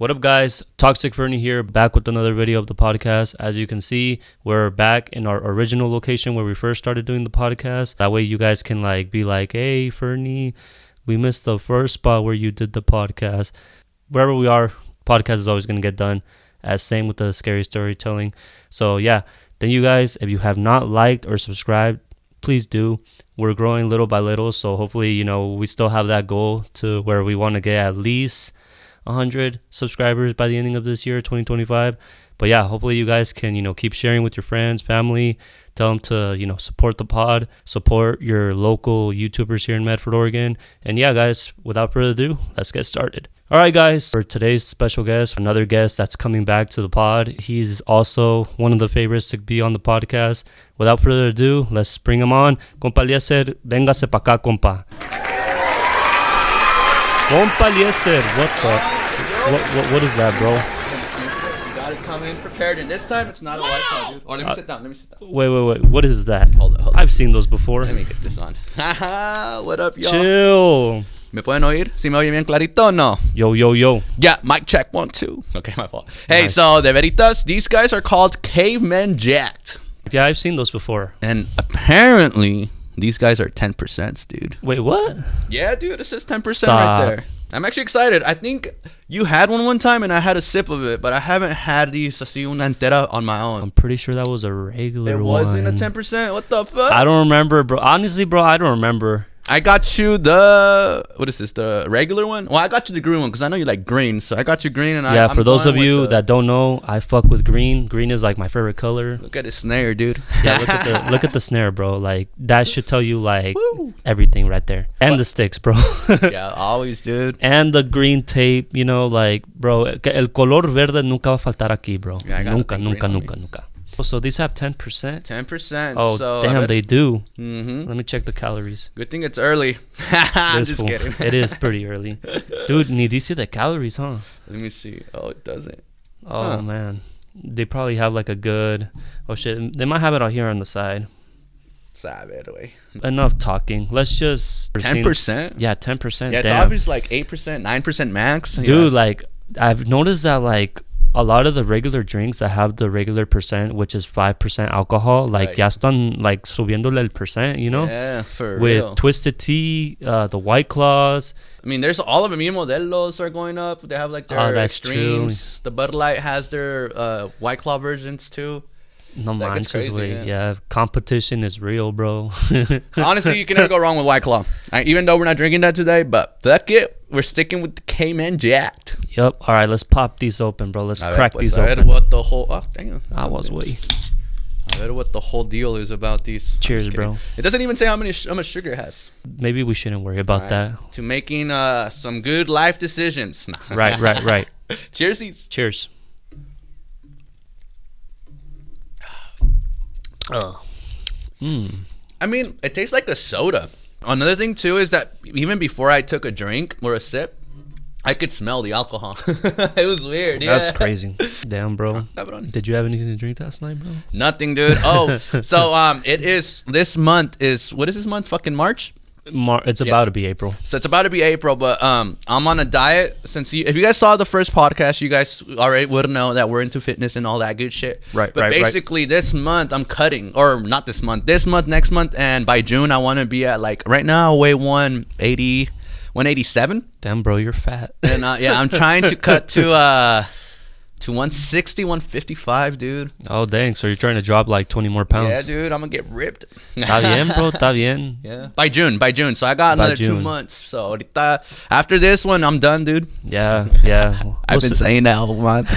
What up, guys? Toxic Fernie here, back with another video of the podcast. As you can see, we're back in our original location where we first started doing the podcast. That way you guys can be like, hey, Fernie, we missed the first spot where you did the podcast. Wherever we are, podcast is always going to get done. As same with the scary storytelling. So yeah, thank you guys. If you have not liked or subscribed, please do. We're growing little by little, so hopefully, we still have that goal to where we want to get at least 100 subscribers by the ending of this year, 2025. But yeah, hopefully you guys can, keep sharing with your friends, family. Tell them to, support the pod, support your local YouTubers here in Medford, Oregon. And yeah, guys, without further ado, let's get started. All right, guys, for today's special guest, another guest that's coming back to the pod. He's also one of the favorites to be on the podcast. Without further ado, let's bring him on. Compa Eliezer, véngase pa' acá, compa. Compa Eliezer, what is that, bro? You gotta come in prepared, and this time it's not a white cloud, dude. Or let me sit down. Wait, what is that? Hold up. I've seen those before. Let me get this on. Haha, what up, y'all? Chill. ¿Me pueden oír? ¿Sí me oye bien clarito o no? Yo. Yeah, mic check, 1, 2. Okay, my fault. Hey, Nice. so de veritas, these guys are called Cavemen Jacked. Yeah, I've seen those before. And apparently, these guys are 10%, dude. Wait, what? Yeah, dude, it says 10% Stop. right there. I'm actually excited. I think you had one time, and I had a sip of it, but I haven't had these así una entera on my own. I'm pretty sure that was a regular one. It wasn't a 10%? What the fuck? I don't remember, bro. Honestly, bro, I don't remember. I got you the, what is this, the regular one? Well, I got you the green one because I know you like green, so I got you green. And Yeah, I'm for those going of with you that don't know, I fuck with green. Green is like my favorite color. Look at his snare, dude. Yeah, look at the snare, bro. Like that should tell you Woo. everything right there. And the sticks, bro. Yeah, always, dude. And the green tape, bro, el color verde nunca va a faltar aquí, bro. Yeah, I got Nunca. the green on me. So these have 10%? 10%. Oh, so damn, they do. Mm-hmm. Let me check the calories. Good thing it's early. I'm This just fool. kidding. It is pretty early. Dude, need these see the calories, huh? Let me see. Oh, it doesn't. Oh, Huh. man. They probably have like a good... Oh, shit. They might have it out here on the side. Sabe, way. Enough talking. Let's just... 10%? Yeah, 10%. Yeah, it's Damn. obviously like 8%, 9% max. Dude, Yeah. I've noticed that, a lot of the regular drinks that have the regular percent, which is 5% alcohol, Right. ya están, subiéndole el percent, Yeah, for With real. Twisted Tea, the White Claws. I mean, there's all of them. Even Modelos are going up. They have like their that's extremes. The Bud Light has their White Claw versions too. No That gets manches, crazy, güey. yeah. Yeah, competition is real, bro. Honestly, you can never go wrong with White Claw. Even though we're not drinking that today, but fuck it, we're sticking with the Cavemen Jacked. Yep. All right, let's pop these open, bro. Let's A crack ver, pues, these a ver open. what the whole. Oh, damn. I was way. I ver what the whole deal is about these. I'm Cheers, just kidding. bro. It doesn't even say how much sugar it has. Maybe we shouldn't worry about Alright. To making some good life decisions. that. Right. Cheersies. Cheers. Oh. I mean, it tastes like a soda. Another thing too is that even before I took a drink or a sip, I could smell the alcohol. It was weird. That's yeah. crazy. Damn, bro. Cabrón. Did you have anything to drink last night, bro? Nothing, dude. Oh, so it is. This month is, what is this month? Fucking March. It's about to be April. So it's about to be April, but I'm on a diet. If you guys saw the first podcast, you guys already would know that we're into fitness and all that good shit. Right. But basically, this month I'm cutting, or not this month, next month, and by June I want to be at right now I weigh 180, 187. Damn, bro, you're fat. And yeah, I'm trying to cut to 160, 155, dude. Oh, dang. So you're trying to drop 20 more pounds. Yeah, dude, I'm gonna get ripped. Está bien, bro. Está bien. Yeah. By June. So I got By another 2 June. months. So ahorita, after this one, I'm done, dude. Yeah. I've been saying that all month.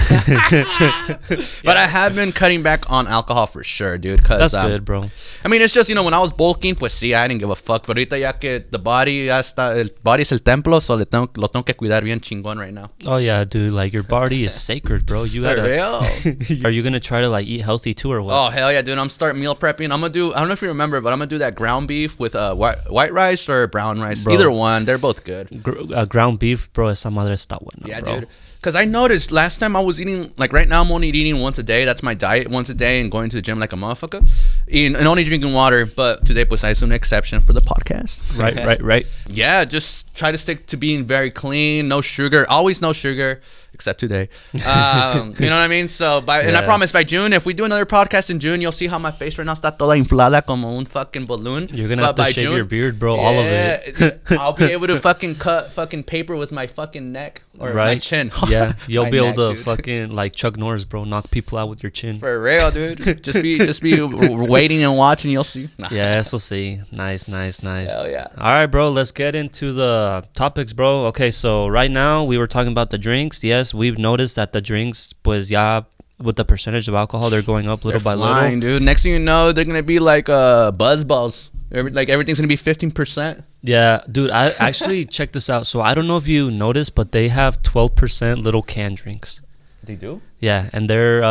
But I have been cutting back on alcohol for sure, dude. That's good, bro. I mean, it's just, when I was bulking, pues sí, I didn't give a fuck. But ahorita ya que the body, el body es el templo, so lo tengo que cuidar bien chingón right now. Oh, yeah, dude. Your body is sacred, bro. You For gotta... real? Are you gonna try to eat healthy too or what? Oh, hell yeah, dude. I'm starting meal prepping. I'm gonna do, I don't know if you remember, but I'm gonna do that ground beef with white rice or brown rice. Bro. Either one. They're both good. Ground beef, bro. Esa madre está buena, Yeah, bro. dude. Because I noticed last time I was eating, right now I'm only eating once a day. That's my diet, once a day, and going to the gym like a motherfucker. And only drinking water. But today, pues, I an exception for the podcast. Right. Yeah, just try to stick to being very clean. No sugar. Always no sugar. except today. You know what I mean? So and I promise by June, if we do another podcast in June, you'll see how my face right now está toda inflada como un fucking balloon. You're gonna have to shave your beard, bro. All of it. I'll be able to fucking cut fucking paper with my fucking neck or my chin. Yeah, you'll be able to dude. fucking like Chuck Norris, bro. Knock people out with your chin. For real, dude. Just be waiting and watching. You'll see. Yeah, we'll see. Nice. Hell yeah. All right, bro. Let's get into the topics, bro. Okay, so right now we were talking about the drinks. Yes, we've noticed that the drinks, pues ya, with the percentage of alcohol, they're going up little by little. Dude. Next thing you know, they're gonna be like buzz balls. Everything's gonna be 15%. Yeah, dude. I actually checked this out. So I don't know if you noticed, but they have 12% little can drinks. They do? Yeah, and they're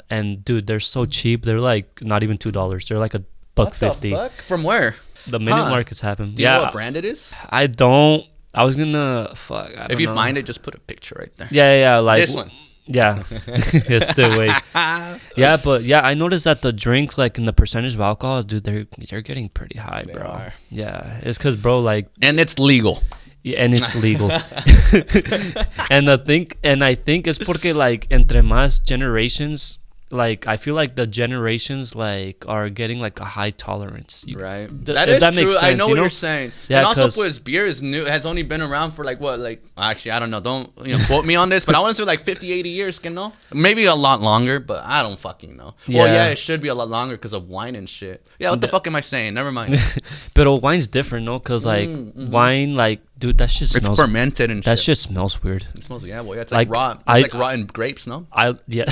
and dude, they're so cheap. They're like not even $2. They're like $1.50. What the fuck? From where? The minute markets happen. Do you know what brand it is? I don't. I was gonna fuck. If you find it, just put a picture right there. Yeah. Like this one. Yeah, it's the way. Yeah, but yeah, I noticed that the drinks, like in the percentage of alcohol, dude, they're getting pretty high, They bro. are. Yeah, it's because, bro, like, And it's legal. yeah, and it's legal. And I think it's porque like entre más generations, like I feel like the generations like are getting like a high tolerance. Right. That is true. makes sense, I know you what know? you're saying. Yeah, and also, 'cause- pues, beer is new. Has only been around for like what? Like actually, I don't know. Don't quote me on this, but I want to say like 50, 80 years. Can know? Maybe a lot longer, but I don't fucking know. Yeah. Well, yeah, it should be a lot longer because of wine and shit. Yeah, what the fuck am I saying? Never mind. But wine's different, no? Because like wine, like dude, that shit It's smells. fermented and That shit. shit smells weird. It smells it's Like, like raw. It's I- like rotten grapes, no? Yeah,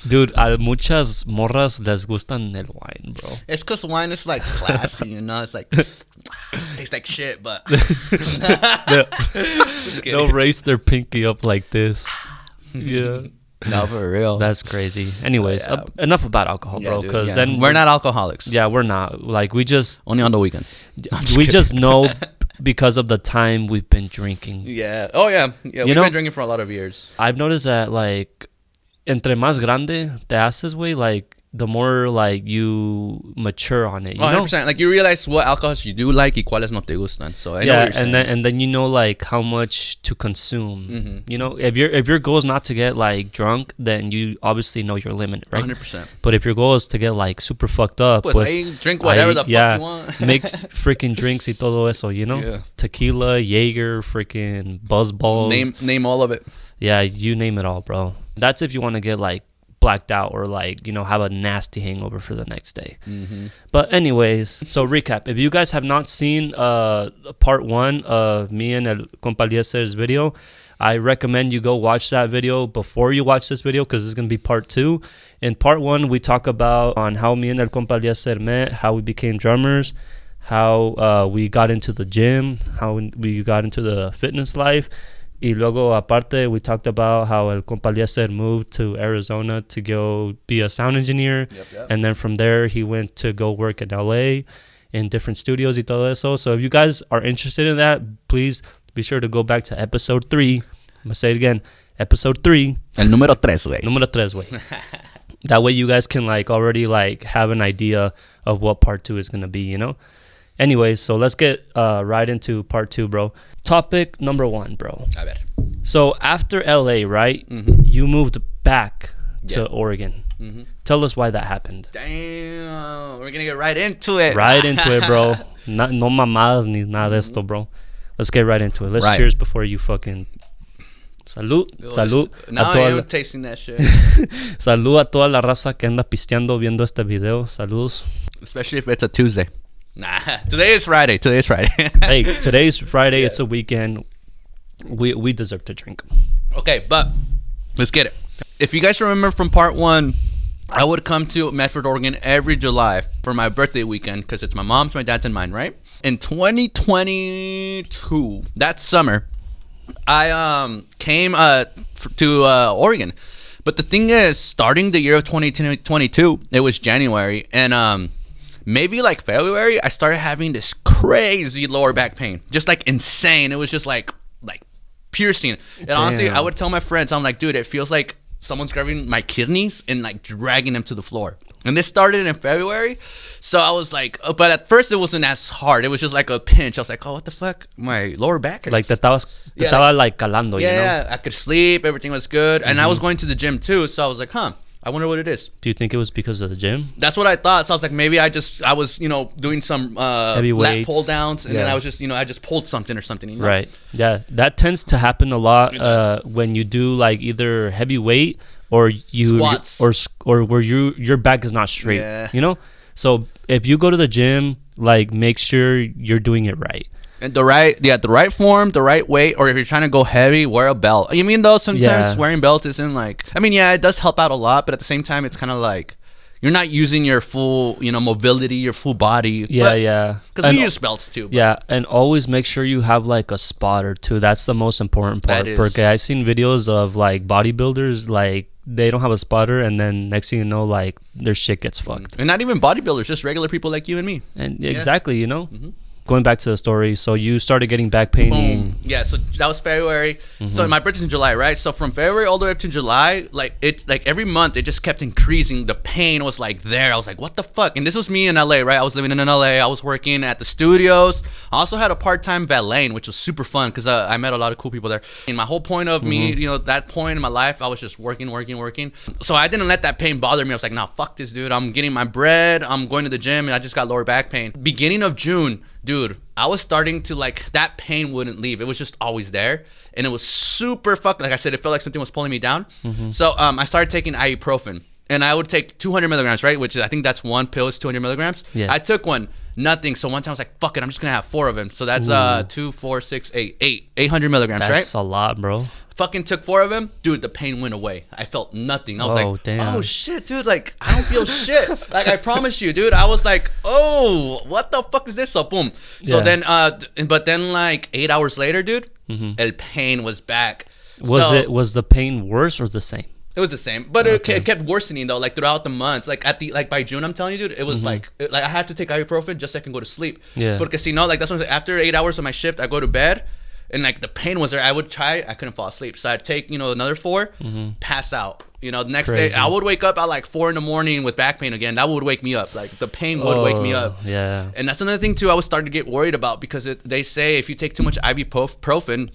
dude. A muchas morras les gustan el wine, bro. It's because wine is like classy, you know. It's like tastes like shit, but They'll raise their pinky up like this. Yeah, no, for real. that's crazy. Anyways, Yeah. Enough about alcohol, Yeah, bro. dude, Because yeah. then we're not alcoholics. Yeah, we're not. Like we just Only on the weekends. we just know because of the time we've been drinking. Yeah. Oh yeah. Yeah. We've know- been drinking for a lot of years. I've noticed that like entre más grande te haces, way, like the more like you mature on it. You know? 100%. Like you realize what alcohols you do like y cuáles no te gustan. So I know what Yeah, you're saying. and then you know like how much to consume. Mhm. You know, if your goal is not to get like drunk, then you obviously know your limit, right? 100%. But if your goal is to get like super fucked up, Pues ahí drink whatever the fuck you want. mix freaking drinks y todo eso, you know? Yeah. Tequila, Jaeger, freaking Buzzballs. Name all of it. Yeah, you name it all, bro. That's if you want to get like blacked out or like, you know, have a nasty hangover for the next day. Mm-hmm. But anyways, so recap. If you guys have not seen part 1 of me and El Compa Eliezer's video, I recommend you go watch that video before you watch this video because it's going to be part 2. In part 1, we talk about on how me and El Compa Eliezer met, how we became drummers, how we got into the gym, how we got into the fitness life. Y luego, aparte, we talked about how El Compa Eliezer moved to Arizona to go be a sound engineer. Yep. And then from there, he went to go work in LA in different studios y todo eso. So if you guys are interested in that, please be sure to go back to episode 3. I'm going to say it again. Episode 3. El número 3, güey. Número 3, güey. That way you guys can like already like have an idea of what part 2 is going to be, you know? Anyways, so let's get right into part 2, bro. Topic number 1, bro. A ver. So after LA, right? Mhm. You moved back to Yeah. Oregon. Mhm. Tell us why that happened. Damn. We're going to get right into it. Right into it, bro. No mamadas ni nada de esto, bro. Let's get right into it. Let's Right. cheers before you fucking... Salud. Salud. Now a I toda am la... tasting that shit. Salud a toda la raza que anda pisteando viendo este video. Saludos. Especially if it's a Tuesday. Nah. Today is Friday. Hey, today's Friday. Yeah. It's a weekend. We deserve to drink. Okay, but let's get it. If you guys remember from part 1, I would come to Medford, Oregon every July for my birthday weekend because it's my mom's, my dad's, and mine, right? In 2022, that summer, I came to Oregon. But the thing is, starting the year of 2022, it was January, and maybe like February, I started having this crazy lower back pain, just like insane. It was just like piercing. And honestly, I would tell my friends, I'm like, dude, it feels like someone's grabbing my kidneys and like dragging them to the floor. And this started in February. So I was like, but at first it wasn't as hard. It was just like a pinch. I was like, oh, what the fuck? My lower back hurts. Like te estaba like calando, you know? Yeah, I could sleep. Everything was good. And I was going to the gym too. So I was like, I wonder what it is. Do you think it was because of the gym? That's what I thought. So I was like, maybe I was, doing some heavy lat weights. pull downs. And then I was just, I just pulled something or something. You know? Right. Yeah. That tends to happen a lot when you do like either heavy weight or squats. or where your back is not straight. Yeah. You know? So if you go to the gym, like make sure you're doing it right. And the right form, the right weight, or if you're trying to go heavy, wear a belt. You mean though sometimes wearing belt isn't like, it does help out a lot, but at the same time, it's kind of like you're not using your full, mobility, your full body. Yeah. Because we use belts too. But. Yeah, and always make sure you have like a spotter too. That's the most important part. Because I've seen videos of like bodybuilders, like they don't have a spotter, and then next thing you know, like their shit gets fucked. And not even bodybuilders, just regular people like you and me. And exactly, Mm-hmm. Going back to the story, so you started getting back pain. Boom. Yeah, so that was February. So my birthday's in July, right? So from February all the way up to July, like every month it just kept increasing. The pain was like there. I was like, what the fuck? And this was me in LA, right? I was living in LA. I was working at the studios. I also had a part-time valeting, which was super fun because I met a lot of cool people there. And my whole point of me, that point in my life, I was just working. So I didn't let that pain bother me. I was like, nah, fuck this, dude. I'm getting my bread. I'm going to the gym, and I just got lower back pain. Beginning of June, dude, I was starting to like, that pain wouldn't leave. It was just always there. And it was super like I said, it felt like something was pulling me down. So I started taking ibuprofen. And I would take 200 milligrams, right? Which is, I think that's one pill is 200 milligrams. Yeah. I took one, nothing. So one time I was like, fuck it, I'm just going to have 4 of them. So that's 2, 4, 6, 8, 800 milligrams, right? That's a lot, bro. Fucking took 4 of them. Dude, the pain went away. I felt nothing. I was like, damn. oh shit, dude. Like, I don't feel shit. Like, I promise you, dude. I was like, oh, what the fuck is this? So boom. So then, but then like 8 hours later, dude, el pain was back. Was the pain worse or the same? It was the same, but it kept worsening though. Like throughout the months, like by June, I'm telling you, dude, it was like I had to take ibuprofen just so I can go to sleep. Yeah. Because like that's what I'm saying. After 8 hours of my shift, I go to bed, and like the pain was there. I couldn't fall asleep, so I'd take another 4, pass out. The next day I would wake up at like 4 in the morning with back pain again. That would wake me up. Like the pain would wake me up. Yeah. And that's another thing too. I was starting to get worried about because they say if you take too much ibuprofen,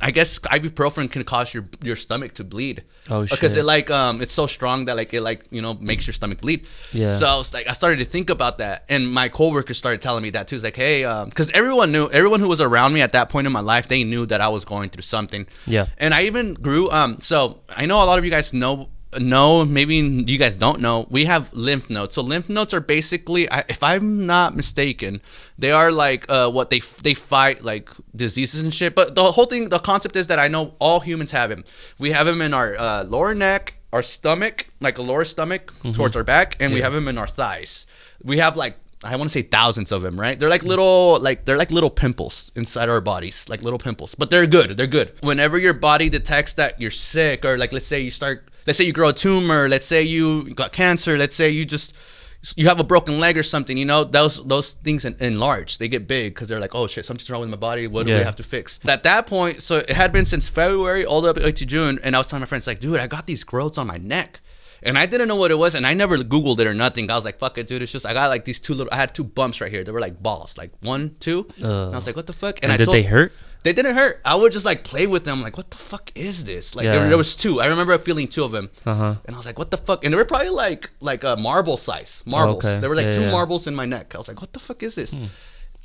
I guess ibuprofen can cause your stomach to bleed. Oh shit. Because it it's so strong that it makes your stomach bleed. Yeah. So I started to think about that, and my coworkers started telling me that too. It's like, hey, because everyone who was around me at that point in my life, they knew that I was going through something. Yeah. And I even grew. So I know a lot of you guys know, maybe you guys don't know, we have lymph nodes. So lymph nodes are basically, if I'm not mistaken, they are like what they fight like diseases and shit. But the concept is that I know all humans have them. We have them in our lower neck, our stomach, like a lower stomach towards our back, and we have them in our thighs. We have like, I want to say thousands of them, right? They're like little pimples inside our bodies, like little pimples. But they're good. They're good. Whenever your body detects that you're sick, or like let's say you grow a tumor, let's say you got cancer, let's say you have a broken leg or something, those things enlarge. They get big because they're like, oh shit, something's wrong with my body. What do we have to fix? At that point, so it had been since February all the way up to June, and I was telling my friends like, dude, I got these growths on my neck. And I didn't know what it was, and I never Googled it or nothing. I was like, fuck it, dude. It's just, I got like these I had 2 bumps right here. They were like balls, like 1, 2. And I was like, what the fuck? And did they hurt? They didn't hurt. I would just like play with them. Like, what the fuck is this? Like, there was 2. I remember feeling 2 of them. And I was like, what the fuck? And they were probably like a marble size. Marbles. There were like 2 marbles in my neck. I was like, what the fuck is this?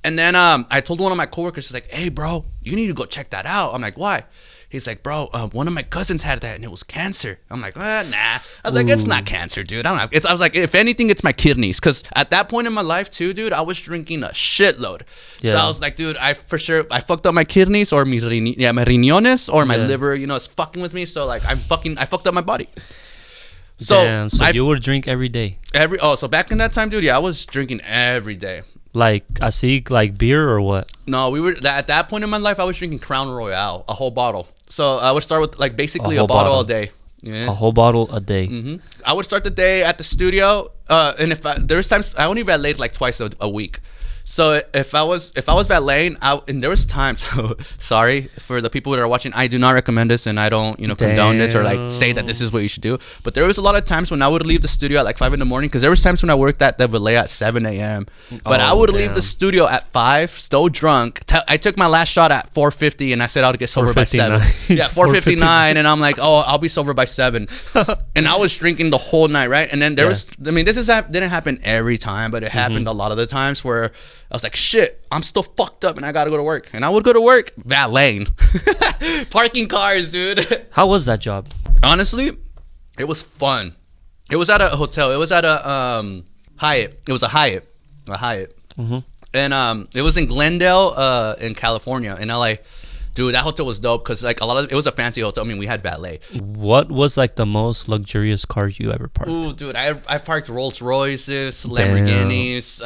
And then I told one of my coworkers, he's like, hey, bro, you need to go check that out. I'm like, why? He's like, bro, one of my cousins had that and it was cancer. I'm like, nah. I was like, it's not cancer, dude. I was like, if anything, it's my kidneys. Because at that point in my life, too, dude, I was drinking a shitload. Yeah. So I was like, dude, I fucked up my kidneys or my riñones or my liver, is fucking with me. So like, I fucked up my body. So, damn, so you would drink every day? So back in that time, dude, I was drinking every day. Like like beer or what? No, at that point in my life, I was drinking Crown Royale, a whole bottle. So I would start with like basically a bottle a day. Yeah. A whole bottle a day. I would start the day at the studio, and there's times I only valate like twice a week. So if I was valeting, and there was times. So sorry for the people that are watching. I do not recommend this, and I don't condone this or like say that this is what you should do. But there was a lot of times when I would leave the studio at like 5 a.m. because there was times when I worked at the valet at 7 a.m. But I would leave the studio at 5, still drunk. I took my last shot at 4:50, and I said I'll get sober by 7. Yeah, 4:59, and I'm like, oh, I'll be sober by 7. And I was drinking the whole night, right? And then there was, I mean, didn't happen every time, but it happened a lot of the times where I was like, shit, I'm still fucked up and I gotta go to work. And I would go to work valeting. Parking cars, dude. How was that job? Honestly, it was fun. It was at a hotel. It was at a Hyatt. It was a Hyatt. And it was in Glendale, in California, in LA. Dude, that hotel was dope because like it was a fancy hotel. I mean, we had valet. What was like the most luxurious car you ever parked? Ooh, dude, I parked Rolls Royces, Lamborghinis,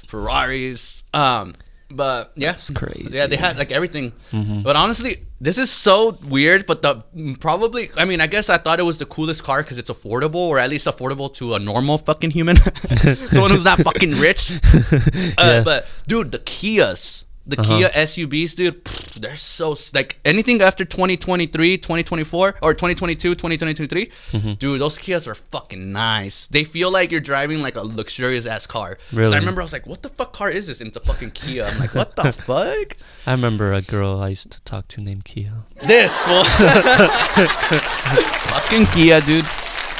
Ferraris. But yeah, that's crazy. Yeah, they had like everything. But honestly, this is so weird. But I mean, I guess I thought it was the coolest car because it's affordable, or at least affordable to a normal fucking human, someone who's not fucking rich. But dude, the Kias. The Kia SUVs, dude, they're so like anything after 2023, 2024, or 2022, 2023, dude, those Kias are fucking nice. They feel like you're driving like a luxurious ass car. Really? I remember I was like, what the fuck car is this? And it's a fucking Kia. I'm like, what the fuck? I remember a girl I used to talk to named Kia. This fool. Fucking Kia, dude.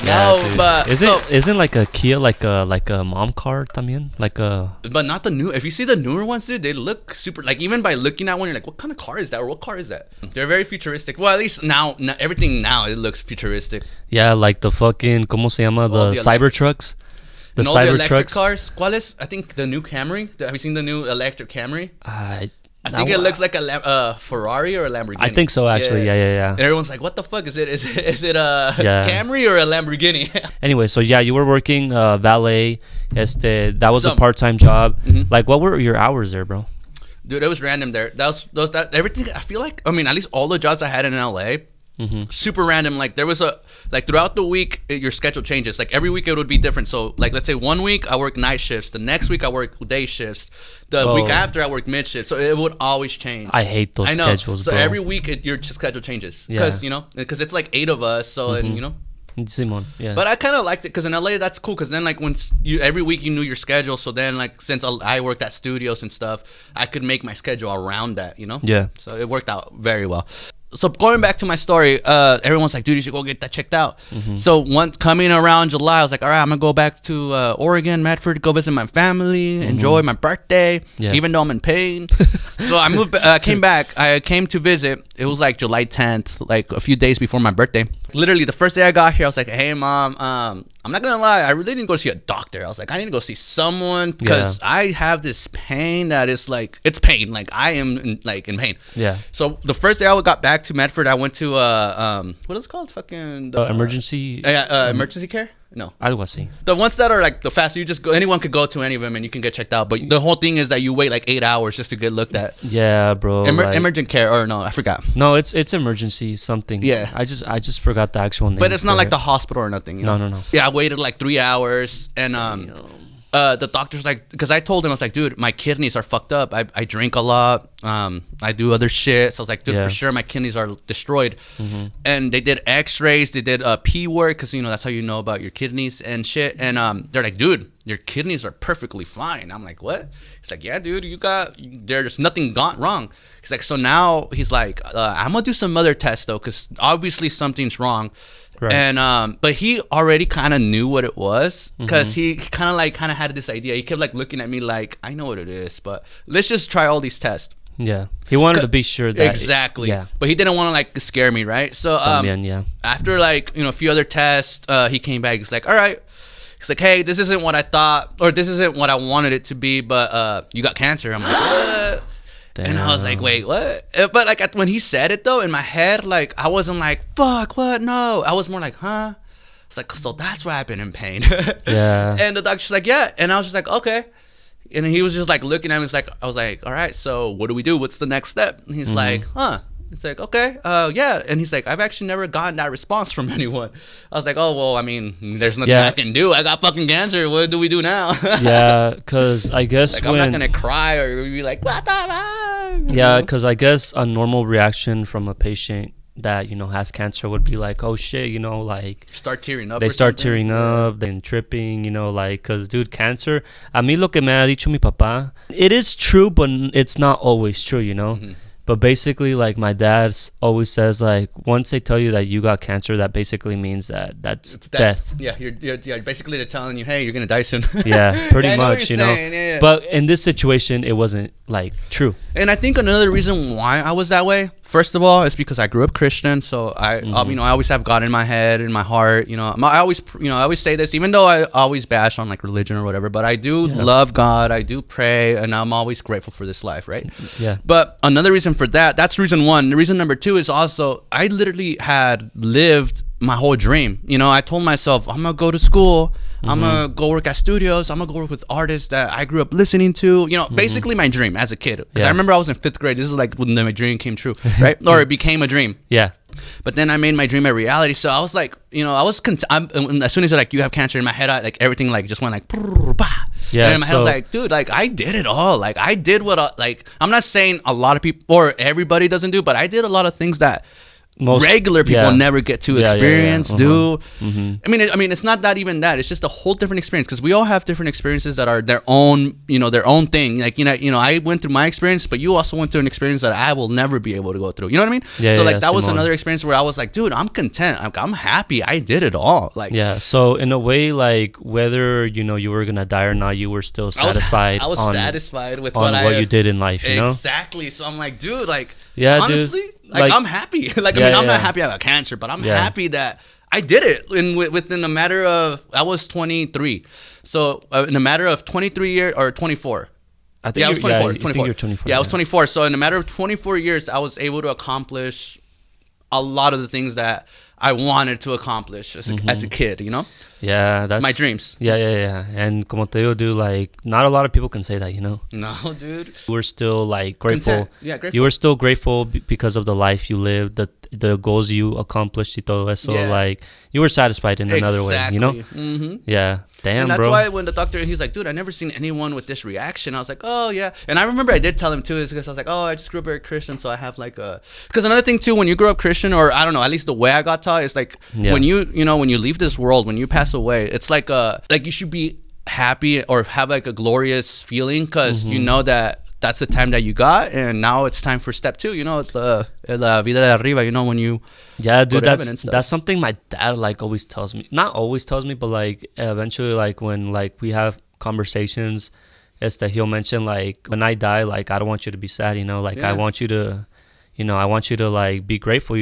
Yeah, no, but isn't like a Kia like a mom car también? But not the new. If you see the newer ones, dude, they look super. Like even by looking at one, you're like, what kind of car is that? Or what car is that? They're very futuristic. Well, at least now everything now it looks futuristic. Yeah, like the fucking ¿cómo se llama? The Cybertrucks. The Cybertrucks. Cars. ¿Cuáles? I think the new Camry. Have you seen the new electric Camry? I think it looks like a Ferrari or a Lamborghini. I think so, actually. Yeah. And everyone's like, "What the fuck is it? Is it a Camry or a Lamborghini?" Anyway, so yeah, you were working valet. That was a part-time job. Like, what were your hours there, bro? Dude, it was random there. That everything. I feel like, I mean, at least all the jobs I had in LA. Super random. Like there was throughout the week your schedule changes. Like every week it would be different. So like let's say 1 week I work night shifts, the next week I work day shifts, the week after I work mid shift. So it would always change. I hate those schedules. So bro. every week your schedule changes because because it's like 8 of us. So and Simon, yeah. But I kind of liked it because in LA that's cool because then like every week you knew your schedule. So then like since I worked at studios and stuff, I could make my schedule around that. Yeah. So it worked out very well. So going back to my story, everyone's like, dude, you should go get that checked out. So once coming around July, I was like, all right, I'm going to go back to Oregon, Medford, go visit my family, enjoy my birthday, even though I'm in pain. So I came back. I came to visit. It was like July 10th, like a few days before my birthday. Literally the first day I got here, I was like, hey, Mom, I'm not going to lie. I really didn't go see a doctor. I was like, I need to go see someone because I have this pain that is like, it's pain. Like I am in pain. Yeah. So the first day I got back to Medford, I went to what is it called? Fucking emergency. Emergency care. No, algo así. The ones that are like the fast, you just go. Anyone could go to any of them and you can get checked out. But the whole thing is that you wait like 8 hours just to get looked at. Yeah, bro. Emergent care, or no, I forgot. No, it's emergency something. Yeah, I just forgot the actual name. But it's not like the hospital or nothing. No. Yeah, I waited like 3 hours and the doctor's like, because I told him, I was like, dude, my kidneys are fucked up. I drink a lot. I do other shit. So I was like, dude, for sure my kidneys are destroyed. And they did x-rays. They did P work because, that's how you know about your kidneys and shit. And they're like, dude, your kidneys are perfectly fine. I'm like, what? He's like, yeah, dude, there's nothing gone wrong. He's like, so now he's like, I'm going to do some other tests though because obviously something's wrong. Right. And but he already kind of knew what it was because he kind of had this idea. He kept like looking at me like, I know what it is, but let's just try all these tests. Yeah, he wanted to be sure that exactly. But he didn't want to like scare me, right? So after like a few other tests, he came back. He's like, all right. He's like, hey, this isn't what I thought, or this isn't what I wanted it to be, but you got cancer. I'm like, what? Damn. And I was like, wait, what? But like when he said it though, in my head, like I wasn't like, fuck, what? No. I was more like, huh? It's like, so that's why I've been in pain. Yeah. And the doctor's like, yeah. And I was just like, okay. And he was just like looking at me. I was like, all right, so what do we do? What's the next step? And he's like, huh? It's like, okay, yeah. And he's like, I've actually never gotten that response from anyone. I was like, oh, well, I mean, there's nothing I can do. I got fucking cancer. What do we do now? Yeah, because I guess like, I'm not going to cry or be like, what the fuck? Yeah, because I guess a normal reaction from a patient that, has cancer would be like, oh shit, like start tearing up. They start tearing up, then tripping, like, because dude, cancer, a mí lo que me ha dicho mi papá, it is true, but it's not always true, Mm-hmm. But basically, like, my dad always says, like, once they tell you that you got cancer, that basically means that's death. Yeah, you're basically they're telling you, hey, you're gonna die soon. Yeah, pretty much, Yeah. But in this situation, it wasn't like true. And I think another reason why I was that way, first of all, is because I grew up Christian, so I always have God in my head, in my heart. I always say this, even though I always bash on like religion or whatever. But I do love God, I do pray, and I'm always grateful for this life, right? Yeah. But another reason for that's reason one. The reason number two is also I literally had lived my whole dream. I told myself I'm gonna go to school. Mm-hmm. I'm gonna go work at studios. I'm gonna go work with artists that I grew up listening to. Basically my dream as a kid. Because I remember I was in 5th grade. This is like when my dream came true, right? Or it became a dream. Yeah. But then I made my dream a reality. So I was like, I was as soon as like you have cancer in my head, everything like just went like, yeah. And in my head I was like, dude, like I did it all. Like I did what I'm not saying a lot of people or everybody doesn't do, but I did a lot of things that regular people never get to experience, do. Mm-hmm. I mean, it's not that even that. It's just a whole different experience because we all have different experiences that are their own thing. Like, I went through my experience, but you also went through an experience that I will never be able to go through. You know what I mean? So that was another experience where I was like, dude, I'm content. I'm happy. I did it all. Like, yeah. So in a way, like whether, you were going to die or not, you were still satisfied. I was satisfied with what you did in life, Exactly. So I'm like, dude, like, yeah, honestly, dude. Like I'm happy. Like I'm not happy I got cancer, but I'm happy that I did it within a matter of. I was 23, so in a matter of 23 years or 24. I think I was 24. 24. You're 24. Yeah, I was 24. So in a matter of 24 years, I was able to accomplish a lot of the things that I wanted to accomplish as a kid. Yeah, that's my dreams. Yeah. And como te digo, dude, like not a lot of people can say that, No, dude. You were still like grateful. Content. Yeah, grateful. You were still grateful because of the life you lived, the goals you accomplished y todo eso. Like you were satisfied in another way, Mm-hmm. Yeah. Damn, and that's bro. why when the doctor, he's like, dude, I never seen anyone with this reaction. I was like, oh yeah. And I remember I did tell him too, is because I was like, oh, I just grew up very Christian, so I have like because another thing too, when you grow up Christian, or I don't know, at least the way I got taught is like when you leave this world, when you pass away, it's like you should be happy or have like a glorious feeling because you know that's the time that you got, and now it's time for step 2. It's la vida de arriba. When you dude, that's something my dad like always tells me. Not always tells me, but like eventually, like when like we have conversations, it's that he'll mention like when I die, like I don't want you to be sad. Like I want you to. I want you to like be grateful,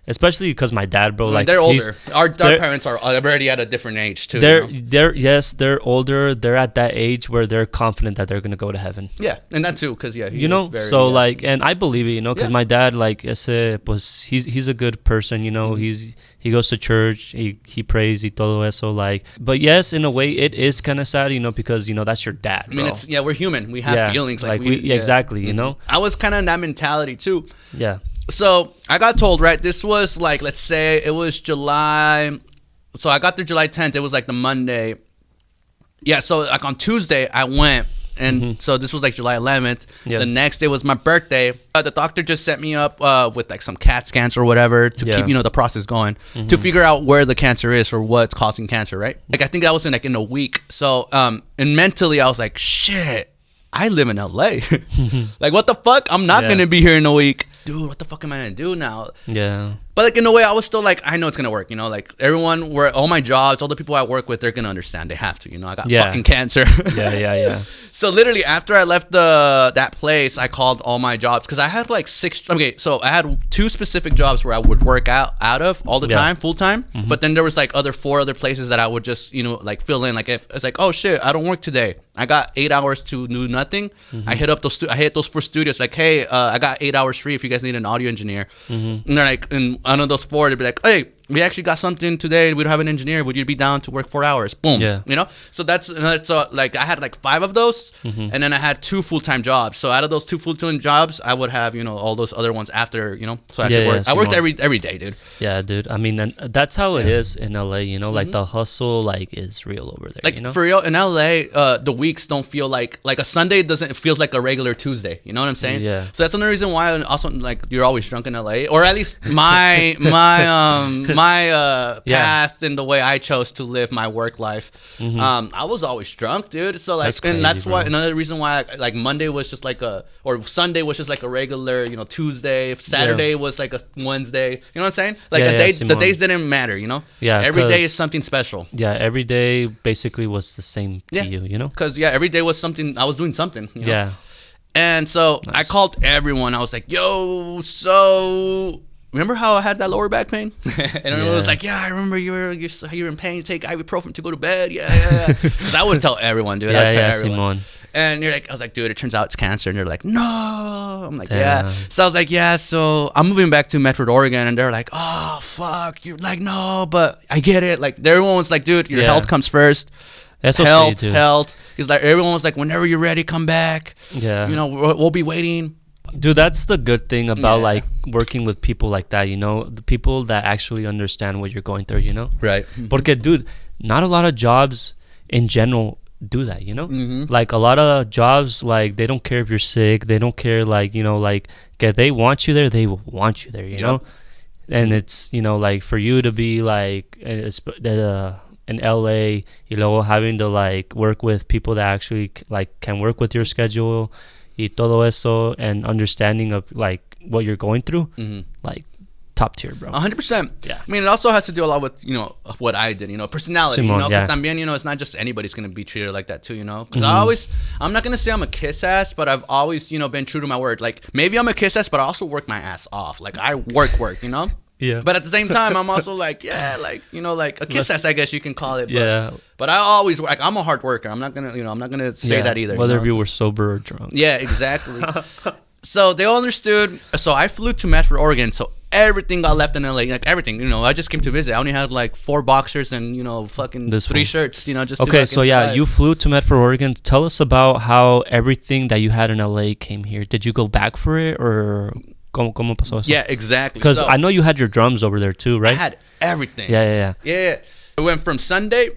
especially because my dad, bro, like they're older. Our parents are already at a different age too. They're older. They're at that age where they're confident that they're gonna go to heaven. Yeah, and that too, because like, and I believe it, because my dad, like, he's a good person, he goes to church, he prays, y todo eso, like, but yes, in a way, it is kind of sad, because that's your dad. Bro. I mean, we're human. We have feelings, exactly, I was kind of in that mentality too. Yeah. So I got told, right, this was like, let's say it was July. So I got there July 10th. It was like the Monday. Yeah. So like on Tuesday I went, and so this was like July 11th. Yeah. The next day was my birthday. The doctor just set me up with like some CAT scans or whatever to keep, the process going to figure out where the cancer is or what's causing cancer. Right. Like I think that was in a week. So, and mentally I was like, shit, I live in LA. Like, what the fuck? I'm not going to be here in a week. Dude, what the fuck am I going to do now? Yeah. But like in a way, I was still like, I know it's going to work. Like everyone, all my jobs, all the people I work with, they're going to understand. They have to. I got fucking cancer. Yeah. So literally after I left that place, I called all my jobs because I had like 6. Okay, so I had 2 specific jobs where I would work out of all the time, full time. But then there was like 4 other places that I would just like fill in. Like if it's like, oh shit, I don't work today. I got 8 hours to do nothing. I hit up those 4 studios like, hey, I got 8 hours free if you guys need an audio engineer. And they're like, and out of those 4, they'd be like, hey, we actually got something today. We don't have an engineer. Would you be down to work 4 hours? Boom. Yeah. You know? So that's like I had like 5 of those, and then I had 2 full-time jobs. So out of those 2 full-time jobs, I would have, you know, all those other ones after, you know, so I could work. I worked every day, dude. Yeah, dude. I mean, and that's how it is in LA, you know, like the hustle like is real over there. Like, you know? for real, in LA, the weeks don't feel like a Sunday doesn't, it feels like a regular Tuesday. You know what I'm saying? Yeah. So that's another reason why also, like, you're always drunk in LA, or at least my path and the way I chose to live my work life. I was always drunk, dude. So like, that's why another reason why like Monday was just like or Sunday was just like a regular, you know, Tuesday. Saturday was like a Wednesday. You know what I'm saying? Like the days didn't matter. You know? Yeah. Every day is something special. Yeah. Every day basically was the same to you. You know? Because every day was something. I was doing something. You know? Yeah. And so I called everyone. I was like, "Yo, so remember how I had that lower back pain?" And everyone was like, "Yeah, I remember you're in pain. You take ibuprofen to go to bed." Yeah. So I would tell everyone, dude. I'd tell everyone. Simon. And I was like, "Dude, it turns out it's cancer." And they're like, "No." I'm like, "Yeah." So I was like, "Yeah." So I'm moving back to Medford, Oregon, and they're like, "Oh, fuck." You're like, "No, but I get it." Like, everyone was like, "Dude, your health comes first." That's health. He's like, everyone was like, "Whenever you're ready, come back." Yeah. You know, we'll be waiting. Dude, that's the good thing about like working with people like that, you know, the people that actually understand what you're going through, you know? Right. Porque, dude, not a lot of jobs in general do that, you know? Like a lot of jobs, like they don't care if you're sick. They don't care, like, you know, like if they want you there, they will want you there, you know? And it's, you know, like for you to be like in LA, you know, having to like work with people that actually like can work with your schedule y todo eso, and understanding of like what you're going through, like top tier, bro. 100%. Yeah. I mean, it also has to do a lot with, you know, what I did, you know, personality, Simon, you know, because también, you know, it's not just anybody's going to be treated like that too, you know, because I'm not going to say I'm a kiss ass, but I've always, you know, been true to my word. Like, maybe I'm a kiss ass, but I also work my ass off. Like, I work, you know? Yeah. But at the same time, I'm also like, like, you know, like a kiss ass, I guess you can call it. But, Yeah. But I always, like, I'm a hard worker. I'm not going to, you know, I'm not going to say that either. Whether you know? you were sober or drunk. Yeah, exactly. So they all understood. So I flew to Medford, Oregon. So everything got left in LA. Like, everything, you know, I just came to visit. I only had like 4 boxers and, you know, fucking 3 shirts, you know, just okay, to so yeah, you flew to Medford, Oregon. Tell us about how everything that you had in LA came here. Did you go back for it, or cómo pasó eso? Yeah, exactly. Because so, I know you had your drums over there too, right? I had everything. Yeah. I went from Sunday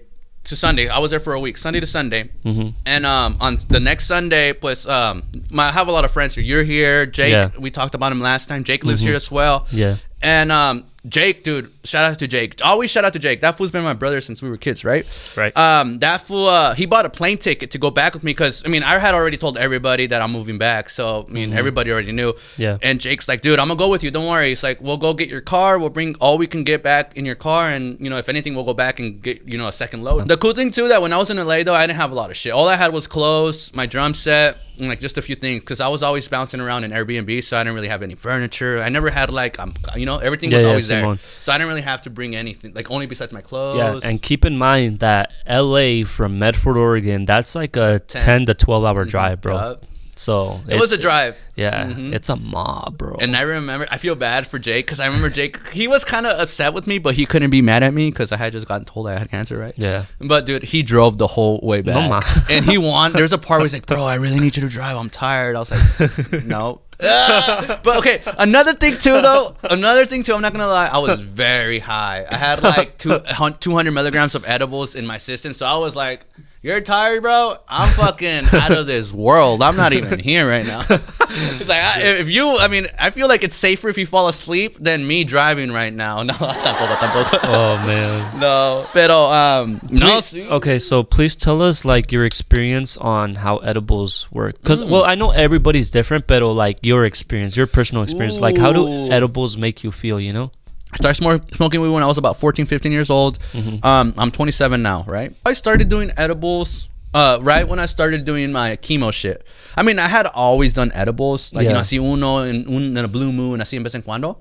to Sunday. I was there for a week, Sunday to Sunday. And on the next Sunday, pues, I have a lot of friends here. You're here, Jake. We talked about him last time. Jake lives here as well. Yeah. And Jake, dude, shout out to Jake. Always shout out to Jake. That fool's been my brother since we were kids, right? Right. That fool, he bought a plane ticket to go back with me because, I mean, I had already told everybody that I'm moving back. So, I mean, everybody already knew. Yeah. And Jake's like, "Dude, I'm going to go with you. Don't worry." He's like, "We'll go get your car. We'll bring all we can get back in your car. And, you know, if anything, we'll go back and get, you know, a second load." The cool thing, too, that when I was in LA, though, I didn't have a lot of shit. All I had was clothes, my drum set, and like just a few things, because I was always bouncing around in Airbnb, so I didn't really have any furniture. I never had like you know, everything was always there, so I didn't really have to bring anything, like only besides my clothes. Yeah, and keep in mind that LA from Medford, Oregon, that's like a 10 to 12 hour drive, bro. So it was a drive. Yeah, it's a mob, bro. And I remember, I feel bad for Jake, because I remember Jake, he was kind of upset with me, but he couldn't be mad at me because I had just gotten told I had cancer, right? Yeah. But dude, he drove the whole way back. And he there's a part where he's like, "Bro, I really need you to drive. I'm tired." I was like, "No." But okay, another thing too, I'm not gonna lie, I was very high. I had like 200 milligrams of edibles in my system, so I was like, "You're tired, bro? I'm fucking out of this world. I'm not even here right now." It's like, I feel like it's safer if you fall asleep than me driving right now. No, tampoco. Oh man. No, pero no. Okay, so please tell us like your experience on how edibles work, because well, I know everybody's different, but like your experience, your personal experience, like how do edibles make you feel, you know? I started smoking weed when I was about 14, 15 years old. I'm 27 now, right? I started doing edibles right when I started doing my chemo shit. I mean, I had always done edibles, like, you know, así uno in a blue moon, así en vez en cuando.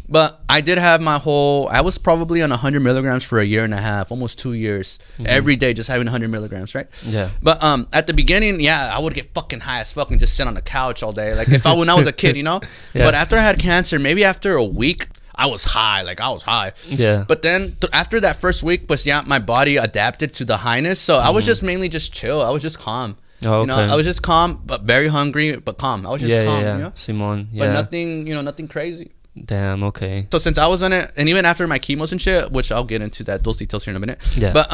But I did have I was probably on 100 milligrams for a year and a half, almost 2 years, every day just having 100 milligrams, right? Yeah. But at the beginning, I would get fucking high as fuck and just sit on the couch all day, like when I was a kid, you know? But after I had cancer, maybe after a week, I was high. Like, I was high. Yeah. But then after that first week, but yeah, my body adapted to the highness. So I was just mainly just chill. I was just calm. Oh, okay. You know, I was just calm, but very hungry, but calm. I was just calm. Yeah. You know? Simon. Yeah. But nothing, nothing crazy. Damn. Okay. So since I was on it, and even after my chemos and shit, which I'll get into those details here in a minute. Yeah. But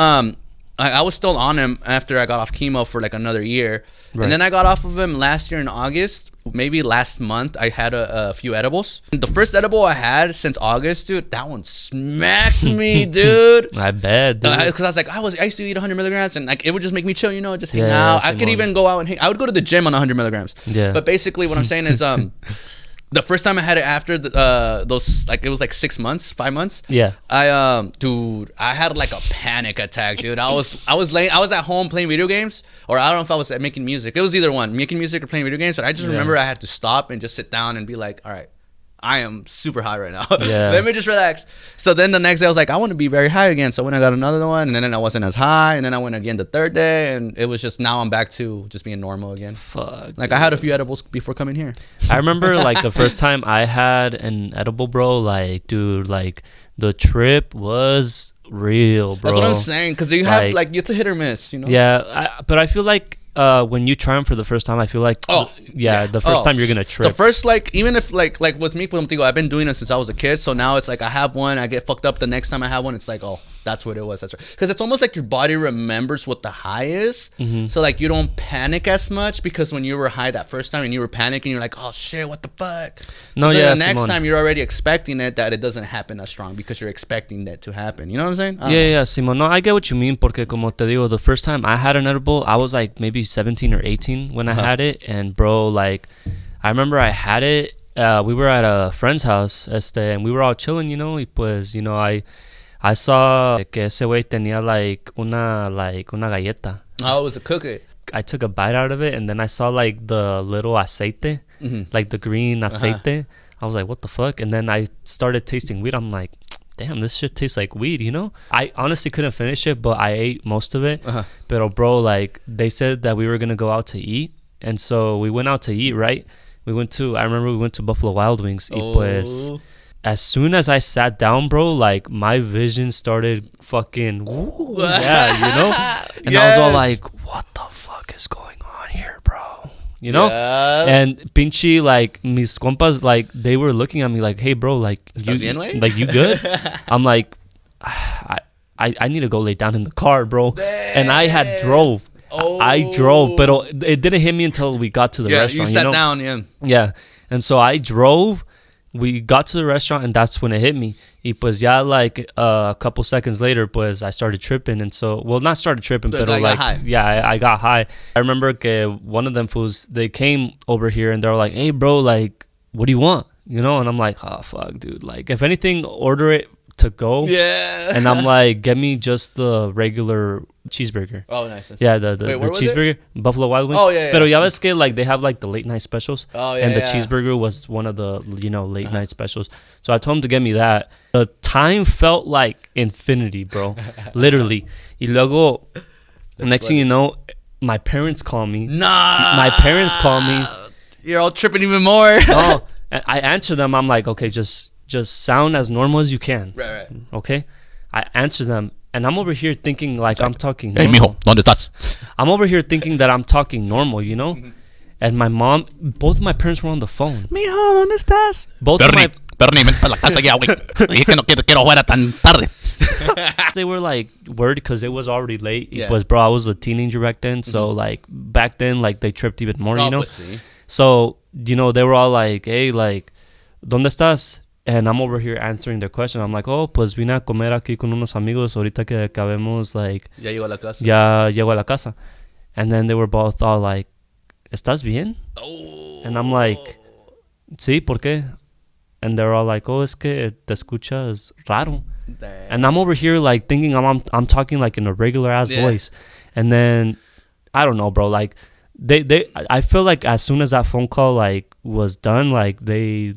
I was still on him after I got off chemo for like another year, Right. and then I got off of him last year in August. Maybe last month I had a few edibles. The first edible I had since August, dude, that one smacked me, dude. I bet, dude. Because I was like, I used to eat 100 milligrams, and like it would just make me chill, just hang Yeah, out. I could even go out and hang. I would go to the gym on 100 milligrams. Yeah. But basically, what I'm saying is, the first time I had it after those, like, it was like 5 months. Yeah. Dude, I had like a panic attack, dude. I was at home playing video games, or I don't know if I was making music. It was either one, making music or playing video games. But I just remember I had to stop and just sit down and be like, all right, I am super high right now. Yeah. Let me just relax. So then the next day I was like, I want to be very high again. So when I got another one, and then I wasn't as high, and then I went again the third day, and it was just, now I'm back to just being normal again. Fuck. Like, I had a few edibles before coming here. I remember like the first time I had an edible, bro. Like, dude, like the trip was real, bro. That's what I'm saying, because you have like it's a hit or miss, Yeah, but I feel like when you try them for the first time, I feel like the first time you're gonna trip. The first, like, even if like with me, I've been doing it since I was a kid, so now it's like I have one, I get fucked up. The next time I have one, it's like, oh, that's what it was. That's right, because it's almost like your body remembers what the high is. So like you don't panic as much, because when you were high that first time and you were panicking, you're like, oh shit, what the fuck. So the next time you're already expecting it, that it doesn't happen as strong, because you're expecting that to happen. You know what I'm saying? Yeah, Simon. No, I get what you mean, porque como te digo, the first time I had an edible, I was like maybe 17 or 18 when I had it, and bro, like I remember I had it. We were at a friend's house, and we were all chilling, y pues, I saw que ese güey tenía like una galleta. Oh, it was a cookie. I took a bite out of it, and then I saw like the little aceite, like the green aceite. I was like, what the fuck? And then I started tasting weed. I'm like, damn, this shit tastes like weed, I honestly couldn't finish it, but I ate most of it. But bro, like they said that we were gonna go out to eat, and so we went out to eat, right? I remember we went to Buffalo Wild Wings. Y pues, as soon as I sat down, bro, like my vision started fucking, yeah, and I was all like, what the fuck is going on here, bro? And pinche, like mis compas, like they were looking at me like, hey, bro, like you good? I'm like, I need to go lay down in the car, bro. Damn. And I had drove. I drove, but it didn't hit me until we got to the restaurant. You sat down, Yeah, and so I drove. We got to the restaurant, and that's when it hit me. Y pues ya, like a couple seconds later, pues I started tripping, and so, well, not started tripping, but like, I got high. I remember que one of them fools, they came over here, and they were like, hey, bro, like, what do you want? And I'm like, oh, fuck, dude. Like, if anything, order it to go. Yeah. And I'm like, get me just the regular cheeseburger. Oh, nice. Yeah, the cheeseburger, Buffalo Wild Wings. Oh, yeah. Pero ya ves que like they have like the late night specials. Oh, yeah. And the cheeseburger was one of the late night specials. So I told him to get me that. The time felt like infinity, bro. Literally. Y luego, next thing you know, my parents call me. Nah. My parents call me. You're all tripping even more. No, I answer them. I'm like, okay, just sound as normal as you can. Right. Okay? I answer them, and I'm over here thinking like I'm talking Hey, normal. mijo, ¿dónde estás? I'm over here thinking that I'm talking normal, And my mom, both of my parents were on the phone. Mijo, ¿dónde estás? Bernie, ven para la casa ya, güey. Dije que no quiero fuera tan tarde. They were like worried because it was already late. Yeah. But bro, I was a teenager back then, so like back then, like they tripped even more, Pues sí. So they were all like, hey, like, ¿dónde estás? And I'm over here answering their question. I'm like, oh, pues vine a comer aquí con unos amigos. Ahorita que acabemos, like, Ya llegó a la casa. ya llego a la casa. And then they were both all like, ¿estás bien? Oh. And I'm like, sí, ¿por qué? And they're all like, oh, es que te escuchas raro. Damn. And I'm over here like thinking I'm talking like in a regular ass voice. And then I don't know, bro, like I feel like as soon as that phone call like was done, like they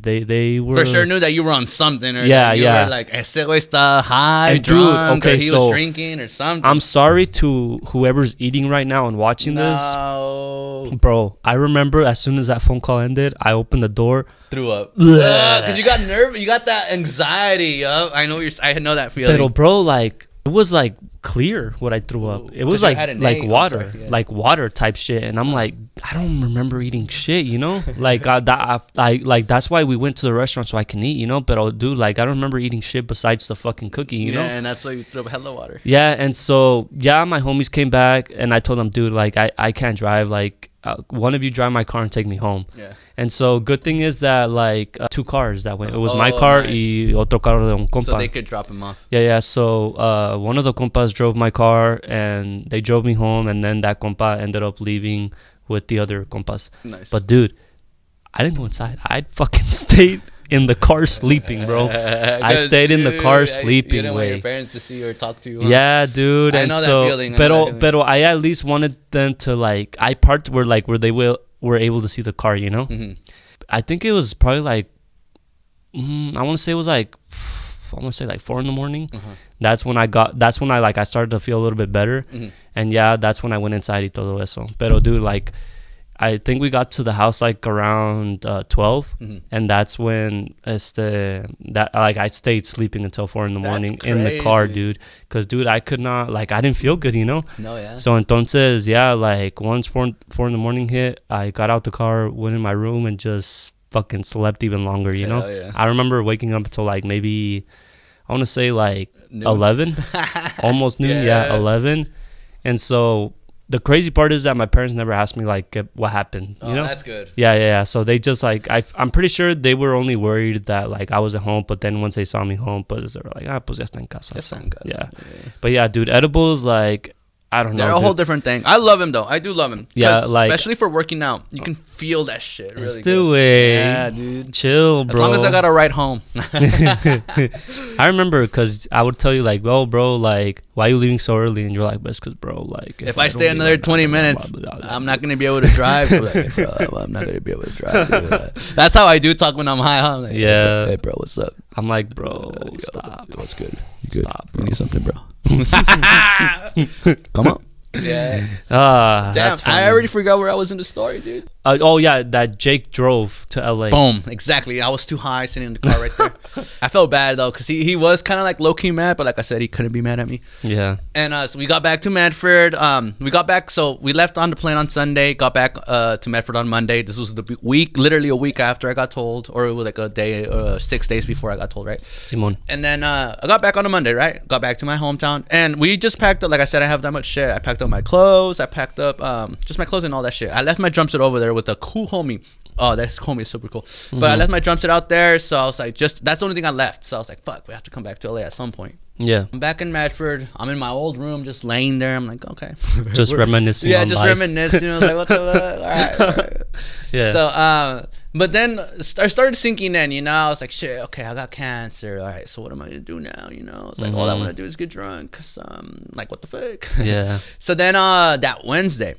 were for sure knew that you were on something, or yeah, that you were like, ese güey está high, and drunk, dude, okay, or he was drinking or something. I'm sorry to whoever's eating right now and watching this. Bro, I remember as soon as that phone call ended, I opened the door. Threw up. Because you got nervous. You got that anxiety. I know that feeling. But bro, like it was like clear what I threw up. It was like water, like water type shit. And I'm like, I don't remember eating shit, you know? Like like that's why we went to the restaurant so I can eat, you know? But dude, like I don't remember eating shit besides the fucking cookie, you know? Yeah, and that's why you threw up hella water. Yeah, and so my homies came back and I told them, dude, like I can't drive. Like one of you drive my car and take me home. Yeah. And so good thing is that like 2 cars that went. It was my Oh, car nice. y otro carro de un compa. So they could drop him off. Yeah. So one of the compas drove my car and they drove me home, and then that compa ended up leaving with the other compas. Nice. But dude, I didn't go inside. I fucking stayed in the car sleeping, bro. I stayed in the car sleeping. You didn't want your parents to see or talk to you. Huh? Yeah, dude. I And know that so, feeling. Pero I at least wanted them to like. I parked where they were able to see the car. You know. Mm-hmm. I think it was probably like. I want to say it was like. I want to say like 4 a.m. Uh-huh. That's when I like I started to feel a little bit better, and that's when I went inside y todo eso. Pero dude, like. I think we got to the house like around 12, and that's when I stayed sleeping until 4 a.m. in the car, dude. Cause dude, I could not, like, I didn't feel good, you know. No, yeah. So entonces, like once 4 a.m. hit, I got out the car, went in my room, and just fucking slept even longer, you know. Yeah. I remember waking up until like maybe I want to say like noon? 11, almost noon, 11, and so. The crazy part is that my parents never asked me like what happened. You know, that's good. Yeah. So they just like I'm pretty sure they were only worried that like I was at home, but then once they saw me home, pues they were like, pues ya está en casa. Yeah. But yeah, dude, edibles, like I don't know. They're a whole different thing. I love him though. I do love him. Yeah, like especially for working out, you can feel that shit. Really let's do it. Yeah, dude. Chill, bro. As long as I got a ride home. I remember because I would tell you like, well, bro, like, why are you leaving so early? And you're like, that's because, bro, like, if I stay another 20 minutes, I'm not gonna be able to drive. Like, hey, bro, I'm not gonna be able to drive. Dude. That's how I do talk when I'm high. Huh? I'm like, yeah. Hey, bro, what's up? I'm like, bro, stop. What's good? You good? Stop, bro. You need something, bro? Come on. Yeah. Damn, I already forgot where I was in the story, dude. Oh yeah, that Jake drove to LA. Boom, exactly. I was too high sitting in the car right there. I felt bad though because he was kind of like low key mad, but like I said, he couldn't be mad at me. Yeah. And so we got back to Medford. We got back, so we left on the plane on Sunday. Got back to Medford on Monday. This was the week, literally a week after I got told, or it was like a day, 6 days before I got told, right? Simon. And then I got back on a Monday, right? Got back to my hometown, and we just packed up. Like I said, I have that much shit. I packed up my clothes. I packed up just my clothes and all that shit. I left my drum set over there with a cool homie. Oh, that homie is super cool. But I left my drum set out there, so I was like, that's the only thing I left. So I was like, fuck, we have to come back to LA at some point. Yeah. I'm back in Medford. I'm in my old room, just laying there. I'm like, okay. Just reminiscing. Yeah, on just life. reminiscing. I was like, what the fuck? All right. Yeah. So, but then I started sinking in, you know. I was like, shit, okay, I got cancer. All right, so what am I going to do now, you know? It's like, all I want to do is get drunk because, like, what the fuck? Yeah. So then that Wednesday,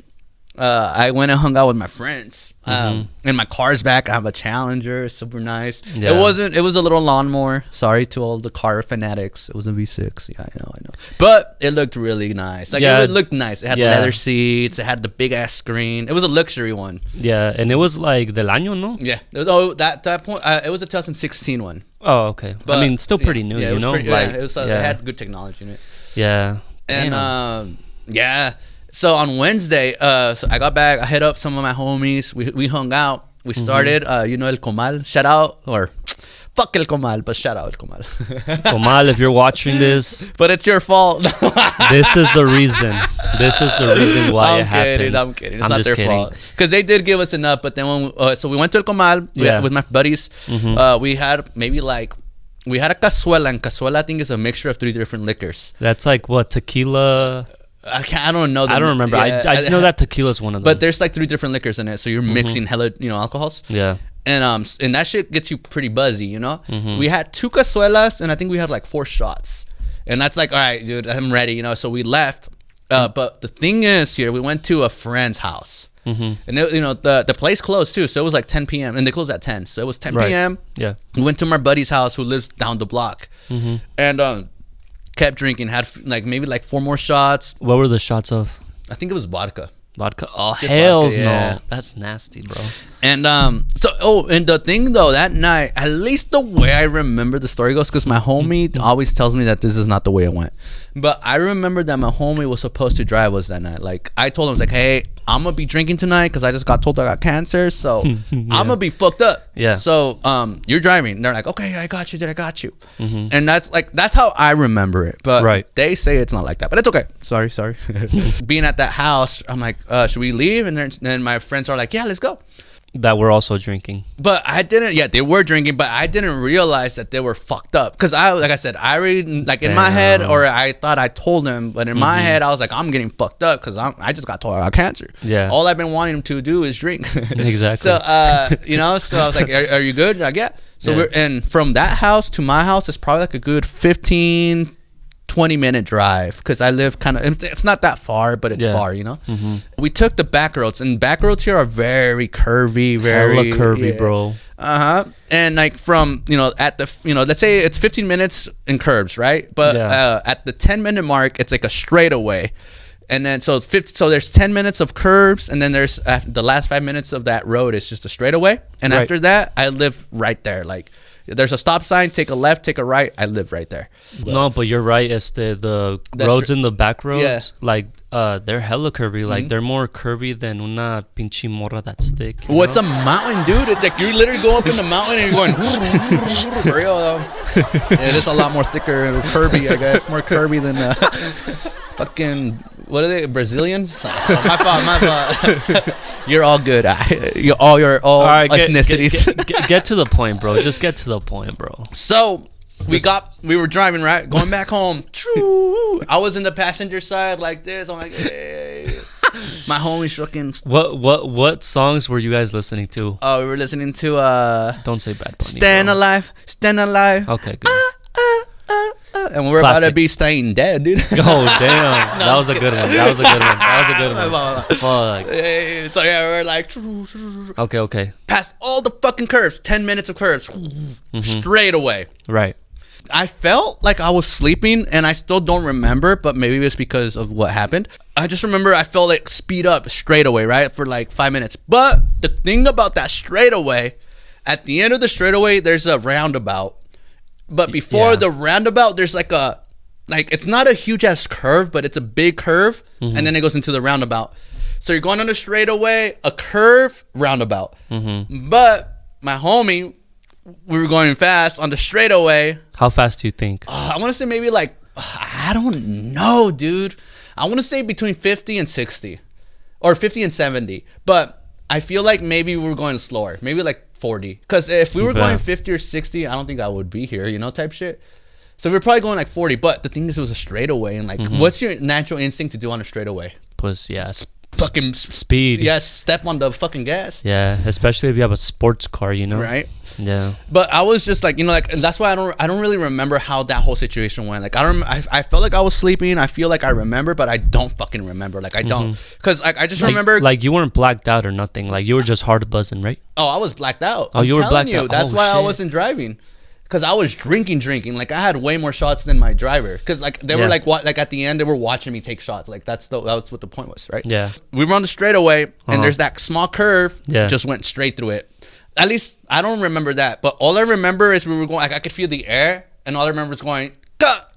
I went and hung out with my friends. And my car's back. I have a Challenger, super nice. Yeah. It was a little lawnmower. Sorry to all the car fanatics. It was a V6. Yeah, I know. But it looked really nice. Like, it looked nice. It had leather seats. It had the big ass screen. It was a luxury one. Yeah, and it was like del año, no? Yeah. It was, that point, it was a 2016 one. Oh, okay. But, I mean, still pretty new, yeah, you know? Like, it was, it had good technology in it. Yeah. And, yeah. So on Wednesday, so I got back. I hit up some of my homies. We hung out. We started, El Comal. Shout out, or fuck El Comal, but shout out El Comal. Comal, if you're watching this. But it's your fault. This is the reason. This is the reason why it happened. I'm kidding. It's not their fault. Because they did give us enough. But then when so we went to El Comal with my buddies. We had maybe like... We had a cazuela, and cazuela I think is a mixture of 3 different liquors. That's like what, tequila... I don't know. I don't remember. Yeah, I just know that tequila is one of them. But there's like 3 different liquors in it, so you're mixing hella, alcohols. Yeah. And that shit gets you pretty buzzy, you know. We had 2 cazuelas, and I think we had like 4 shots, and that's like, all right, dude, I'm ready, you know. So we left. But the thing is, here we went to a friend's house, and it, the place closed too, so it was like 10 p.m. and they closed at 10, so it was 10 p.m. Yeah. We went to my buddy's house who lives down the block, and kept drinking. Had like maybe like 4 more shots. What were the shots of? I think it was vodka. Vodka? Oh, Just hells vodka, yeah. no. That's nasty, bro. And and the thing though, that night, at least the way I remember the story goes, because my homie always tells me that this is not the way it went, but I remember that my homie was supposed to drive us that night. Like, I told him, I was like, hey, I'm gonna be drinking tonight because I just got told I got cancer, so I'm gonna be fucked up. Yeah. So you're driving. And they're like, okay, I got you, dude, I got you. Mm-hmm. And that's how I remember it. But Right. they say it's not like that. But it's okay. Sorry. Being at that house, I'm like, should we leave? And then my friends are like, yeah, let's go. That we're also drinking. But I didn't. Yeah, they were drinking, but I didn't realize that they were fucked up. Because like I said, I already, like, in my head, or I thought I told them, but in my head, I was like, I'm getting fucked up because I just got told I got cancer. Yeah. All I've been wanting to do is drink. Exactly. So so I was like, are you good? Like, yeah. So and from that house to my house is probably like a good 15-20 minute drive, because I live kind of, it's not that far, but it's far, you know. We took the back roads, and back roads here are very curvy, Hella curvy, bro. And like from, at the, let's say it's 15 minutes in curbs, right? But at the 10-minute mark, it's like a straightaway. And then so there's 10 minutes of curbs, and then there's the last 5 minutes of that road is just a straightaway. And Right. after that, I live right there. Like, there's a stop sign, take a left, take a right, I live right there. No, but you're right. It's the roads in the back roads, like they're hella curvy. Like they're more curvy than una pinche morra that's thick. Well, it's a mountain, dude. It's like you literally go up in the mountain and you're going for real though. It is a lot more thicker and curvy, I guess. More curvy than fucking, what are they, Brazilians? My fault. You're all good. All right, ethnicities. Get to the point, bro. Just get to the point, bro. So we were driving, right, going back home. I was in the passenger side like this. I'm like, hey. My homie's looking. What songs were you guys listening to? Oh, we were listening to Don't say Bad Bunny. Stand Alive. Okay, good. And we're Classic. about to be staying dead, dude. Oh damn, that was a good one. Fuck. So yeah, we're like, Okay. past all the fucking curves, 10 minutes of curves, straight away. Right. I felt like I was sleeping, and I still don't remember, but maybe it's because of what happened. I just remember I felt like speed up straight away, right, for like 5 minutes. But the thing about that straightaway, at the end of the straightaway, there's a roundabout. But before the roundabout, there's like it's not a huge ass curve, but it's a big curve, and then it goes into the roundabout. So you're going on the straightaway, a curve, roundabout. But my homie, we were going fast on the straightaway. How fast do you think? I want to say maybe like, I don't know, dude. I want to say between 50 and 60, or 50 and 70. But I feel like maybe we were going slower, maybe like 40. Because if we were going 50 or 60, I don't think I would be here, type shit. So we were probably going like 40. But the thing is, it was a straightaway, and like, what's your natural instinct to do on a straightaway? Plus, yeah, Fucking speed. Yes, step on the fucking gas. Yeah, especially if you have a sports car, Right. Yeah. But I was just like, and that's why I don't really remember how that whole situation went. Like, I felt like I was sleeping. I feel like I remember, but I don't fucking remember. Like, I don't, because I just remember like you weren't blacked out or nothing. Like you were just hard buzzing, right? Oh, I was blacked out. Oh, you were blacked out. That's why I wasn't driving. Because I was drinking. Like, I had way more shots than my driver. Because like they were like at the end they were watching me take shots. Like that was what the point was, right? Yeah. We were on the straightaway, and there's that small curve. Yeah. Just went straight through it. At least I don't remember that. But all I remember is we were going. Like, I could feel the air, and all I remember is going cut.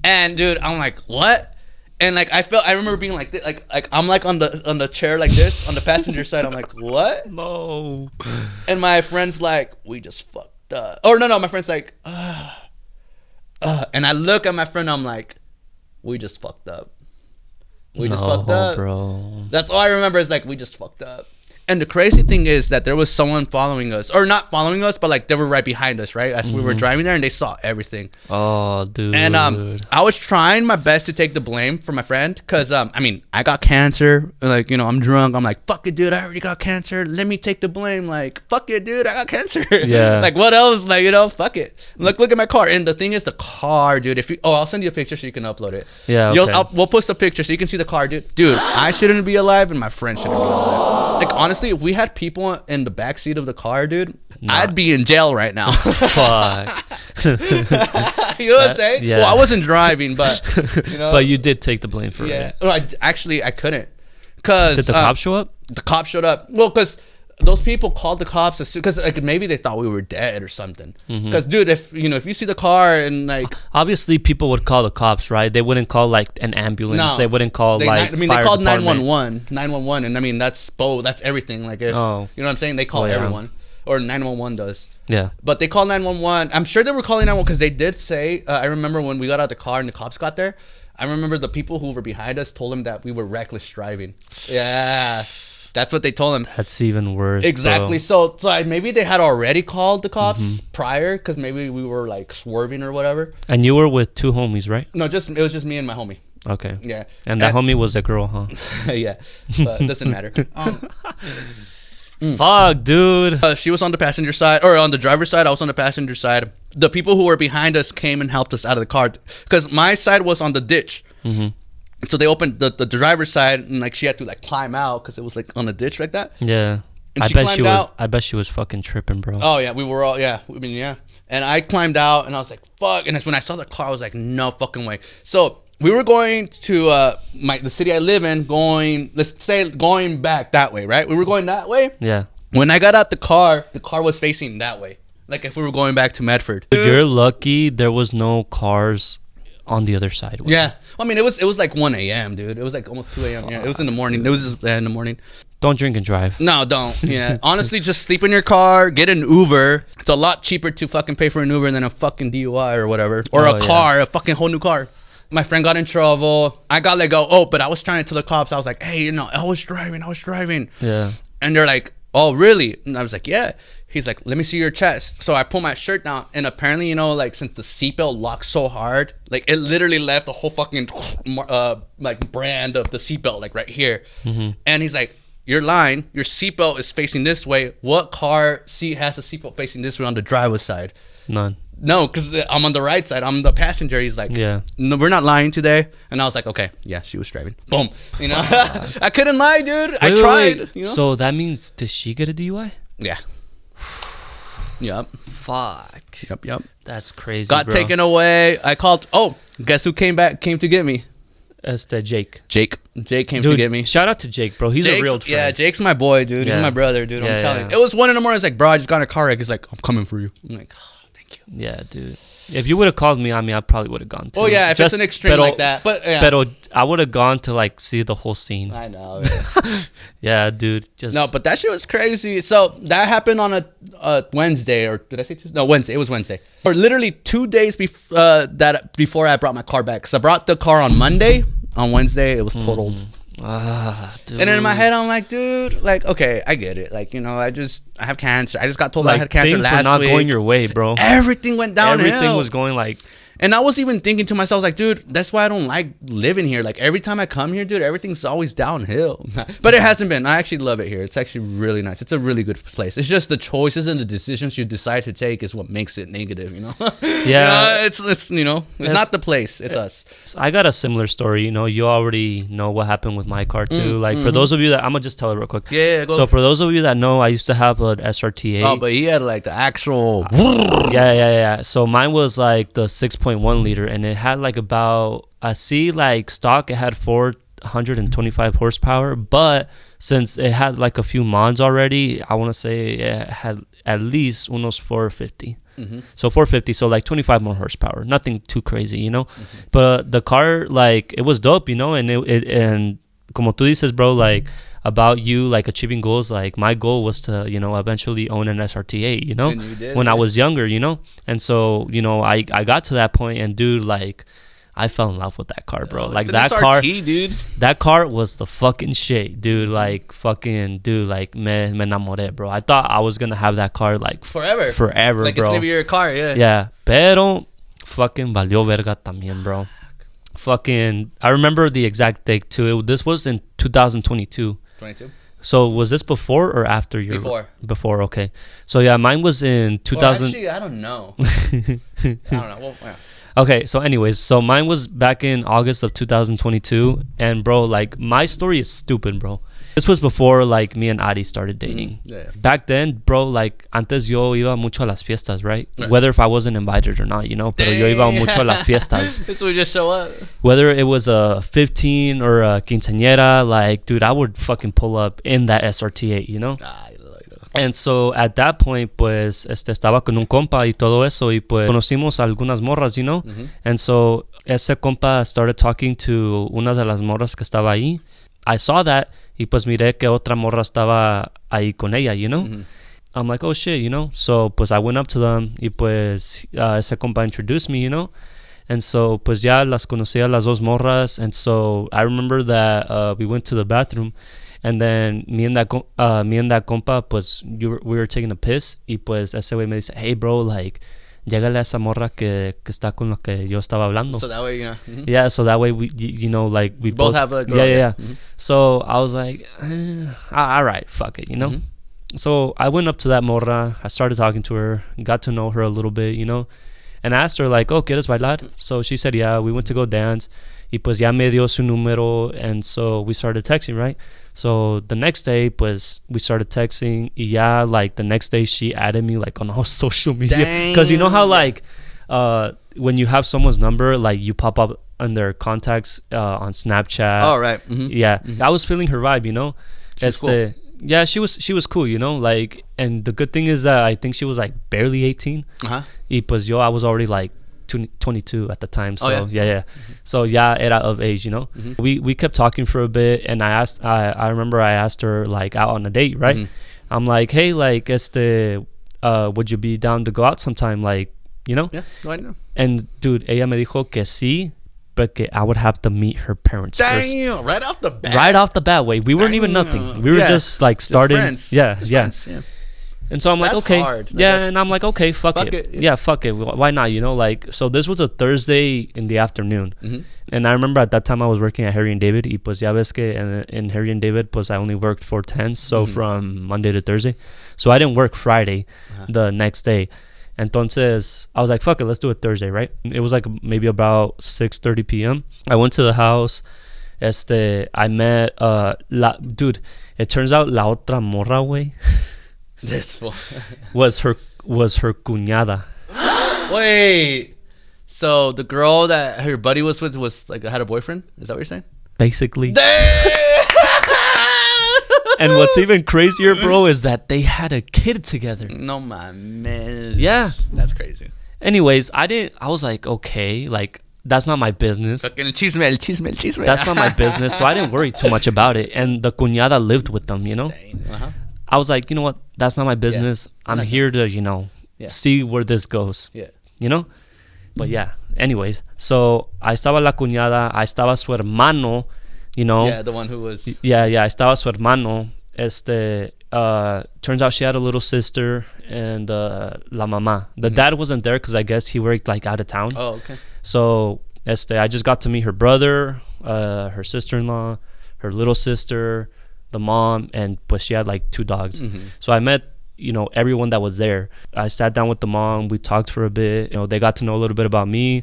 And dude, I'm like, what? And like I remember being like this, like I'm like on the chair like this on the passenger side. I'm like, what? No. And my friend's like, we just fucked up. Or no, my friend's like, and I look at my friend. I'm like, we just fucked up. We just fucked up, bro. That's all I remember is like, we just fucked up. And the crazy thing is that there was someone following us, or not following us, but like they were right behind us, right? As we were driving there, and they saw everything. Oh, dude. And I was trying my best to take the blame for my friend, because I got cancer. Like, I'm drunk. I'm like, fuck it, dude. I already got cancer. Let me take the blame. Like, fuck it, dude. I got cancer. Yeah. Like, what else? Like, fuck it. Look at my car. And the thing is, the car, dude. I'll send you a picture so you can upload it. Yeah. Okay. We'll post a picture so you can see the car, dude. Dude, I shouldn't be alive, and my friend shouldn't be alive. Like, honestly, if we had people in the back seat of the car, dude, Nah. I'd be in jail right now. Fuck. You know what I'm saying? Yeah. Well, I wasn't driving, but you know. But you did take the blame for Yeah. it. Well, I couldn't. Cause Did the cops show up? the cops showed up. Well, because those people called the cops because like maybe they thought we were dead or something. Because dude, if you see the car and like Obviously, people would call the cops, right? They wouldn't call like an ambulance. No. They wouldn't call they like. they fire called department. 911, and I mean that's both. That's everything. Like if Oh. you know what I'm saying, they call Well, yeah. everyone or 911 does. Yeah. But they called 911. I'm sure they were calling 911 because they did say. I remember when we got out of the car and the cops got there. I remember the people who were behind us told them that we were reckless driving. Yeah, that's what they told them. That's even worse. Exactly. Bro. So maybe they had already called the cops prior because maybe we were like swerving or whatever. And you were with two homies, right? No, it was just me and my homie. Okay. Yeah. And that homie was a girl, huh? Yeah, but it doesn't matter. Fuck, dude. She was on the passenger side or on the driver's side. I was on the passenger side. The people who were behind us came and helped us out of the car because my side was on the ditch. So they opened the driver's side and like she had to like climb out because it was like on the ditch like that. Yeah. And I she bet climbed she was. out. I bet she was fucking tripping, bro. Oh yeah, we were all yeah. I mean yeah. And I climbed out and I was like fuck. And that's when I saw the car. I was like no fucking way. So we were going to the city I live in. Going back that way, right? We were going that way. Yeah. When I got out the car was facing that way. Like if we were going back to Medford. You're lucky there was no cars on the other side. Yeah. I mean, it was like 1 a.m., dude. It was like almost 2 a.m. Yeah, it was in the morning. It was just in the morning. Don't drink and drive. No, don't. Yeah. Honestly, just sleep in your car, get an Uber. It's a lot cheaper to fucking pay for an Uber than a fucking DUI or whatever. Or Oh, a car, a fucking whole new car. My friend got in trouble. I got let go. Oh, but I was trying to tell the cops. I was like, hey, I was driving. Yeah. And they're like, oh, really? And I was like, yeah. He's like, let me see your chest. So I pull my shirt down, and apparently, like since the seatbelt locked so hard, like it literally left a whole fucking like brand of the seatbelt like right here. And he's like, you're lying. Your seatbelt is facing this way. What car seat has a seatbelt facing this way on the driver's side? None. No, because I'm on the right side. I'm the passenger. He's like, Yeah. no, we're not lying today. And I was like, okay, yeah, she was driving. Boom. I couldn't lie, dude. I tried. Wait. So that means, did she get a DUI? Yeah. Yep. Fuck. Yep. That's crazy. Got bro. taken away. I called. Oh, guess who came to get me? That's the Jake. Jake came Dude, to get me. shout out to Jake, bro. He's a real friend. Yeah, Jake's my boy, dude. Yeah. He's my brother, dude. Yeah, I'm telling yeah. you. It was 1 a.m. I was like, bro, I just got in a car wreck. He's like, I'm coming for you. I'm like, oh, thank you. Yeah, dude. If you would have called me, I mean, I probably would have gone too. Oh yeah, if it's an extreme like that. But yeah. Pero I would have gone to like see the whole scene. I know. Yeah, dude. Just No, but that shit was crazy. So that happened on a Wednesday, or did I say Tuesday? No, Wednesday. It was Wednesday. Or literally 2 days before I brought my car back. Because I brought the car on Monday. On Wednesday, it was totaled. dude. And then in my head, I'm like, dude, like, okay, I get it. Like, I have cancer. I just got told I had cancer things last were not week. going your way, bro. Everything went downhill. Everything was going like. And I was even thinking to myself, like, dude, that's why I don't like living here. Like, every time I come here, dude, everything's always downhill. But it hasn't been. I actually love it here. It's actually really nice. It's a really good place. It's just the choices and the decisions you decide to take is what makes it negative, Yeah. it's not the place. It's us. I got a similar story. You already know what happened with my car too. For those of you that, I'm gonna just tell it real quick. Yeah, go. So for those of you that know, I used to have an SRT8. Oh, but he had like the actual. Yeah. So mine was like the 6.1 liter, and it had like about, I see like stock, it had 425 horsepower, but since it had like a few mods already, I want to say it had at least unos 450. So 450, so like 25 more horsepower, nothing too crazy, but the car, like, it was dope, and it and como tú dices, bro, like, about you like achieving goals, like my goal was to eventually own an SRT8, And you did, when I was younger, and so I got to that point, and dude, like, I fell in love with that car, bro. Like, that SRT, car, dude. That car was the fucking shit, dude. Like, fucking, dude, like, me enamoré, bro. I thought I was gonna have that car like Forever, bro. like, it's gonna be your car. Yeah, pero fucking valió verga también, bro. Fucking, I remember the exact date too. This was in 2022. 22. So was this before or after your? Before, okay. So yeah, mine was in 2000. Actually, I don't know. I don't know. Well, yeah. Okay, so anyways, so mine was back in August of 2022, and bro, like, my story is stupid, bro. This was before like me and Adi started dating. Yeah. Back then, bro, like antes yo iba mucho a las fiestas, right? Right. Whether if I wasn't invited or not, you know. Pero yo iba mucho a las fiestas. So we just show up. Whether it was a 15 or a quinceañera, like, dude, I would fucking pull up in that SRT8, you know. And so at that point, pues, estaba con un compa y todo eso, y pues conocimos algunas morras, you know. And so ese compa started talking to una de las morras que estaba ahí. I saw that, y pues miré que otra morra estaba ahí con ella, you know. I'm like, oh shit, you know. So pues I went up to them, y pues ese compa introduced me, you know. And so pues ya las conocía las dos morras. And so I remember that we went to the bathroom. And then me and that compa, pues we were taking a piss, y pues ese güey me dice, hey bro, like, llégale a esa morra que está con la que yo estaba hablando. So that way, you know. Yeah, so that way we, you know, like we both have a girl. Yeah. So I was like, all right, fuck it, you know. So I went up to that morra, I started talking to her, got to know her a little bit, you know. And I asked her like, oh, ¿quieres bailar? So she said, yeah. We went to go dance, y pues ya me dio su número, and so we started texting, right? So the next day, pues, we started texting. Y ya, like, the next day, she added me, like, on all social media. Because you know how, like, when you have someone's number, like, you pop up on their contacts on Snapchat. Oh, right. Yeah. I was feeling her vibe, you know? She's cool. Yeah, she was cool, you know? Like, and the good thing is that I think she was, like, barely 18. Y pues I was already, like, 22 at the time, so yeah. So yeah, era of age, you know. We kept talking for a bit, and I remember I asked her like out on a date, right? I'm like, hey, like, would you be down to go out sometime, like, you know? Yeah, why not? And dude, ella me dijo que sí, but que I would have to meet her parents first. Right off the bat. Right off the bat, way. We weren't even nothing. We were just like starting. Just friends. Yeah. And so I'm like, that's okay. Hard. Yeah, that's and I'm like, okay, fuck it. Yeah, fuck it. Why not? You know, like, so this was a Thursday in the afternoon. And I remember at that time I was working at Harry and David. Y pues ya ves que in Harry and David, pues I only worked 4/10s, so from Monday to Thursday. So I didn't work Friday the next day. Entonces, I was like, fuck it, let's do it Thursday, right? It was like maybe about 6:30 p.m. I went to the house. I met, dude, it turns out la otra morra, güey. This was her cuñada. Wait, so the girl that her buddy was with was like had a boyfriend? Is that what you're saying? Basically. And what's even crazier, bro, is that they had a kid together. No, my man. Yeah, that's crazy. Anyways, I was like, okay, like, that's not my business. Chisme. That's not my business, so I didn't worry too much about it. And the cuñada lived with them, you know. I was like, you know what? That's not my business. I'm here to, you know, see where this goes. Yeah. You know? But yeah. Anyways, so I estaba la cuñada, I estaba su hermano, you know. Yeah, the one who was. Yeah. I estaba su hermano. Turns out she had a little sister and la mamá. The dad wasn't there because I guess he worked like out of town. Oh, okay. So I just got to meet her brother, her sister-in-law, her little sister, the mom, and but she had like 2 dogs. So I met, you know, everyone that was there. I sat down with the mom, we talked for a bit, you know, they got to know a little bit about me,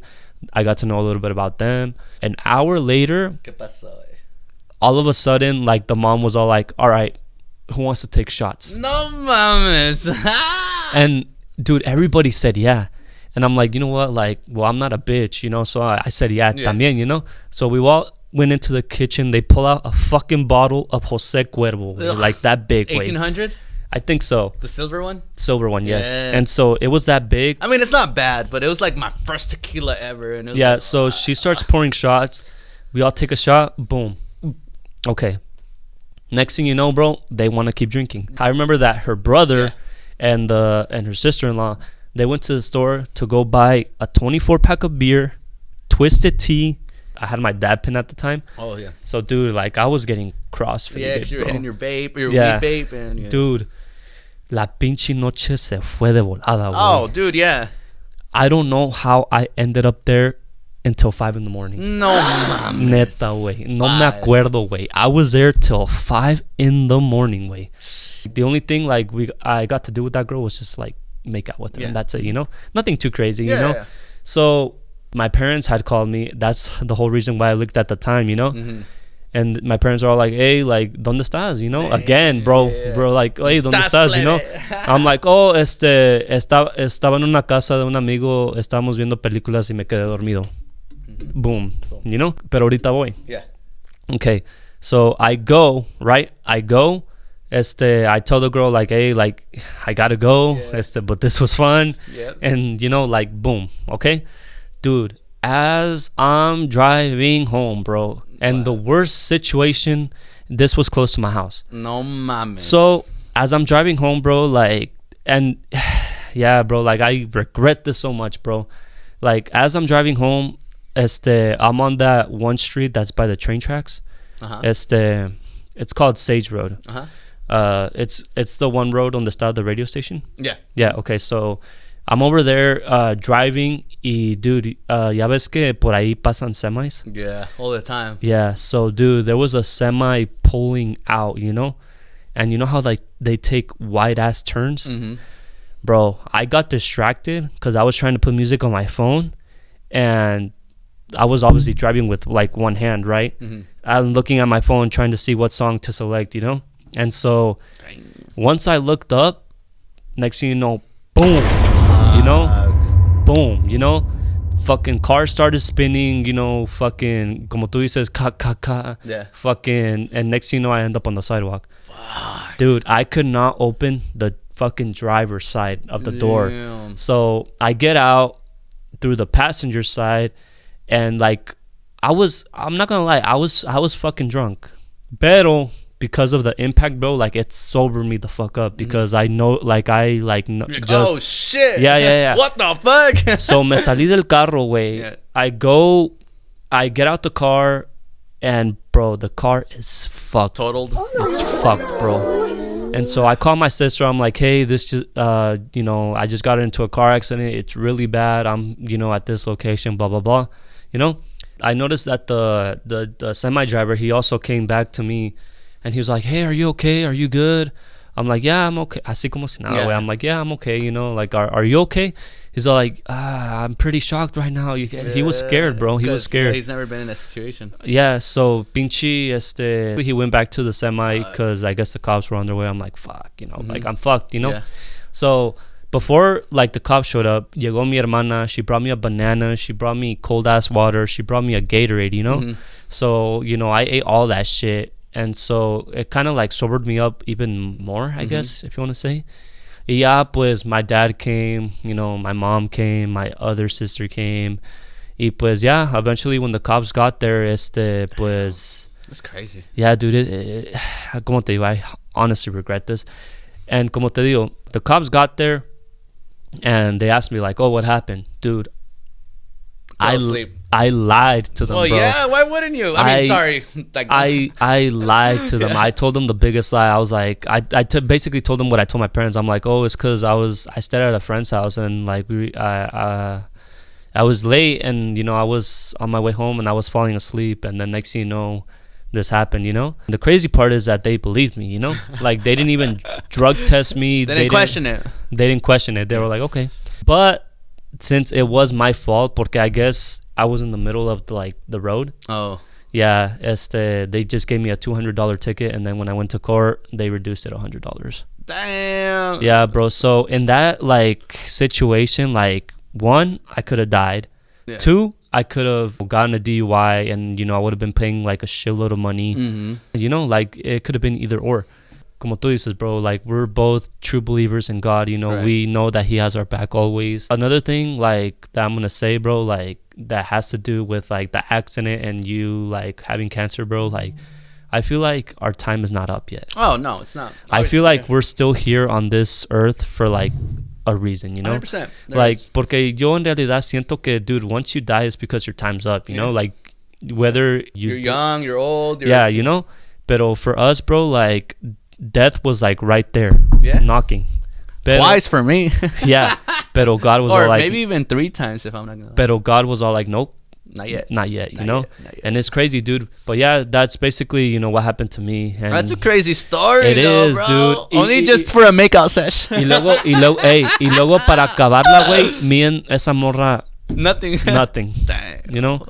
I got to know a little bit about them. An hour later, all of a sudden, like, the mom was all like, all right, who wants to take shots? No mames. And dude, everybody said yeah. And I'm like, you know what, like, well, I'm not a bitch, you know, so I said yeah también, you know. So we all went into the kitchen. They pull out a fucking bottle of Jose Cuervo, like that big. 1800? I think so. The silver one? Silver one, yes. And so it was that big. I mean, it's not bad, but it was like my first tequila ever. And it was like, so she starts pouring shots. We all take a shot. Boom. Okay. Next thing you know, bro, they want to keep drinking. I remember that her brother and her sister-in-law, they went to the store to go buy a 24-pack of beer, Twisted Tea. I had my dad pin at the time. Oh, yeah. So, dude, like, I was getting cross-faded. Yeah, because you were hitting your vape, your weed vape. And, Dude, la pinche noche se fue de volada, güey. Oh, dude, yeah. I don't know how I ended up there until 5 in the morning. No mames. Neta, güey. No me acuerdo, güey. I was there till 5 in the morning, güey. The only thing, like, I got to do with that girl was just, like, make out with her. And that's it, you know? Nothing too crazy, you know? Yeah. So my parents had called me. That's the whole reason why I looked at the time, you know? And my parents are all like, hey, like, ¿dónde estás? You know, again, bro, like, hey, ¿dónde estás? You know, I'm like, oh, estaba en una casa de un amigo, estábamos viendo películas y me quedé dormido. Boom, you know, pero ahorita voy. Yeah. Okay, so I go, right? I tell the girl, like, hey, like, I gotta go, but this was fun. Yep. And, you know, like, boom, okay? Dude, as I'm driving home, bro, and the worst situation, this was close to my house. No mames. So, as I'm driving home, bro, like, and, yeah, bro, like, I regret this so much, bro. Like, as I'm driving home, I'm on that one street that's by the train tracks. It's called Sage Road. It's the one road on the side of the radio station. Yeah, okay, so I'm over there driving y dude, ya ves que por ahí pasan semis? Yeah, all the time. Yeah, so dude, there was a semi pulling out, you know? And you know how like they take wide ass turns? Bro, I got distracted because I was trying to put music on my phone and I was obviously driving with like one hand, right? I'm looking at my phone trying to see what song to select, you know? And so once I looked up, next thing you know, boom, you know? Boom, you know? Fucking car started spinning, you know, fucking, como tú dices, ka, ka, ka. Yeah. Fucking, and next thing you know, I end up on the sidewalk. Dude, I could not open the fucking driver's side of the door. So I get out through the passenger side and like, I'm not gonna lie, I was fucking drunk. Pero, because of the impact, bro, like it sobered me the fuck up because I know, like just, oh shit. Yeah. What the fuck? So me salí del carro, güey. Yeah. I get out the car, and bro, the car is fucked. Totaled. It's fucked, bro. And so I call my sister. I'm like, hey, this just, you know, I just got into a car accident. It's really bad. I'm, you know, at this location, blah blah blah. You know, I noticed that the semi driver, he also came back to me. And he was like, hey, are you okay? Are you good? I'm like, yeah, I'm okay. Así como si nada, güey. I'm like, yeah, I'm okay. You know, like, are you okay? He's all like, I'm pretty shocked right now. He was scared, bro. He was scared. He's never been in that situation. Yeah, so pinche, he went back to the semi because I guess the cops were on their way. I'm like, fuck, you know, like I'm fucked, you know? Yeah. So before like the cops showed up, llegó mi hermana. She brought me a banana. She brought me cold ass water. She brought me a Gatorade, you know? So, you know, I ate all that shit. And so it kind of like sobered me up even more, I guess, if you want to say. Y ya, pues, my dad came, you know, my mom came, my other sister came. Y pues, yeah, eventually when the cops got there, pues... That's crazy. Yeah, dude, como te digo, I honestly regret this. And como te digo, the cops got there and they asked me like, oh, what happened? Dude, I lied to them, bro. Yeah, why wouldn't you? I mean, sorry. Like, I lied to them. I told them the biggest lie. I was like, I basically told them what I told my parents. I'm like, oh, it's because I stayed at a friend's house and like I was late and you know I was on my way home and I was falling asleep and then next thing you know, this happened. You know, the crazy part is that they believed me. You know, like they didn't even drug test me. They didn't question it. They didn't question it. They were like, okay, but since it was my fault, porque I guess I was in the middle of the road. Oh. Yeah, they just gave me a $200 ticket, and then when I went to court, they reduced it $100. Damn. Yeah, bro. So in that like situation, like one, I could have died. Yeah. Two, I could have gotten a DUI, and you know I would have been paying like a shitload of money. You know, like it could have been either or. Como tú dices, bro, like we're both true believers in God, you know, we know that he has our back always. Another thing like that I'm gonna say, bro, like that has to do with like the accident and you like having cancer, bro, like I feel like our time is not up yet. Oh no, it's not. I feel like we're still here on this earth for like a reason, you know. 100%. Like porque yo en realidad siento que, dude, once you die it's because your time's up, you know, like whether you're young, you're old, yeah, you know. Pero for us, bro, like death was like right there, knocking. Pero, twice for me. Yeah, pero God was or all like, maybe even 3 times if I'm not gonna. Pero God was all like, nope, not yet, you know. And it's crazy, dude. But yeah, that's basically you know what happened to me. And that's a crazy story. It is, bro. dude. Only just for a makeout session. Y luego para acabarla, güey, me and esa morra. Nothing. Nothing. Damn. You know.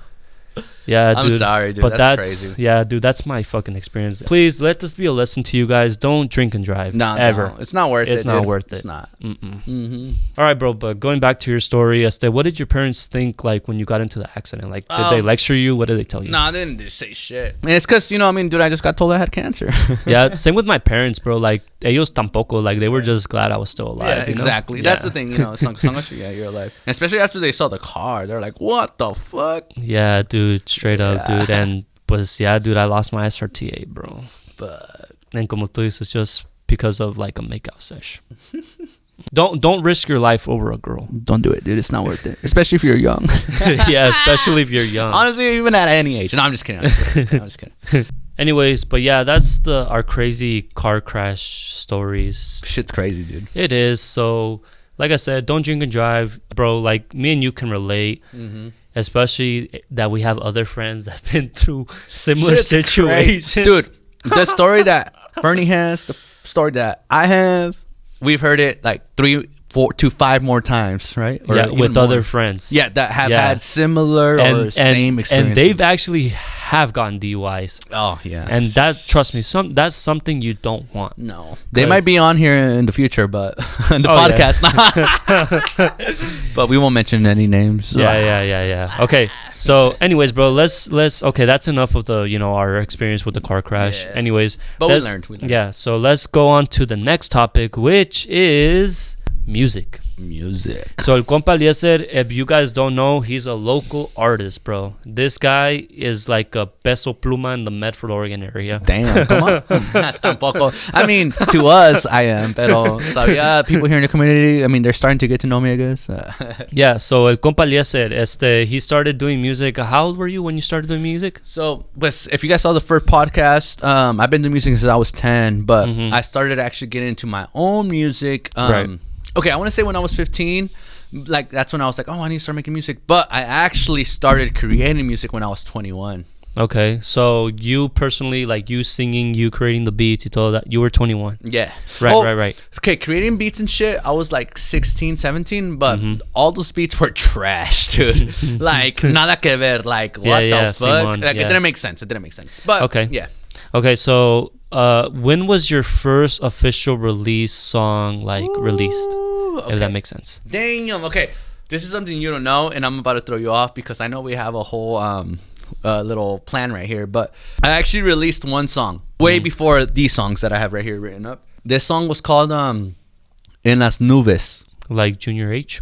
Yeah, I'm dude. sorry, dude. But That's crazy. Yeah, dude. That's my fucking experience. Please let this be a lesson to you guys. Don't drink and drive. No, ever. no, it's not worth it. It's not dude. worth it. It's not. Mm-mm. Mm-hmm. All right, bro. But going back to your story, what did your parents think like when you got into the accident? Like, did they lecture you? What did they tell you? No, they didn't say shit. And it's because, dude, I just got told I had cancer. Yeah, same with my parents, bro. Like, ellos tampoco. Like, they were just glad I was still alive. Yeah, you know? exactly. Yeah. That's the thing, you're alive. And especially after they saw the car, they're like, what the fuck? Yeah, dude. Straight up, Yeah. dude. And yeah, dude, I lost my SRTA, bro. But And como tú dices, just because of like a makeout sesh. Don't risk your life over a girl. don't do it, dude. It's not worth it. Especially if you're young. Yeah, especially if you're young. Honestly, even at any age. No, I'm just kidding. I'm just kidding. Anyways, but yeah, that's our crazy car crash stories. Shit's crazy, dude. It is. So, like I said, don't drink and drive, bro. Like, me and you can relate. Mm-hmm. Especially that we have other friends that have been through similar Shit's situations. crazy. Dude, the story that Bernie has, the story that I have, we've heard it like 3, 4 to 5 more times, right? Or yeah, even with more. other friends. Yeah, that have Yeah. had similar or same experiences. And they've actually have gotten DUIs. Oh, yeah. And that, trust me, that's something you don't want. No. They might be on here in the future, but in the Oh, podcast. But we won't mention any names. Yeah. Okay. So, anyways, bro, let's. Okay, that's enough of the our experience with the car crash. Yeah. Anyways, But we let's- learned. Yeah. So let's go on to the next topic, which is music. Music. So El Compa Eliezer, if you guys don't know, he's a local artist, bro. This guy is like a peso pluma in the Medford, Oregon area. Damn, come on. Tampoco. I mean, to us, I am. Pero todavía people here in the community, I mean, they're starting to get to know me, I guess. Yeah, so El Compa Eliezer, he started doing music. How old were you when you started doing music? So, pues, if you guys saw the first podcast, I've been doing music since I was 10, but Mhm. I started actually getting into my own music. Right. Okay, I want to say when I was 15, like that's when I was like, oh, I need to start making music. But I actually started creating music when I was 21. Okay, so you personally, like you singing, you creating the beats, you told that you were 21. Yeah. Right. Okay, creating beats and shit, I was like 16, 17, but Mhm. all those beats were trash, dude. Like, nada que ver. Like, what Yeah, the fuck? Simon, Like, yeah. it didn't make sense. But, Okay. yeah. Okay, so when was your first official release song released? Okay. If that makes sense. Damn. Okay, this is something you don't know, and I'm about to throw you off because I know we have a whole little plan right here. But I actually released one song way before these songs that I have right here written up. This song was called "En las Nubes." Like Junior H?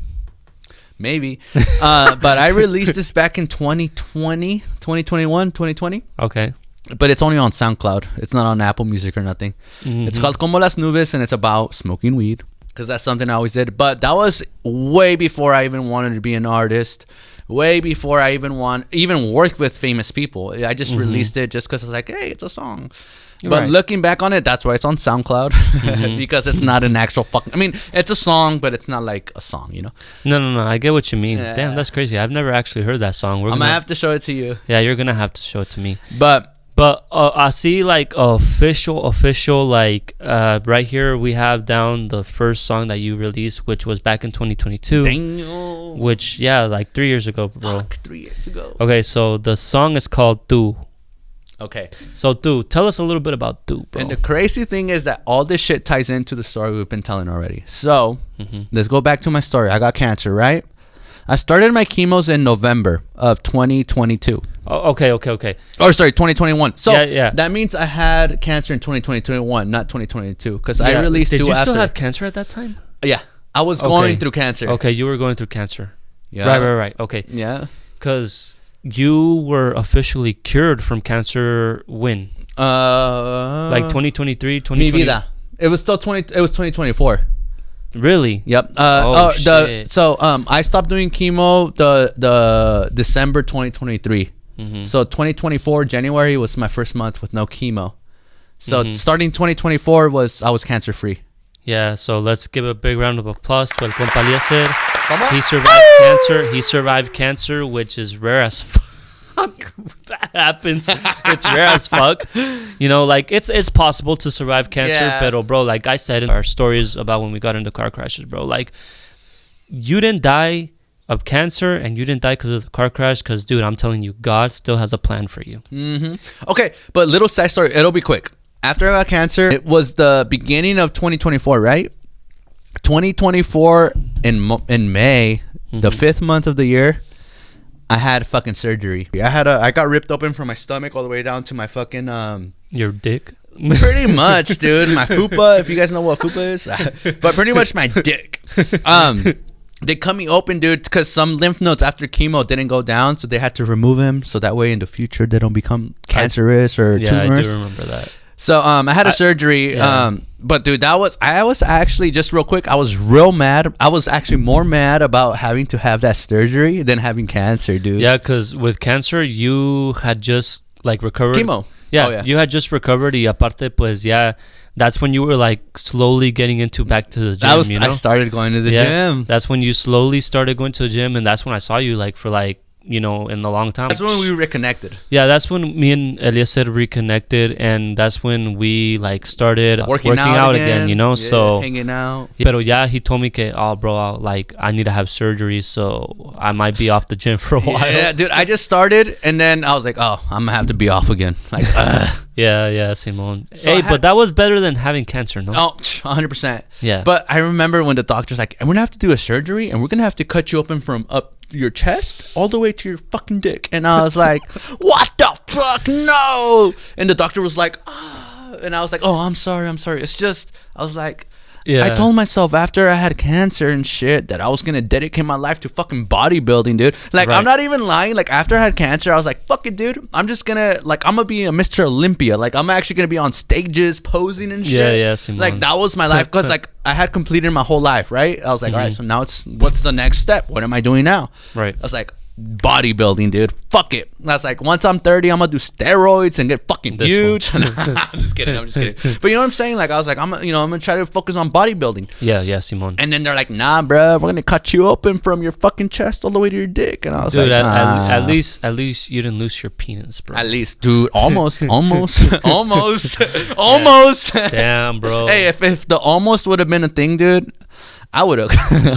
Maybe. But I released this back in 2020, 2021, 2020. Okay. But it's only on SoundCloud. It's not on Apple Music or nothing. Mhm. It's called Como las Nubes, and it's about smoking weed. Because that's something I always did. But that was way before I even wanted to be an artist. Way before I even worked with famous people. I just released it just because it's like, hey, it's a song. But Right. looking back on it, that's why it's on SoundCloud. Because it's not an actual fucking... I mean, it's a song, but it's not like a song, you know? No. I get what you mean. Yeah. Damn, that's crazy. I've never actually heard that song. I'm going to have to show it to you. Yeah, you're gonna have to show it to me. But... But I see like official like right here we have down the first song that you released, which was back in 2022. Dang. Which like 3 years ago, bro. Fuck, 3 years ago. Okay, so the song is called Tu. Okay. So Tu, tell us a little bit about Tu, bro. And the crazy thing is that all this shit ties into the story we've been telling already. So, Mhm. let's go back to my story. I got cancer, right? I started my chemos in November of 2022. Oh, okay. Or sorry, 2021. So Yeah. that means I had cancer in 2021, not 2022, because I Yeah, released Did two you after. still have cancer at that time? Yeah, I was Okay. going through cancer. Okay, you were going through cancer. Yeah. Right. Okay, Yeah. because you were officially cured from cancer when? Like 2023, Mi 2020? vida. It was still 2024. Really? Yep. Shit. I stopped doing chemo the December 2023. Mhm. So 2024 January was my first month with no chemo. So Mhm. starting 2024 I was cancer free. Yeah, so let's give a big round of applause to El Compa Eliezer. Come on. He survived cancer. He survived cancer, which is rare as fuck. That happens. It's rare as fuck. You know, like it's possible to survive cancer, Yeah. but bro, like I said in our stories about when we got into car crashes, bro, like you didn't die of cancer and you didn't die because of the car crash, because, dude, I'm telling you, God still has a plan for you. Okay, but little side story. It'll be quick. After I got cancer, it was the beginning of 2024, right? 2024 in May, the 5th month of the year, I had fucking surgery. I got ripped open from my stomach all the way down to my fucking Your dick. pretty much, dude. My fupa, if you guys know what fupa is, but pretty much my dick. They cut me open, dude, because some lymph nodes after chemo didn't go down, so they had to remove them, so that way in the future they don't become cancerous or tumors. I do remember that. So I had a surgery, but dude, I was actually, just real quick, I was real mad. I was actually more mad about having to have that surgery than having cancer, dude. Yeah, because with cancer, you had just like recovered. Chemo. Yeah, Oh, yeah. you had just recovered. Y aparte, pues, yeah, that's when you were like slowly getting into back to the gym. I started going to the gym. That's when you slowly started going to the gym, and that's when I saw you like for like, you know, in the long time. That's when we reconnected. Yeah, that's when me and Eliezer reconnected, and that's when we like started working out again, you know. Yeah, so hanging out. Pero yeah, he told me que, oh bro, like I need to have surgery, so I might be off the gym for a while. Yeah, dude, I just started, and then I was like, oh, I'm gonna have to be off again. Like, yeah, Simon. So hey, but that was better than having cancer, no? oh, 100%. Yeah. But I remember when the doctor's like, and we're gonna have to do a surgery, and we're gonna have to cut you open from up your chest all the way to your fucking dick. And I was like, what the fuck? No. And the doctor was like, ah. And I was like, oh, I'm sorry. It's just, I was like, Yeah. I told myself after I had cancer and shit that I was gonna dedicate my life to fucking bodybuilding, dude. Like, Right. I'm not even lying. Like, after I had cancer, I was like, fuck it, dude. I'm just gonna, like, I'm gonna be a Mr. Olympia. Like, I'm actually gonna be on stages posing and shit. Yeah, Simone. Like, that was my life, because like I had completed my whole life, right? I was like, all right, so now what's the next step? What am I doing now? Right. I was like, bodybuilding, dude. Fuck it. I was like, once I'm 30, I'm gonna do steroids and get fucking This huge. I'm just kidding. But you know what I'm saying? Like, I was like, I'm gonna try to focus on bodybuilding. Yeah, Simon. And then they're like, nah, bro, we're gonna cut you open from your fucking chest all the way to your dick. And I was Dude, like, nah. at least you didn't lose your penis, bro. At least, dude, almost. Damn, bro. Hey, if the almost would have been a thing, dude, I would have.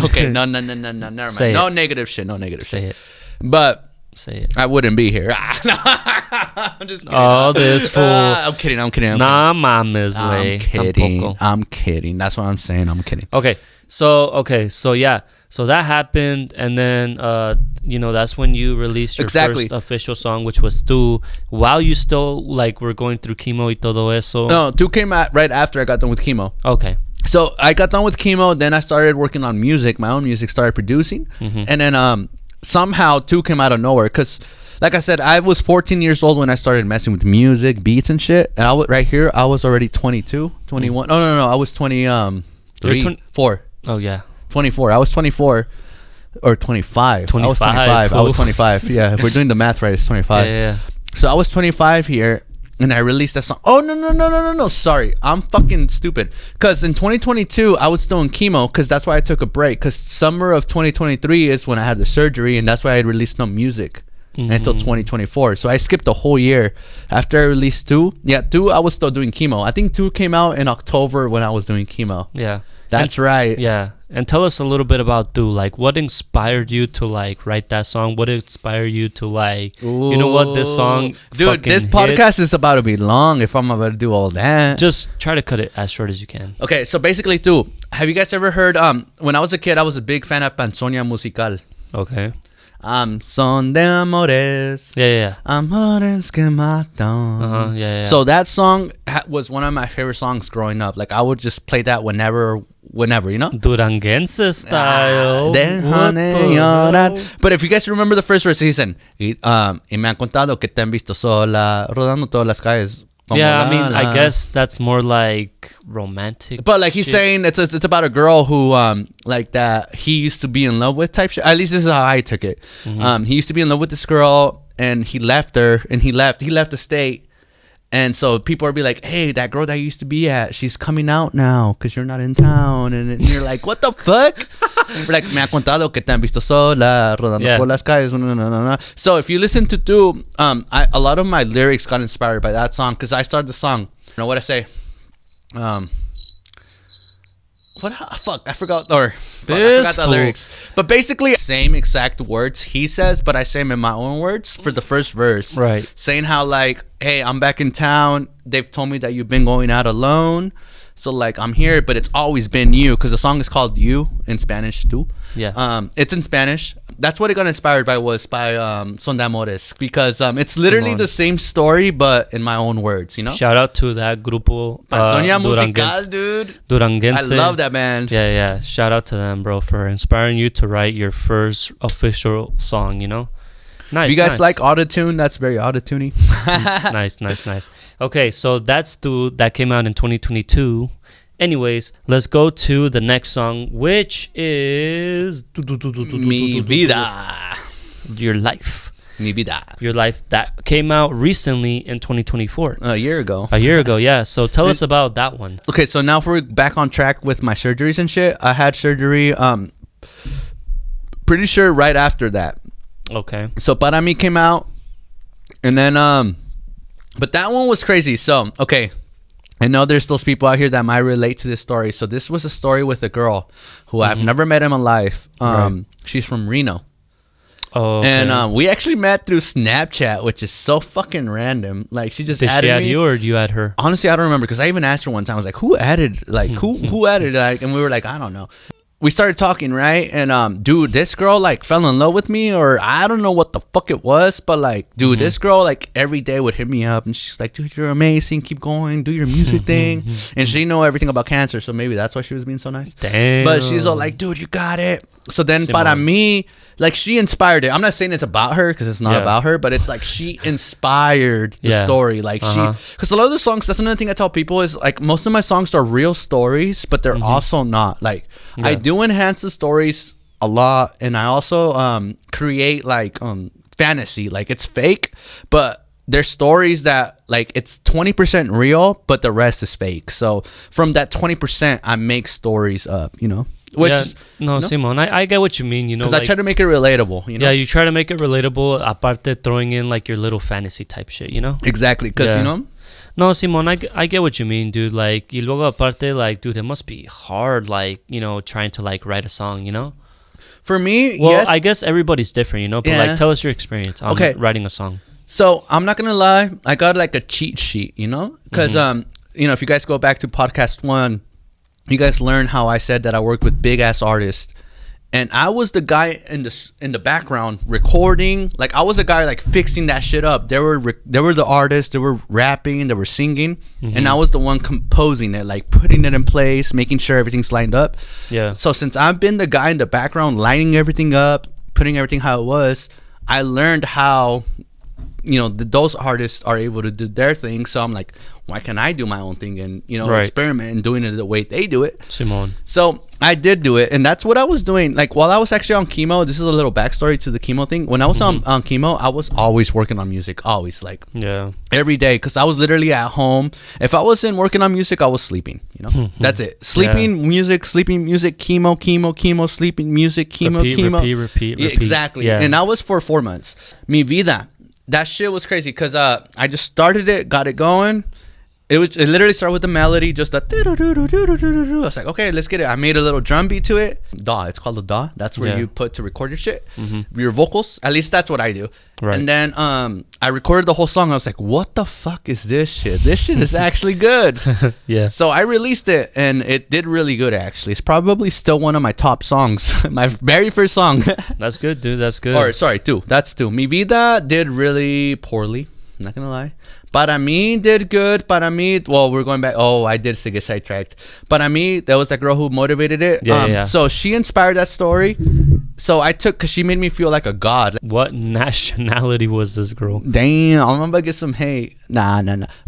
Okay, no, never mind. Say No it. negative shit. Say it. But Say it. I wouldn't be here. I'm just kidding. Oh, this fool. I'm kidding. Nah, mames, güey. Tampoco. I'm kidding. That's what I'm saying. I'm kidding. Okay, so yeah, so that happened, and then that's when you released your Exactly. first official song, which was Tu. While you still like were going through chemo y todo eso. No, 2 came out right after I got done with chemo. Okay. So I got done with chemo. Then I started working on music. My own music, started producing, and then somehow 2 came out of nowhere. Cause like I said, I was 14 years old when I started messing with music, beats and shit. And I was already 22, 21. No, I was 23, 4. Oh yeah. 24. I was 24 or 25. 25. I was 25. I was 25. Yeah, if we're doing the math right, it's 25. Yeah. So I was 25 here, and I released that song. Oh, no. Sorry. I'm fucking stupid. Because in 2022, I was still in chemo, because that's why I took a break. Because summer of 2023 is when I had the surgery, and that's why I released no music until 2024. So I skipped a whole year. After I released 2, I was still doing chemo. I think 2 came out in October when I was doing chemo. Yeah. That's right. Yeah. And tell us a little bit about Tu. Like, what inspired you to like write that song? What inspired you to like, you know what, this song, dude, this fucking podcast hits? is about to be long if I'm about to do all that. Just try to cut it as short as you can. Okay, so basically, too, have you guys ever heard, when I was a kid, I was a big fan of Panzonia Musical. Okay. Son de amores. Yeah. Amores que matan. Yeah. So that song was one of my favorite songs growing up. Like, I would just play that whenever, you know? Duranguense style. Déjame llorar. But if you guys remember the first verse, he said, y me han contado que te han visto sola, rodando todas las calles. Yeah, I mean, I guess that's more like romantic. But like he's shit. saying, it's about a girl who like that he used to be in love with type shit. At least this is how I took it. He used to be in love with this girl, and he left her, and he left the state. And so people are be like, hey, that girl that you used to be at, she's coming out now because you're not in town. And you're like, what the fuck? We're like, me ha contado que te han visto sola, rodando por las calles. No. So if you listen to Tu, a lot of my lyrics got inspired by that song, because I started the song. You know what I say? fuck, I forgot the fool. lyrics. But basically, same exact words he says, but I say them in my own words for the first verse. Right. Saying how like, hey, I'm back in town. They've told me that you've been going out alone. So like I'm here, but it's always been you, because the song is called "You" in Spanish too. Yeah. It's in Spanish. That's what it got inspired by, was by Son de Amores, because it's literally Simón. the same story but in my own words, you know. Shout out to that grupo. Panzonia Musical, Duranguense. dude. Duranguense. I love that band. Yeah. Shout out to them, bro, for inspiring you to write your first official song, you know? Nice. If you guys nice. like autotune, that's very autotuney. Nice. Okay, so that's that came out in 2022. Anyways, let's go to the next song, which is Mi vida. Your Life. Mi vida. Your Life, that came out recently in 2024. A year ago. A year ago, yeah. So tell us about that one. Okay, so now if we're back on track with my surgeries and shit, I had surgery pretty sure right after that. Okay. So Para Mi came out, and then but that one was crazy. So okay, I know there's those people out here that might relate to this story. So this was a story with a girl who I've never met in my life. Right. She's from Reno. Oh, okay. And we actually met through Snapchat, which is so fucking random. Like she just Did added she add me. you or you add her? Honestly, I don't remember, because I even asked her one time. I was like, "Who added? Like, who added?" Like, and we were like, "I don't know." We started talking, right? And dude, this girl like fell in love with me, or I don't know what the fuck it was, but like, dude, this girl like every day would hit me up, and she's like, "Dude, you're amazing. Keep going. Do your music thing." And she know everything about cancer, so maybe that's why she was being so nice. Damn. But she's all like, "Dude, you got it." So then, Simón. Para Mi, like she inspired it. I'm not saying it's about her, because it's not Yeah. about her, but it's like she inspired the Yeah. story. Like Uh-huh. because a lot of the songs, that's another thing I tell people, is like most of my songs are real stories, but they're also not. Like I Yeah. do enhance the stories a lot, and I also create like fantasy. Like it's fake, but there's stories that like it's 20% real, but the rest is fake. So from that 20%, I make stories up, you know. Which yeah, is, no, you know? Simon, I get what you mean. You know, Because like, I try to make it relatable, you know. yeah, you try to make it relatable. Aparte, throwing in like your little fantasy type shit, you know. Exactly, because Yeah. you know. No, Simon, I get what you mean, dude. Like, y luego aparte, like, dude, it must be hard, like, you know, trying to like write a song, you know. For me, Well, yes. I guess everybody's different, you know. But Yeah. like, tell us your experience on Okay. writing a song. So I'm not gonna lie, I got like a cheat sheet, you know, because you know, if you guys go back to podcast 1, you guys learn how I said that I worked with big ass artists, and I was the guy in the background recording. Like I was the guy like fixing that shit up. They were the artists. They were rapping. They were singing, and I was the one composing it, like putting it in place, making sure everything's lined up. Yeah. So since I've been the guy in the background lining everything up, putting everything how it was, I learned how, you know, those artists are able to do their thing. So I'm like, why can't I do my own thing and, you know, Right. experiment and doing it the way they do it? Simon. So I did do it, and that's what I was doing. Like while I was actually on chemo, this is a little backstory to the chemo thing. When I was on chemo, I was always working on music, always, like Yeah. every day, because I was literally at home. If I wasn't working on music, I was sleeping. You know, that's it. Sleeping music, chemo, sleeping music, chemo, Repeat. Yeah, exactly. Yeah. And that was for 4 months. Mi vida, that shit was crazy, because I just started it, got it going. It literally started with the melody, just that. I was like, okay, let's get it. I made a little drum beat to it. DAW, it's called a DAW. That's where Yeah. you put to record your shit, your vocals. At least that's what I do. Right. And then I recorded the whole song. I was like, what the fuck is this shit? This shit is actually good. Yeah. So I released it, and it did really good, actually. It's probably still one of my top songs. My very first song. That's good, dude. That's good. Or sorry, 2. That's 2. Mi vida did really poorly. I'm not gonna lie. Para Mi did good. Para Mi, well, we're going back. Oh, I did get sidetracked. Para Mi, that was that girl who motivated it. Yeah. So she inspired that story. So I took, because she made me feel like a god. What nationality was this girl? Damn, I'm about to get some hate. Nah.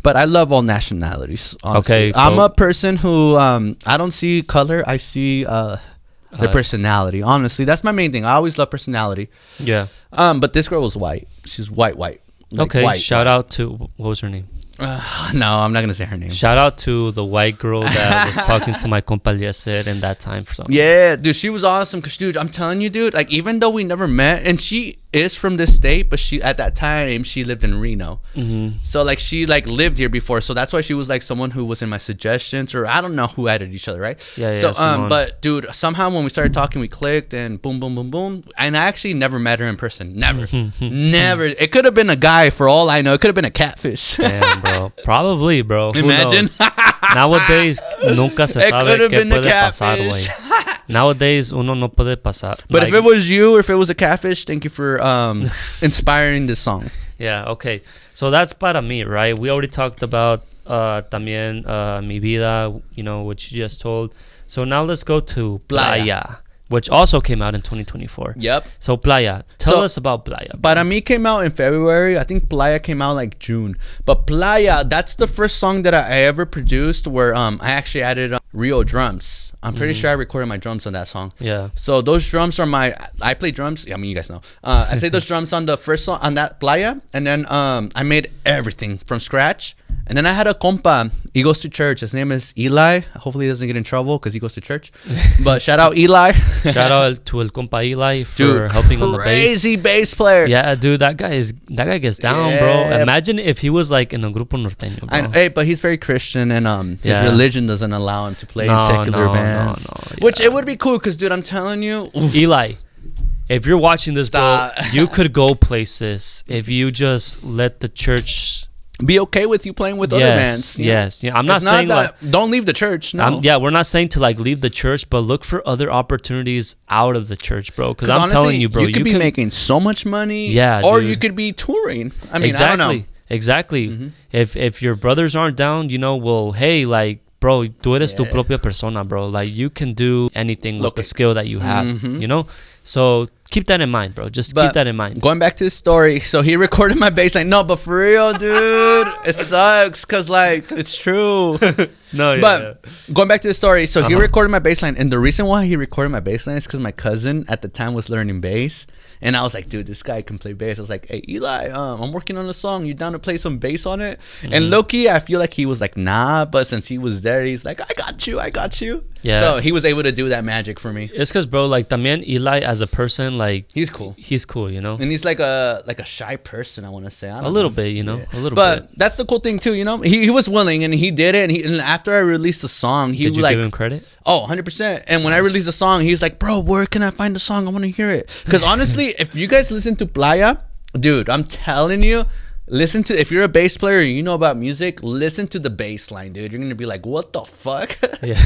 But I love all nationalities, honestly. Okay, I'm cool. a person who, I don't see color. I see their personality. Honestly, that's my main thing. I always love personality. Yeah. But this girl was white. She's white. Like Okay. white, Shout white. out to, what was her name? No, I'm not gonna say her name. Shout out to the white girl that was talking to my compa Eliezer in that time for something. Yeah, dude, she was awesome. Cause, dude, I'm telling you, dude, like even though we never met, and she is from this state, but she at that time she lived in Reno. So like she like lived here before, so that's why she was like someone who was in my suggestions, or I don't know who added each other, right? Yeah, So Simone. but dude, somehow when we started talking, we clicked, and boom, boom, boom, boom, and I actually never met her in person. Never, never. It could have been a guy for all I know. It could have been a catfish. Damn, bro. Probably, bro. Who Imagine. knows? Nowadays, nunca se It sabe could have qué been a puede pasar, catfish. güey. Nowadays, uno no puede pasar. But Like, if it was you, or if it was a catfish, thank you for inspiring this song. yeah, okay. So that's para mí, right? We already talked about también Mi Vida, you know, which you just told. So now let's go to Playa. Playa, which also came out in 2024. Yep. So Playa, tell So, us about Playa. Para mí came out in February. I think Playa came out like June. But Playa, that's the first song that I ever produced where I actually added Rio drums. I'm pretty sure I recorded my drums on that song. Yeah. So those drums are I play drums. I mean, you guys know. I played those drums on the first song on that Playa, and then I made everything from scratch. And then I had a compa. He goes to church. His name is Eli. Hopefully he doesn't get in trouble because he goes to church. But shout out Eli. Shout out to El Compa Eli for Dude, helping on the bass. crazy bass player. Yeah, dude, that guy gets down, bro. Yeah. Imagine if he was like in a grupo norteño, bro. Hey, but he's very Christian, and his Yeah. religion doesn't allow him to play in secular bands. Which yeah. it would be cool, because dude, I'm telling you, oof. Eli, if you're watching this, Stop. bro, you could go places if you just let the church. Be okay with you playing with other bands. you know? Yes. Yeah, I'm not It's saying that, like. don't leave the church. No. Yeah, we're not saying to like leave the church, but look for other opportunities out of the church, bro. Because I'm honestly, telling you, bro, you could be can, making so much money. Yeah, or dude. you could be touring. I mean, exactly, I don't know. exactly. If your brothers aren't down, you know, well, hey, like, bro, tú eres tu Yeah. propia persona, bro. Like, you can do anything with Look the it. skill that you have, you know. So keep that in mind, bro. Just keep that in mind. Going back to the story, so he recorded my bass line. No, but for real, dude, it sucks because like it's true. No, yeah, But going back to the story, so he Uh-huh. recorded my bass line, and the reason why he recorded my bass line is because my cousin at the time was learning bass, and I was like, dude, this guy can play bass. I was like, hey, Eli, I'm working on a song. You down to play some bass on it? And low-key, I feel like he was like, nah, but since he was there, he's like, I got you. Yeah. So he was able to do that magic for me. It's because, bro, like, también Eli as a person, like, He's cool. he's cool, you know. And he's like a shy person, I want to say. I don't A little know. bit, you know, Yeah. a little But bit. that's the cool thing too, you know. He was willing, and he did it. And after I released the song, he Did you like, give him credit? oh, 100%. And when I released the song, he was like, bro, where can I find the song? I want to hear it. Because honestly, if you guys listen to Playa, dude, I'm telling you, listen to, if you're a bass player and you know about music, listen to the bass line, dude. You're gonna be like, what the fuck? Yeah.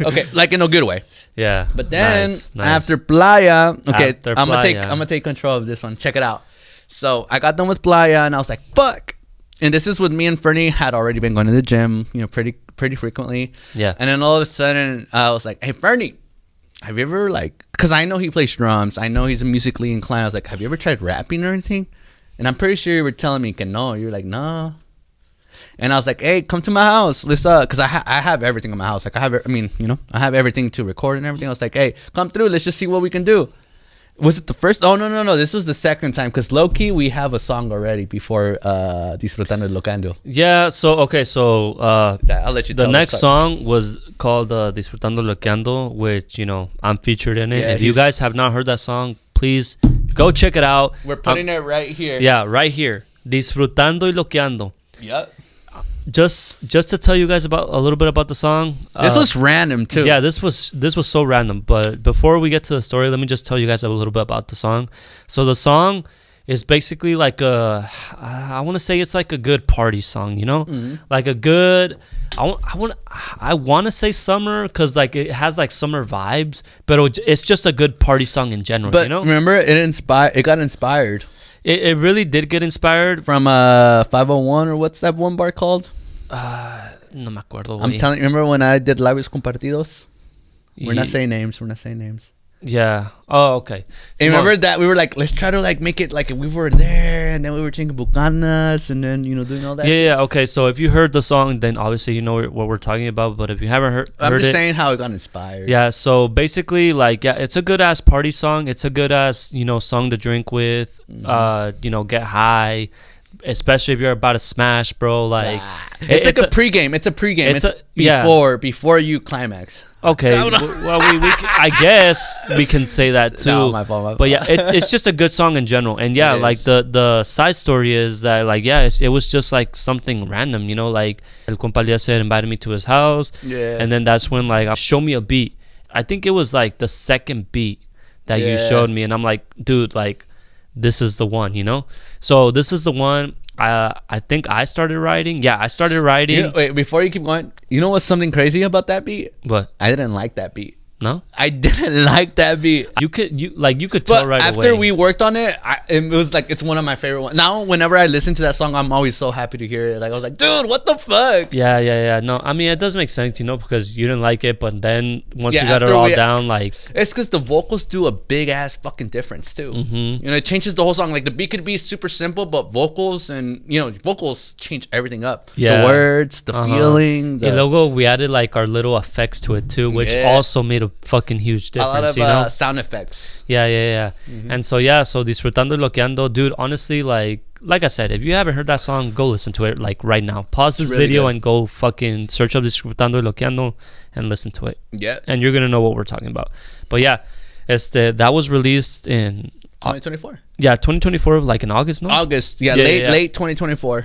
Okay, like in a good way. Yeah. But then Nice. after Playa, okay, After I'm gonna Playa. take control of this one. Check it out. So I got done with Playa, and I was like, fuck. And this is when me and Fernie had already been going to the gym, you know, pretty frequently. Yeah. And then all of a sudden, I was like, hey, Fernie, have you ever like? Because I know he plays drums. I know he's musically inclined. I was like, have you ever tried rapping or anything? And I'm pretty sure you were telling me, no. You're like, no. And I was like, hey, come to my house. Let's because I have everything in my house. Like I have everything to record and everything. I was like, hey, come through. Let's just see what we can do. Was it the first? Oh no. This was the second time, because low key we have a song already before Disfrutando y Locando. Yeah. So okay. So I'll let you. the tell next the story. song was called Disfrutando Loqueando, which, you know, I'm featured in it. Yeah, If you guys have not heard that song, please go check it out. We're putting it right here. Yeah, right here. Disfrutando y Loqueando. Yep. Just to tell you guys about a little bit about the song. This was random too. Yeah, this was so random. But before we get to the story, let me just tell you guys a little bit about the song. So the song is basically like I want to say it's like a good party song, you know, like a good. I want to say summer, because like it has like summer vibes, but it's just a good party song in general. But you know, remember, it got inspired it really did get inspired. from 501, or what's that one bar called? No me acuerdo. I'm güey. telling you, remember when I did Labios Compartidos? We're not Ye- saying names. We're not saying names. Yeah. Oh, okay. And remember that we were like, let's try to like make it like we were there, and then we were drinking bucanas, and then doing all that. Yeah. Okay. So if you heard the song, then obviously you know what we're talking about. But if you haven't heard I'm just it, saying how it got inspired. yeah. So basically, like, yeah, it's a good ass party song. It's a good ass, song to drink with. Get high. especially if you're about to smash, bro. Like it's like a pregame. It's a pregame. It's yeah. before you climax. Okay, well, I guess we can say that too. No, my fault. But yeah, it's just a good song in general. And yeah, like the side story is that like it was just like something random, you know, like El Compa Eliezer invited me to his house, and then that's when like show me a beat. I think it was like the second beat that you showed me, and I'm like, dude, like this is the one, you know. So this is the one. I think I started writing. Yeah, I started writing. You know, wait, before you keep going, you know what's something crazy about that beat? What? I didn't like that beat. No, I didn't like that beat. You could tell right after away. we worked on it, it was like it's one of my favorite ones. Now, whenever I listen to that song, I'm always so happy to hear it. Like I was like, dude, what the fuck? Yeah. No, I mean it does make sense, you know, because you didn't like it, but then once you got it all down, like it's because the vocals do a big ass fucking difference too. You know, it changes the whole song. Like the beat could be super simple, but vocals change everything up. Yeah, the words, the feeling. The logo, we added like our little effects to it too, which also made a fucking huge difference. A lot of you know? Sound effects. Yeah. And so Disfrutando y Loqueando, dude, honestly, like I said, if you haven't heard that song, go listen to it like right now. Pause this video and go fucking search up Disfrutando y Loqueando and listen to it. Yeah. And you're gonna know what we're talking about. But yeah, that was released in 2024. Yeah, 2024, like in August, no? August, late 2024.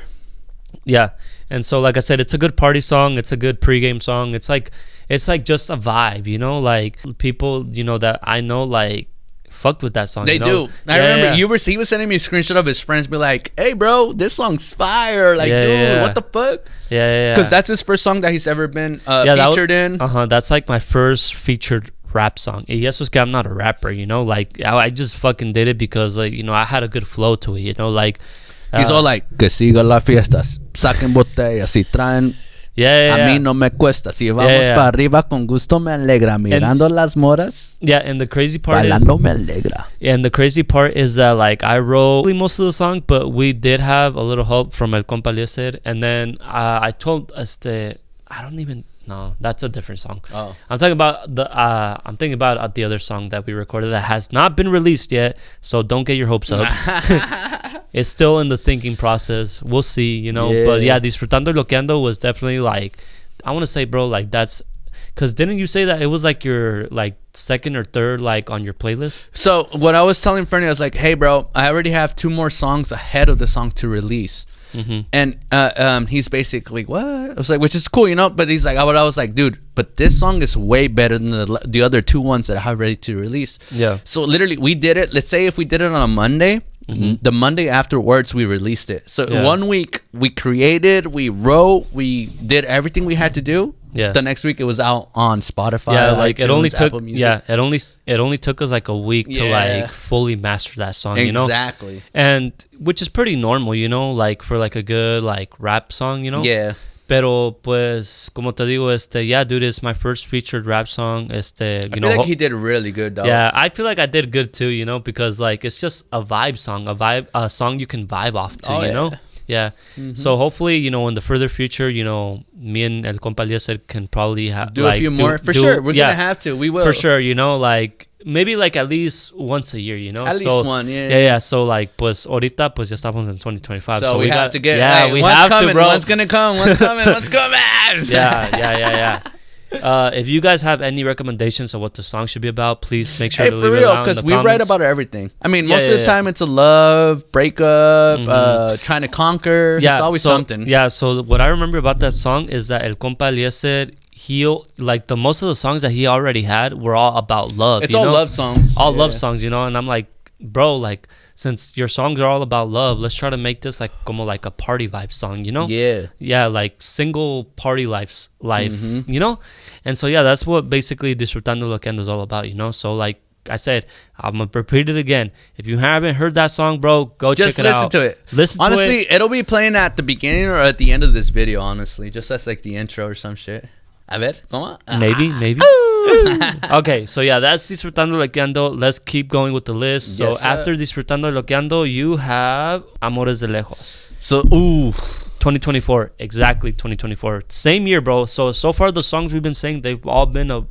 Yeah, and so like I said, it's a good party song. It's a good pregame song. It's like just a vibe, you know. Like people, you know, that I know, like fucked with that song. They do. I remember he was sending me a screenshot of his friends, be like, "Hey, bro, this song's fire! Like, dude, what the fuck?" Yeah. Because that's his first song that he's ever been featured in. That's like my first featured rap song. Y eso es que I'm not a rapper, you know. Like I just fucking did it because, like, you know, I had a good flow to it, you know. Like he's all like, "Que siga las fiestas, saquen botellas y traen." A mí no me cuesta. Si vamos para arriba, con gusto me alegra. Mirando las moras. Yeah, and the crazy part bailando me alegra. And the crazy part is that, like, I wrote most of the song, but we did have a little help from El Compa Eliezer. And then I told I don't even know. That's a different song. Oh. I'm talking about I'm thinking about the other song that we recorded that has not been released yet. So don't get your hopes up. It's still in the thinking process. We'll see, you know. But yeah, Disfrutando y Loqueando was definitely like, I want to say, bro, like that's because didn't you say that it was like your like second or third like on your playlist? So what I was telling Fernie, I was like, hey, bro, I already have 2 more songs ahead of the song to release. And he's basically, what? I was like, which is cool, you know. But he's like, I was like, dude, but this song is way better than the other 2 ones that I have ready to release. Yeah. So literally, we did it. Let's say if we did it on a Monday. The Monday afterwards we released it. So 1 week we created, we wrote, we did everything we had to do. Yeah. The next week it was out on Spotify. Yeah, like iTunes, it only took us like a week to like fully master that song, you know. Exactly. And which is pretty normal, you know, like for like a good like rap song, you know. Yeah. Pero pues como te digo, dude, it's my first featured rap song. I feel like he did really good though. Yeah, I feel like I did good too, you know, because like it's just a vibe song, a song you can vibe off to, you know. Yeah. So hopefully, you know, in the further future, you know, me and El Compa Eliezer can probably do a few more for sure. We're gonna have to. We will for sure. You know, like maybe like at least once a year. You know, at least one. Yeah. So like, pues ahorita pues ya estamos in 2025. So we have to get. Yeah, we have to, bro. One's gonna come. One's coming. One's coming. Yeah. If you guys have any recommendations of what the song should be about, please make sure to leave for it real, down because in the we comments. write about everything. I mean, most of the time it's a love, breakup, trying to conquer. It's always something. Yeah, so what I remember about that song is that El Compa Eliezer, like the most of the songs that he already had were all about love. It's all love songs. All love songs, you know, and I'm like, bro, like, since your songs are all about love, let's try to make this like como like a party vibe song, you know? Yeah, like single party life, you know? And so yeah, that's what basically Disfrutando y Loqueando is all about, you know? So like I said, I'm gonna repeat it again. If you haven't heard that song, bro, go check it out. Just listen to it. Listen to it. Honestly, it'll be playing at the beginning or at the end of this video, honestly. Just as like the intro or some shit. A ver, ¿cómo? Maybe. Okay, so yeah, that's Disfrutando y Loqueando. Let's keep going with the list. So after Disfrutando y Loqueando, you have Amores de Lejos. So, 2024, exactly 2024. Same year, bro. So far the songs we've been saying, they've all been of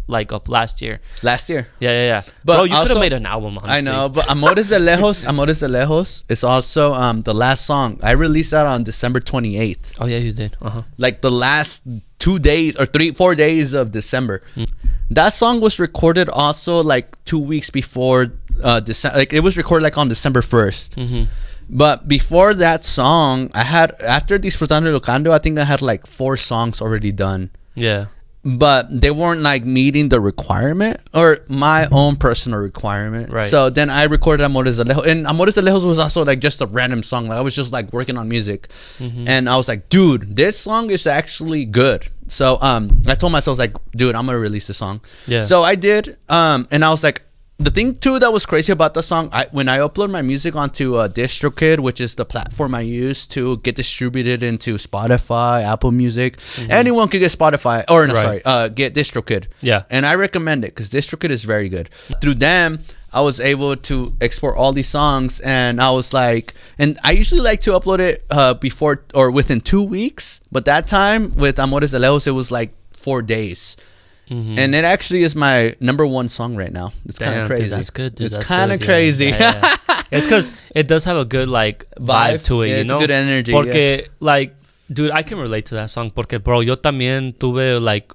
last year. Last year. Yeah. But bro, you could also- have made an album, honestly. I know, but Amores de Lejos is also the last song. I released that on December 28th. Oh yeah, you did. Like the last 2 days or 4 days of December. That song was recorded also like 2 weeks before December. Like it was recorded like on December 1st. But before that song, I had, after Disfrutando y Locando, I think I had like 4 songs already done. Yeah. But they weren't like meeting the requirement or my own personal requirement. Right. So then I recorded Amores de Lejos. And Amores de Lejos was also like just a random song. Like I was just like working on music. And I was like, dude, this song is actually good. So I told myself like, dude, I'm going to release this song. Yeah. So I did. And I was like, the thing too that was crazy about the song, when I upload my music onto DistroKid, which is the platform I use to get distributed into Spotify, Apple Music, anyone could get Spotify or get DistroKid. Yeah. And I recommend it because DistroKid is very good. Through them, I was able to export all these songs, and I was like, and I usually like to upload it before or within 2 weeks, but that time with Amores de Lejos, it was like 4 days. And it actually is my #1 song right now. It's kind of crazy. Dude, that's good. Dude, it's that's kind of good, crazy. Yeah. It's because it does have a good like vibe to it, Yeah, you it's know. good energy. Porque like, dude, I can relate to that song. Porque bro, yo también tuve like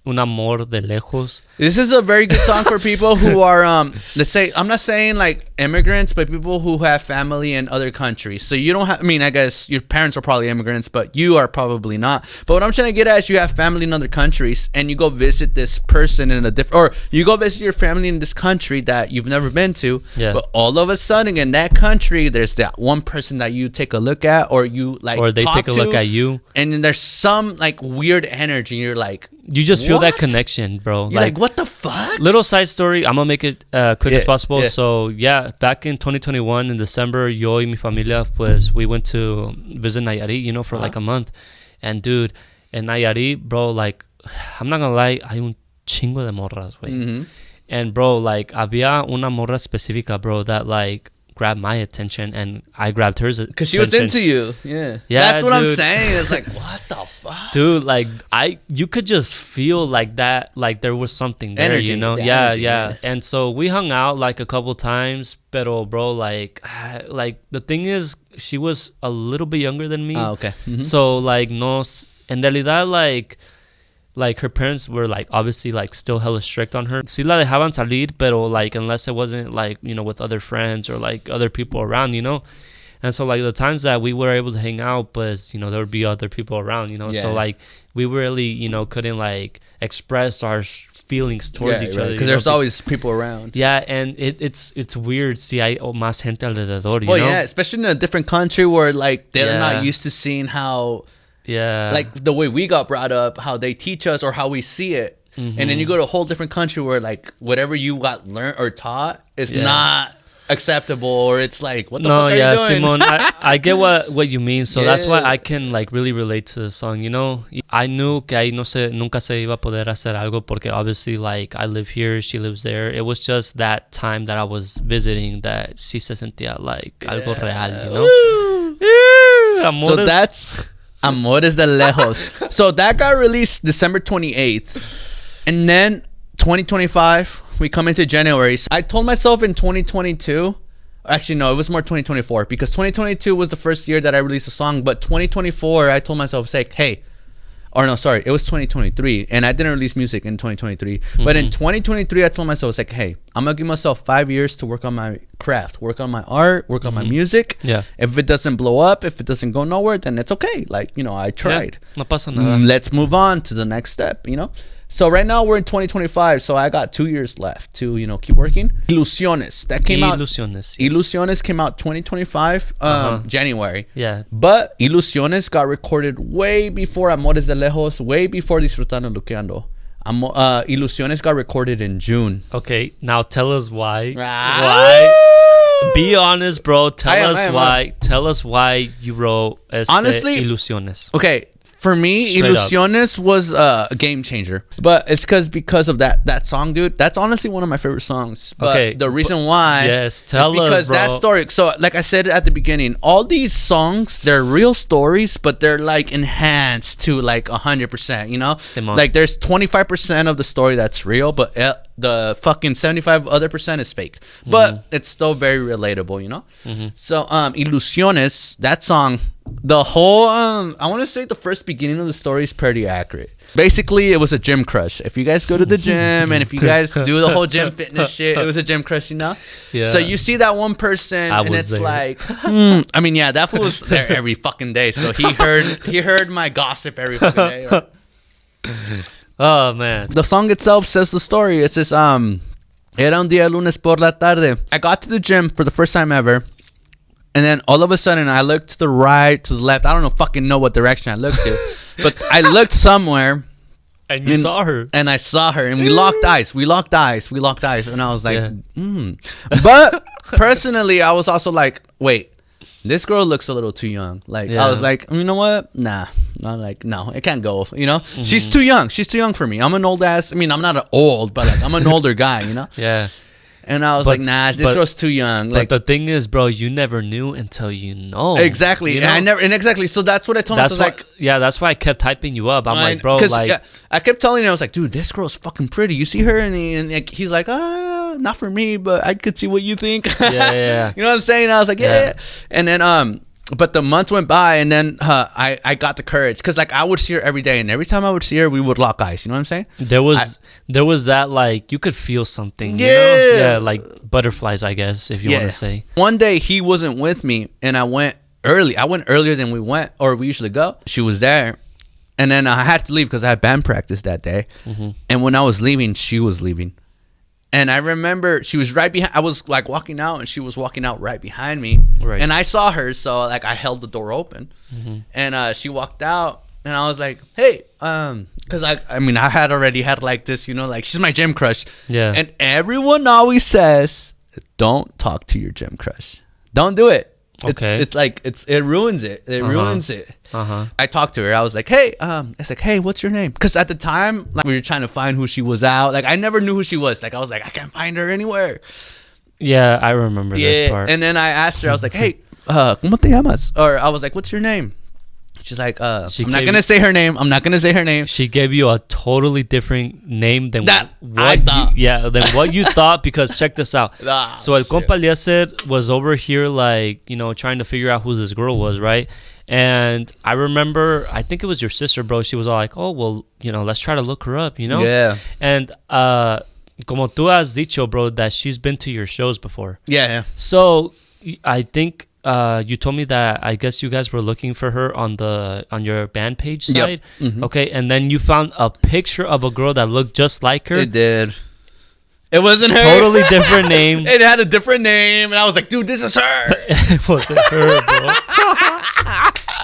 un amor de lejos. This is a very good song for people who are, let's say, I'm not saying like immigrants, but people who have family in other countries. So you don't have, I mean, I guess your parents are probably immigrants, but you are probably not. But what I'm trying to get at is you have family in other countries and you go visit this person in a different, or you go visit your family in this country that you've never been to. Yeah. But all of a sudden in that country, there's that one person that you take a look at, or you like, Or they talk take a look to, at you. and then there's some like weird energy. You're like, You just feel that What? connection, bro. you're like, what the fuck? Little side story. I'm gonna make it quick as Yeah, possible. yeah. So yeah, back in 2021 in December, yo y mi familia, pues we went to visit Nayarit, you know, for like a month. And dude, in Nayarit, bro, like I'm not gonna lie, hay un chingo de morras, güey. And bro, like había una morra específica, bro, that like grabbed my attention, and I grabbed hers Because she was into you. Yeah. That's what I'm dude. saying. It's like, what the fuck? Dude, like you could just feel like that, like there was something there, Energy, you know? the Yeah, energy, yeah. yeah. And so we hung out like a couple times, pero bro, like the thing is, she was a little bit younger than me. Oh, okay. So like no, en realidad like her parents were like obviously like still hella strict on her. Sí la dejaban salir, pero like unless it wasn't like, you know, with other friends or like other people around, you know. And so like the times that we were able to hang out, but you know there would be other people around, you know. Yeah. So like we really, you know, couldn't like express our feelings towards each other. Because there's always people around. Yeah, and it's weird. Si hay más gente alrededor, you Well, know. yeah, especially in a different country where like they're Yeah. not used to seeing how, Yeah. like the way we got brought up, how they teach us or how we see it. And then you go to a whole different country where like whatever you got learned or taught is Yeah. not acceptable, or it's like, what the No, fuck are yeah, you doing? Simon, I get what you mean. So that's why Yeah. I can like really relate to the song, you know. I knew que ahí nunca se iba a poder hacer algo porque obviously like I live here, she lives there. It was just that time that I was visiting that sí se sentía like algo real, you know. So Amores. that's Amores de Lejos. So that got released December 28th. And then 2025, we come into January. So I told myself in 2022, actually no, it was more 2024, because 2022 was the first year that I released a song. But 2024, I told myself, say, hey, or no, sorry, it was 2023, and I didn't release music in 2023. But in 2023, I told myself, it's like, hey, I'm gonna give myself 5 years to work on my craft, work on my art, work on my music. Yeah. If it doesn't blow up, if it doesn't go nowhere, then it's okay. Like, you know, I tried. Yeah, no pasa nada. Let's move on to the next step, you know? So right now we're in 2025, so I got 2 years left to, you know, keep working. Ilusiones, that came out. Ilusiones. Yes. Ilusiones came out 2025, January. Yeah. But Ilusiones got recorded way before Amores de Lejos, way before Disfrutando y Luqueando. Ilusiones got recorded in June. Okay, now tell us why. Ah. Why? Be honest, bro. I am. Tell us why you wrote Honestly, Ilusiones. Okay, For me, Straight up. Ilusiones was a game changer. But it's because of that song, dude. That's honestly one of my favorite songs. But Okay, the reason why yes, is tell us, because bro. that story. So, like I said at the beginning, all these songs, they're real stories, but they're like enhanced to like 100%, you know? Simón. Like there's 25% of the story that's real, but the fucking 75 other percent is fake. But it's still very relatable, you know? So, Ilusiones, that song, the whole I want to say the first beginning of the story is pretty accurate. Basically, it was a gym crush. If you guys go to the gym and if you guys do the whole gym fitness shit, it was a gym crush, you know? Yeah. So you see that one person I and was it's there. like, I mean, yeah, that fool was there every fucking day. So he heard my gossip every fucking day. Right? Oh man. The song itself says the story. It says, era un día lunes por la tarde. I got to the gym for the first time ever. And then all of a sudden, I looked to the right, to the left. I don't know what direction I looked to. But I looked somewhere. And you saw her. And I saw her. And we locked eyes. And I was like, Yeah. But personally, I was also like, wait. This girl looks a little too young. Like, Yeah. I was like, you know what? Nah. I'm like, no, it can't go. You know? She's too young. She's too young for me. I'm an old ass. I mean, I'm not an old, but like, I'm an older guy, you know? Yeah. And I was But- like, nah, this but- girl's too young. But Like, the thing is, bro, you never knew until you know. exactly. You And know? exactly. So that's what I told That's myself. why. Like, Yeah, that's why I kept hyping you up. I'm like, bro, 'cause, like, yeah, I kept telling him, I was like, dude, this girl's fucking pretty. You see her? And like, he's like, not for me, but I could see what you think. yeah. You know what I'm saying? I was like, yeah. And then, but the months went by, and then I got the courage because like I would see her every day, and every time I would see her, we would lock eyes. You know what I'm saying? there was that like you could feel something. You Yeah. know? Yeah, like butterflies, I guess, if you want to say. One day he wasn't with me, and I went early. I went earlier than we went, or we usually go. She was there, and then I had to leave because I had band practice that day. And when I was leaving, she was leaving. And I remember she was right behind. I was like walking out, and she was walking out right behind me. Right. And I saw her, so like I held the door open, and she walked out, and I was like, "Hey," because I mean I had already had like this, you know, like she's my gym crush. Yeah. And everyone always says, "Don't talk to your gym crush. Don't do it." Okay. It's like it ruins it. It ruins it. Uh-huh. I talked to her. I was like, "Hey, it's like, hey, what's your name?" Because at the time, like, we were trying to find who she was out. Like, I never knew who she was. Like, I was like, I can't find her anywhere. Yeah, I remember this part. And then I asked her. I was like, "Hey, ¿cómo te llamas?" Or I was like, "What's your name?" She's like, She I'm not gave gonna you- say her name. I'm not gonna say her name. She gave you a totally different name than That what I thought. than what you thought. Because check this out. Ah, So El shit. compa Eliezer was over here, like, you know, trying to figure out who this girl was, right? And I remember, I think it was your sister, bro. She was all like, "Oh, well, you know, let's try to look her up," you know? Yeah. And como tú has dicho, bro, that she's been to your shows before. Yeah. So I think you told me that I guess you guys were looking for her on your band page Yep. side. Okay, and then you found a picture of a girl that looked just like her. It did. It wasn't her. Totally different name. It had a different name, and I was like, "Dude, this is her." It wasn't her, bro.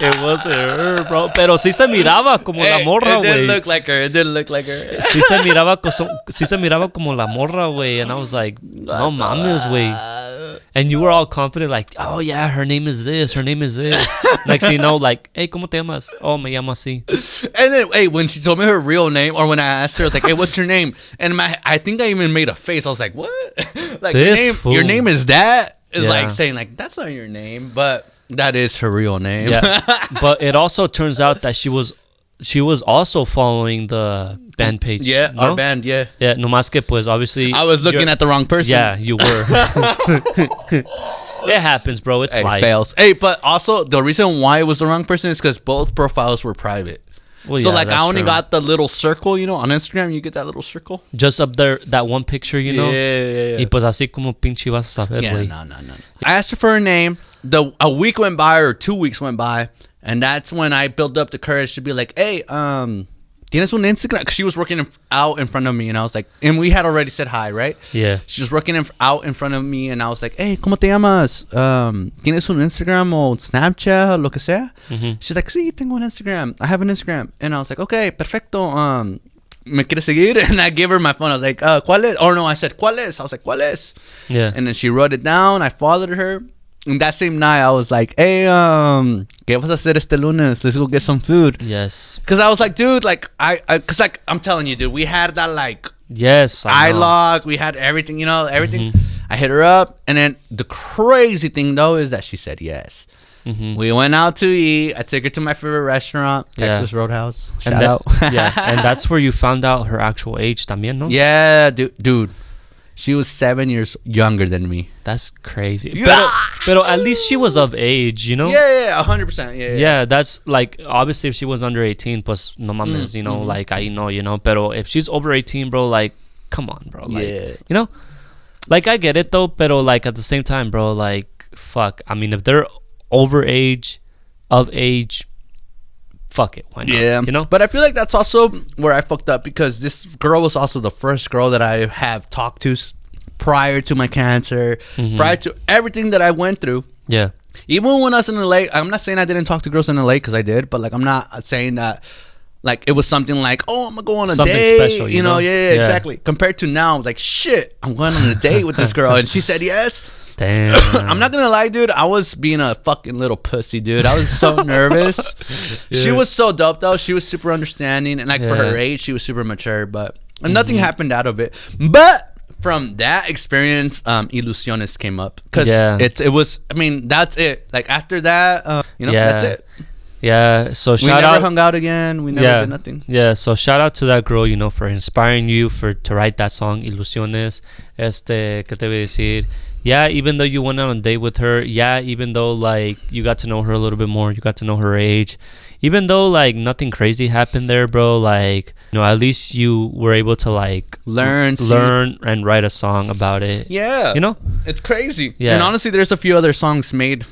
It wasn't her, bro. Pero sí se miraba como la morra, It didn't güey. look like her. It didn't look like her. Sí se miraba como la morra, güey. And I was like, no mames, güey. And you were all confident, like, "Oh yeah, her name is this. Her name is this." Next thing you know, like, "Hey, ¿cómo te llamas?" "Oh, me llamo así." And then, hey, when she told me her real name, or when I asked her, I was like, "Hey, what's your name?" And I think I even made a face. I was like, "What?" Like, This your fool. name is that? Is Yeah. like saying like that's not your name, but that is her real name. Yeah. But it also turns out that she was also following the band page. Yeah, no? our band. Yeah, Yeah, nomás que pues obviously I was looking you're- at the wrong person. Yeah, you were. It happens, bro. It's Hey, life. fails. Hey, but also the reason why it was the wrong person is because both profiles were private. Well, So yeah, like I that's only true. got the little circle, you know, on Instagram. You get that little circle. Just up there, that one picture, you know. Yeah. Y pues así como pinche vas a saber, Yeah, güey. no. I asked her for her name. A week went by or 2 weeks went by, and that's when I built up the courage to be like, "Hey, tienes un Instagram?" 'Cause she was working out in front of me, and I was like, and we had already said hi, right? Yeah. She was working out in front of me, and I was like, "Hey, ¿cómo te llamas? ¿Tienes un Instagram o Snapchat o lo que sea?" She's like, "Sí, tengo un Instagram. I have an Instagram." And I was like, "Okay, perfecto. ¿Me quieres seguir?" And I gave her my phone. I was like, "¿Cuál es?" Or no, I said, "¿Cuál es?" I was like, "¿Cuál es?" Yeah. And then she wrote it down. I followed her. that same night, I was like, hey, ¿qué vas a hacer este lunes? Let's go get some food. Yes. Because I was like, dude, like, because, like, I'm telling you, dude, we had that, like, Yes. eye lock. We had everything, you know, everything. Mhm. I hit her up. And then the crazy thing, though, is that she said yes. Mhm. We went out to eat. I took her to my favorite restaurant, Yeah. Texas Roadhouse. And Shout out. yeah, and that's where you found out her actual age también, no? Yeah, dude. She was 7 years younger than me. That's crazy. Yeah. Pero at least she was of age, you know? Yeah, 100%. Yeah, that's like, obviously if she was under 18, pues no mames, you know, like I know, you know, pero if she's over 18, bro, like, come on, bro. Like, Yeah. you know? Like, I get it though, pero like at the same time, bro, like, fuck. I mean, if they're of age, fuck it. Why not? Yeah, You know? But I feel like that's also where I fucked up because this girl was also the first girl that I have talked to prior to my cancer, prior to everything that I went through. Yeah. Even when I was in LA, I'm not saying I didn't talk to girls in LA because I did, but like I'm not saying that like it was something like, oh, I'm gonna go on a Something date, special, you know? Yeah, exactly. Compared to now, like shit, I'm going on a date with this girl, and she said yes. Damn. I'm not gonna lie, dude. I was being a fucking little pussy, dude. I was so nervous. She Yeah. was so dope, though. She was super understanding, and like for her age, she was super mature. But nothing happened out of it. But from that experience, Ilusiones came up because it was. I mean, that's it. Like after that, that's it. Yeah, so We shout never out. hung out again. We never did nothing. Yeah, so shout out to that girl, you know, for inspiring you to write that song, Ilusiones. ¿Qué te voy a decir? Yeah, even though you went on a date with her, yeah, even though like you got to know her a little bit more, you got to know her age, even though like nothing crazy happened there, bro, like, you know, at least you were able to like Learn and write a song about it. Yeah, You know? it's crazy. Yeah. And honestly, there's a few other songs made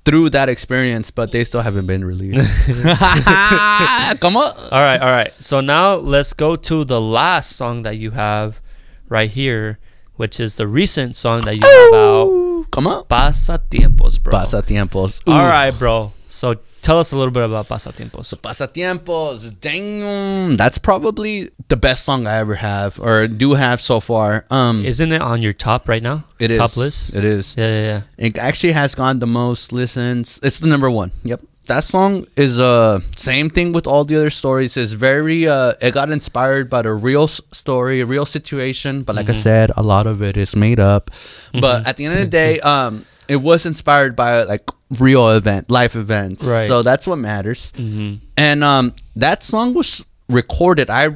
through that experience, but they still haven't been released. Come on. All right. So now let's go to the last song that you have right here, which is the recent song that you have out. Come on. Pasatiempos, bro. Pasatiempos. All right, bro. So tell us a little bit about Pasatiempos. Pasatiempos. Damn. That's probably the best song I ever have or do have so far. Isn't it on your top right now? It is. Top list? It is. Yeah. It actually has gone the most listens. It's the number one. Yep. That song is same thing with all the other stories. It's very it got inspired by the real story, a real situation. But like I said, a lot of it is made up. But at the end of the day, it was inspired by like real life events. Right. So that's what matters. And that song was recorded. I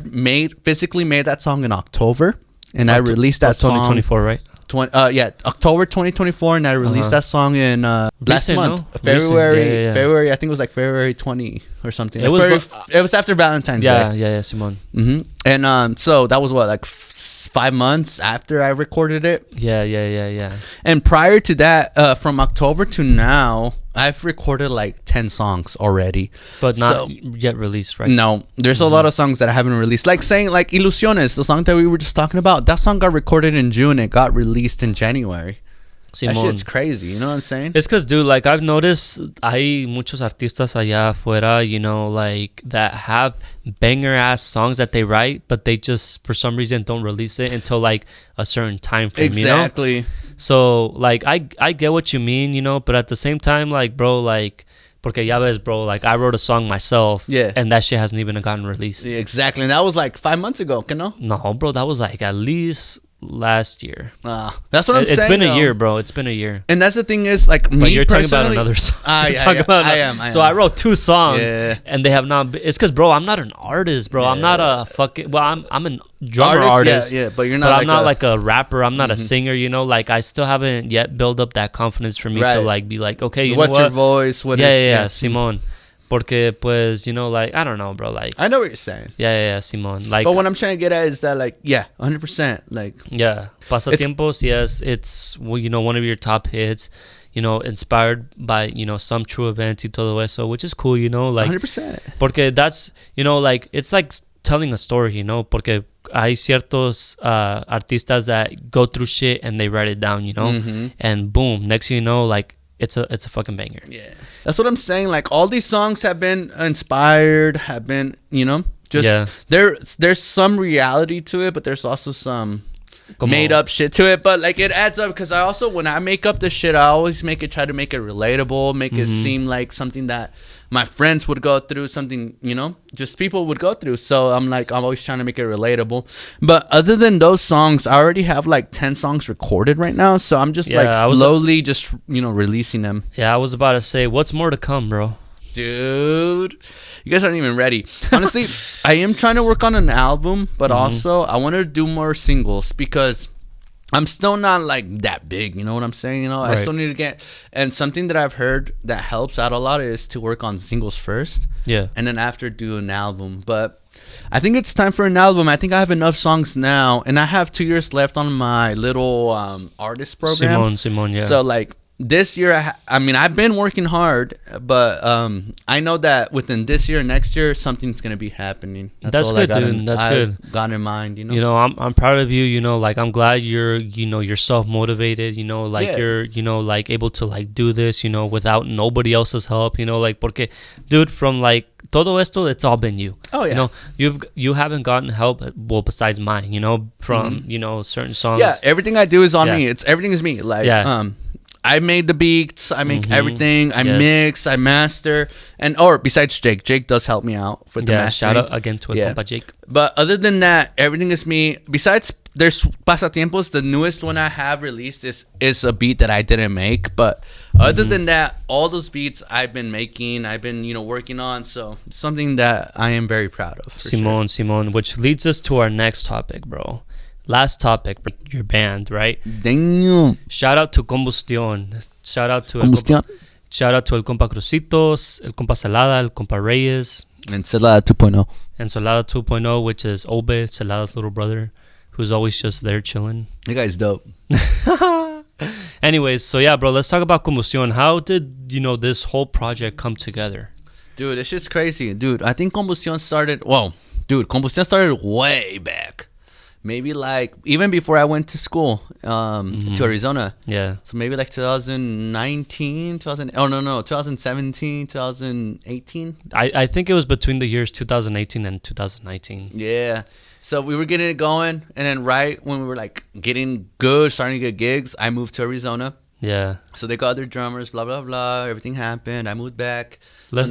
physically made that song in October, and I released that song 2024, right? October 2024, and I released that song in last Recent, month, no? February. Recent, yeah. February, I think it was like February 20 or something. It Like was it was after Valentine's Yeah, Day. Simon. And so that was what, like 5 months after I recorded it. Yeah. And prior to that, from October to now, I've recorded like 10 songs already. But not yet released, right? No, there's a lot of songs that I haven't released. Like saying like Ilusiones, the song that we were just talking about. That song got recorded in June. It got released in January. Simon. That shit's crazy. You know what I'm saying? It's because, dude, like I've noticed hay muchos artistas allá afuera, you know, like that have banger ass songs that they write, but they just for some reason don't release it until like a certain time frame, Exactly. you know? So like I get what you mean, you know, but at the same time, like, bro, like, porque ya ves, bro, like I wrote a song myself, and that shit hasn't even gotten released. Yeah, exactly. And that was like 5 months ago, no? No, bro, that was like at least last year. That's what I'm saying. It's been though. a year, bro. It's been a year. And that's the thing is, like, But you're talking about another song. I am. So I wrote 2 songs, Yeah. and they have not. It's because, bro, I'm not an artist, bro. I'm not a fucking. Well, I'm a drummer artist. Yeah, but you're not. But like I'm not like a rapper. I'm not a singer. You know, like I still haven't yet built up that confidence for me to like be like, okay, you what's know what? your voice? Yeah, Simon. Porque, pues, you know, like, I don't know, bro. Like, I know what you're saying. Yeah, Simon. Like, but what I'm trying to get at is that, like, 100%. Like, yeah, Pasatiempos, yes, it's, well, you know, one of your top hits, you know, inspired by, you know, some true events y todo eso, which is cool, you know, like, 100%. Porque that's, you know, like, it's like telling a story, you know, porque hay ciertos artistas that go through shit and they write it down, you know, and boom, next thing you know, like, it's a fucking banger. Yeah. That's what I'm saying. Like, all these songs have been inspired, have been, you know, just there's some reality to it, but there's also some Como- made up shit to it, but like it adds up because I also, when I make up the shit, I always try to make it relatable, make it seem like something that my friends would go through, something, just people would go through. So I'm always trying to make it relatable. But other than those songs, I already have like 10 songs recorded right now. So I'm just slowly just, releasing them. Yeah, I was about to say, what's more to come, bro? Dude, you guys aren't even ready. Honestly, I am trying to work on an album, but also I want to do more singles because I'm still not like that big, you know what I'm saying? I Right. still need to get, and something that I've heard that helps out a lot is to work on singles first, Yeah. and then after do an album. But I think it's time for an album. I think I have enough songs now, and I have 2 years left on my little artist program. Simon, yeah. So like this year, I've been working hard, but I know that within this year, next year, something's gonna be happening. That's all good, I got dude. That's good. Got in mind, I'm proud of you, like I'm glad you're self-motivated, like Yeah. you're, like able to like do this, without nobody else's help, like, porque, dude, from like todo esto, it's all been you. Oh, yeah. You haven't gotten help, well, besides mine, from, certain songs. Yeah, everything I do is on Yeah. me. Everything is me. Like, Yeah. I made the beats. I make everything. I Yes. mix. I master. Or besides Jake. Jake does help me out for the Yeah, mastering. shout out again to Yeah. compa Jake. But other than that, everything is me. Besides, there's Pasatiempos. The newest one I have released is a beat that I didn't make. But other than that, all those beats I've been making, I've been, working on. So something that I am very proud of. for sure. Simon, which leads us to our next topic, bro. Last topic, your band, right? Damn. Shout out to Combustión. Shout out to Combustión. Shout out to El Compa Crucitos, El Compa Celada, El Compa Reyes, And Celada 2.0. and Celada 2.0, which is Obe, Celada's little brother, who's always just there chilling. That guy's dope. Anyways, so yeah, bro, let's talk about Combustión. How did, this whole project come together? Dude, it's just crazy. Dude, I think Combustión started... Well, dude, Combustión started way back. Maybe like even before I went to school to Arizona. Yeah. So maybe like 2019, 2017, 2018. I think it was between the years 2018 and 2019. Yeah. So we were getting it going. And then right when we were like getting good, starting to get gigs, I moved to Arizona. Yeah. So they got other drummers, blah, blah, blah. Everything happened. I moved back. Let's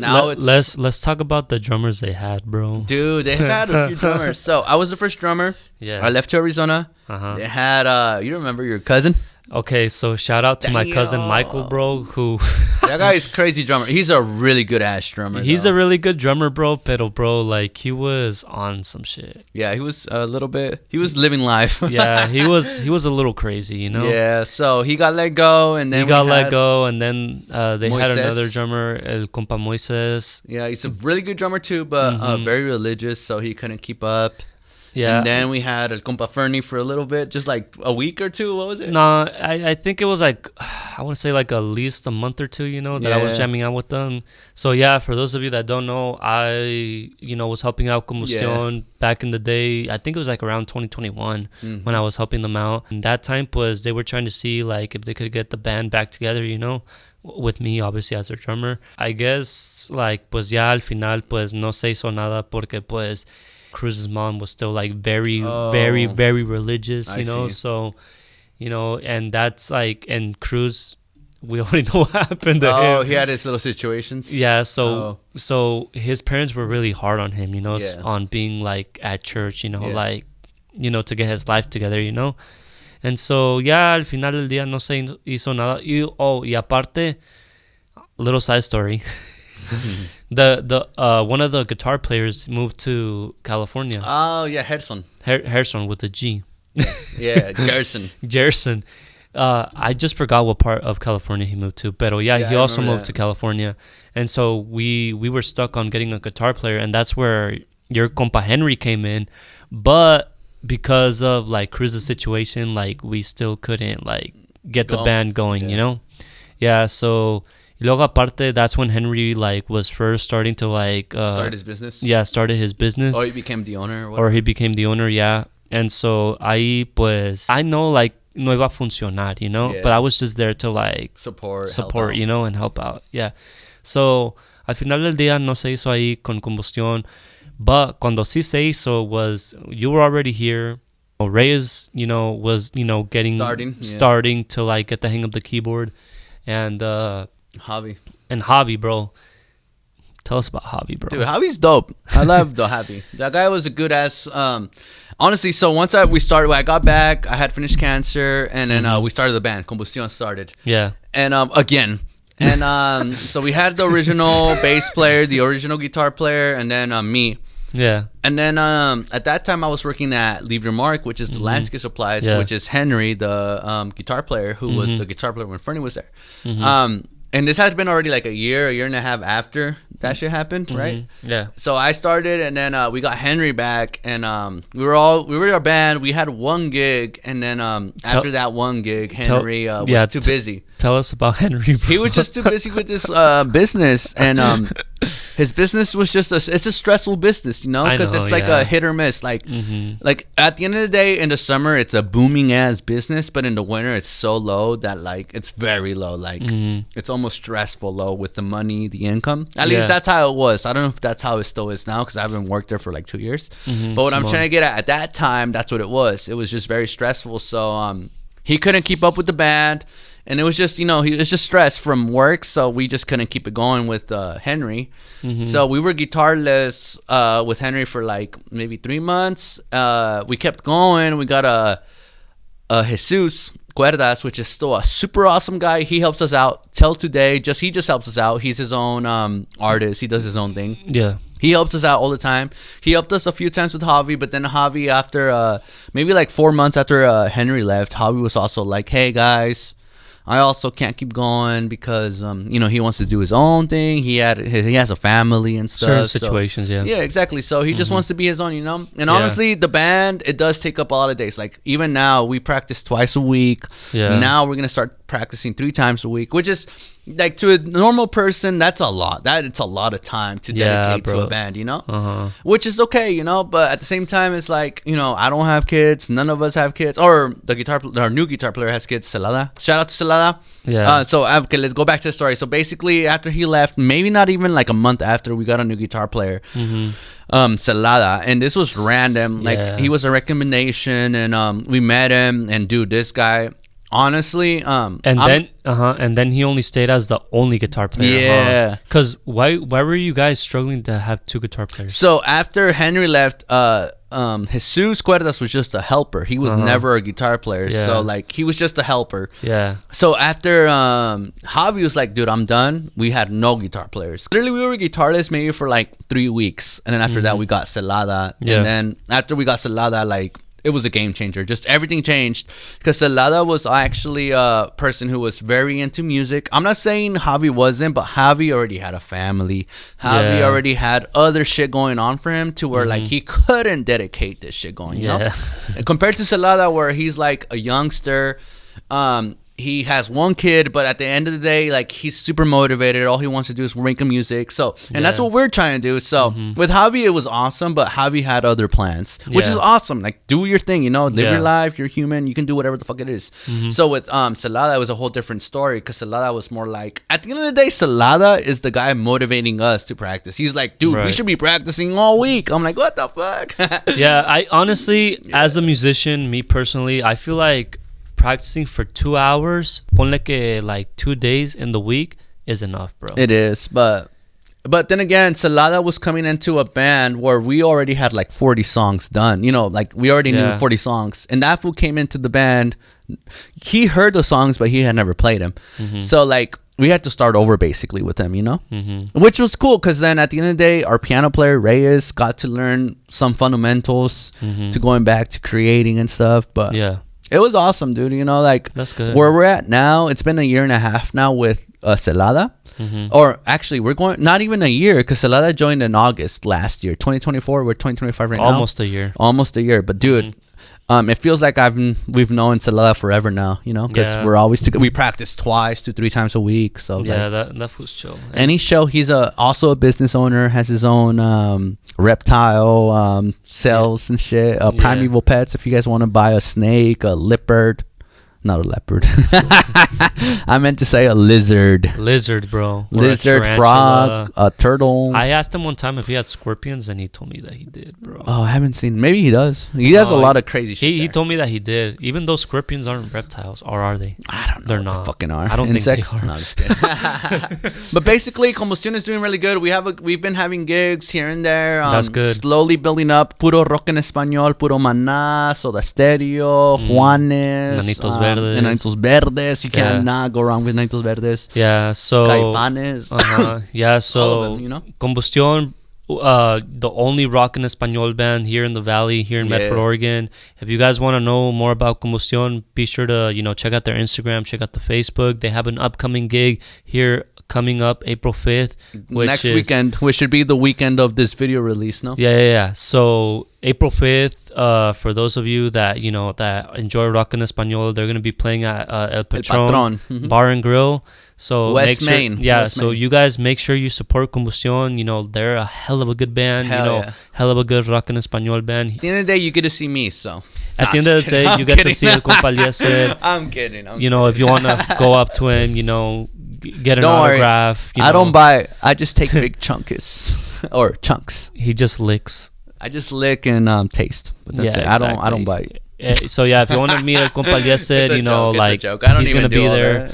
talk about the drummers they had, bro. Dude, they had a few drummers. So I was the first drummer. Yeah. I left to Arizona. Uh-huh. They had, you remember your cousin? Okay, so shout out to my cousin Michael, bro, who... That guy is crazy drummer. He's a really good ass drummer. He's a really good drummer, bro, pero, bro, like, he was on some shit. Yeah, he was a little bit... He was living life. Yeah, he was a little crazy, Yeah, so he got let go, and then he got let go, and then they had Moises. another drummer, El Compa Moises. Yeah, he's a really good drummer too, but very religious, so he couldn't keep up. Yeah. And then we had El Compa Fernie for a little bit, just like a week or two. What was it? No, I think it was like, I want to say like at least a month or two, that I was Yeah. jamming out with them. So yeah, for those of you that don't know, I, was helping out Combustión back in the day. I think it was like around 2021 when I was helping them out. And that time was, they were trying to see like if they could get the band back together, with me obviously as their drummer. I guess like, pues ya al final, pues no se hizo nada porque pues Cruz's mom was still like very, very, very religious, I see. so, and that's like, and Cruz, we already know what happened to him. Oh, he had his little situations. Yeah, so his parents were really hard on him, Yeah. on being like at church, Yeah. like, to get his life together, And so, yeah, al final del día no se hizo nada. Y aparte, little side story. The one of the guitar players moved to California. Oh, yeah, Hedson. Harrison with a G. Yeah, Gerson. Jerson. I just forgot what part of California he moved to. But yeah, Yeah, he I also remember moved that. to California. And so we were stuck on getting a guitar player, and that's where your compa Henry came in. But because of like Cruz's situation, like we still couldn't like get the band going, Yeah, so y luego aparte, that's when Henry like was first starting to like Started his business? Yeah, started his business. Or he became the owner? Or he became the owner, yeah. And so ahí pues I know like no iba a funcionar, Yeah. but I was just there to like Support, help out. and help out. Yeah. So al final del día no se hizo ahí con Combustión, but cuando sí se hizo was you were already here. Reyes, was getting starting to like get the hang of the keyboard, and Javi, bro. Tell us about Javi, bro. Dude, Javi's dope. I love the Javi. That guy was a good ass. Honestly, so once I got back, I had finished Cancer, and then we started the band. Combustión started. Yeah. And again. And so we had the original bass player, the original guitar player, and then me. Yeah. And then at that time, I was working at Leave Your Mark, which is the landscape supplies, which is Henry, the guitar player, who was the guitar player when Fernie was there. And this had been already like a year and a half after that shit happened, right? Yeah. So I started, and then we got Henry back, and we were our band. We had one gig, and then after that one gig, Henry was too busy. Tell us about Henry, bro. He was just too busy with this business, and his business was it's a stressful business, because it's like a hit or miss. Like at the end of the day, in the summer, it's a booming ass business, but in the winter, it's so low that like it's very low. Like it's almost stressful low with the money, the income. At least that's how it was. I don't know if that's how it still is now, because I haven't worked there for like 2 years. But what I'm trying to get at that time, that's what it was. It was just very stressful. So he couldn't keep up with the band. And it was just, he was just stressed from work, so we just couldn't keep it going with Henry. So we were guitarless with Henry for like maybe 3 months. We kept going. We got a Jesus Cuerdas, which is still a super awesome guy. He helps us out till today. He just helps us out. He's his own artist. He does his own thing. Yeah. He helps us out all the time. He helped us a few times with Javi, but then Javi, after maybe like 4 months after Henry left, Javi was also like, hey guys, I also can't keep going because he wants to do his own thing. He has a family and stuff. Certain situations, yeah. Yeah, exactly. So he just wants to be his own, And honestly, the band, it does take up a lot of days. Like even now, we practice twice a week. Yeah. Now we're gonna start practicing 3 times a week, which is like to a normal person, that's a lot. It's a lot of time to dedicate to a band, which is okay, But at the same time, it's like I don't have kids. None of us have kids. Or our new guitar player has kids. Celada. Shout out to Celada. Yeah. Okay, let's go back to the story. So basically, after he left, maybe not even like a month after, we got a new guitar player. Celada, and this was random. Like he was a recommendation, and we met him, and dude, this guy. Honestly, and then he only stayed as the only guitar player. Yeah. Because why were you guys struggling to have 2 guitar players? So after Henry left, Jesus Cuerdas was just a helper. He was never a guitar player. Yeah. So like he was just a helper. Yeah. So after Javi was like, dude, I'm done. We had no guitar players. Clearly, we were guitarless maybe for like 3 weeks, and then after that we got Celada. Yeah. And then after we got Celada, like. It was a game changer. Just everything changed because Celada was actually a person who was very into music. I'm not saying Javi wasn't, but Javi already had a family. Javi already had other shit going on for him to where like he couldn't dedicate this shit going, you know? And compared to Celada, where he's like a youngster, he has one kid, but at the end of the day, like he's super motivated. All he wants to do is make music. So, and that's what we're trying to do. So with Javi, it was awesome, but Javi had other plans, which is awesome. Like do your thing, live your life. You're human. You can do whatever the fuck it is. So with Celada, it was a whole different story because Celada was more like, at the end of the day, Celada is the guy motivating us to practice. He's like, dude, we should be practicing all week. I'm like, what the fuck? Yeah, I honestly, as a musician, me personally, I feel like practicing for 2 hours, ponle que like 2 days in the week is enough, bro. It is, but then again, Celada was coming into a band where we already had like 40 songs done. Like we already knew 40 songs, and that fool came into the band. He heard the songs, but he had never played them. So like we had to start over basically with him, which was cool because then at the end of the day, our piano player Reyes got to learn some fundamentals to going back to creating and stuff. But it was awesome, dude. Like that's good. Where we're at now, it's been a year and a half now with Celada. Or actually, we're going not even a year because Celada joined in August last year, 2024. We're 2025 right now. Almost a year. Almost a year. But dude, it feels like we've known Celada forever now. Because we're always we practice 2 to 3 times a week. So that was chill. Any show, he's also a business owner, has his own reptile sales and shit. Primeval Pets. If you guys want to buy a snake, a leopard, Not a leopard. I meant to say a lizard. Lizard, bro. Or a Lizard, tarantula. frog, a turtle. I asked him one time if he had scorpions, and he told me that he did, bro. Oh, I haven't seen. Maybe he does. He does a lot of crazy shit. He there. told me that he did. Even though scorpions aren't reptiles, or are they? I don't know. They're what not. They fucking are. I don't Insects? think they are. No, I'm just kidding. But basically, Combustión is doing really good. We've been having gigs here and there. That's good. Slowly building up. Puro rock en español. Puro Maná, Soda Stereo, Juanes, Nanitos Verdes. and Nanitos Verdes. You cannot go wrong with Nanitos Verdes. Yeah. So. Caifanes. Yeah. So. All of them, you know? Combustión. The only rock en español band here in the Valley, here in Medford, Oregon. If you guys want to know more about Combustión, be sure to check out their Instagram, check out the Facebook. They have an upcoming gig here coming up April 5th, next weekend, which should be the weekend of this video release. No. Yeah. So April 5th, for those of you that that enjoy rock en español, they're gonna be playing at El Patron Bar and Grill. So West Main. So you guys make sure you support Combustión. They're a hell of a good band. Hell of a good rock en español band. At the end of the day, you get to see me. So at the end of the day, you get to see El Compa Eliezer. I'm kidding. If you want to go up to him, get an autograph. I don't buy. I just take big chunks or chunks. He just licks. I just lick and taste. But that's it. Exactly. I don't bite. So if you want to meet El Compa Eliezer, he's gonna be there.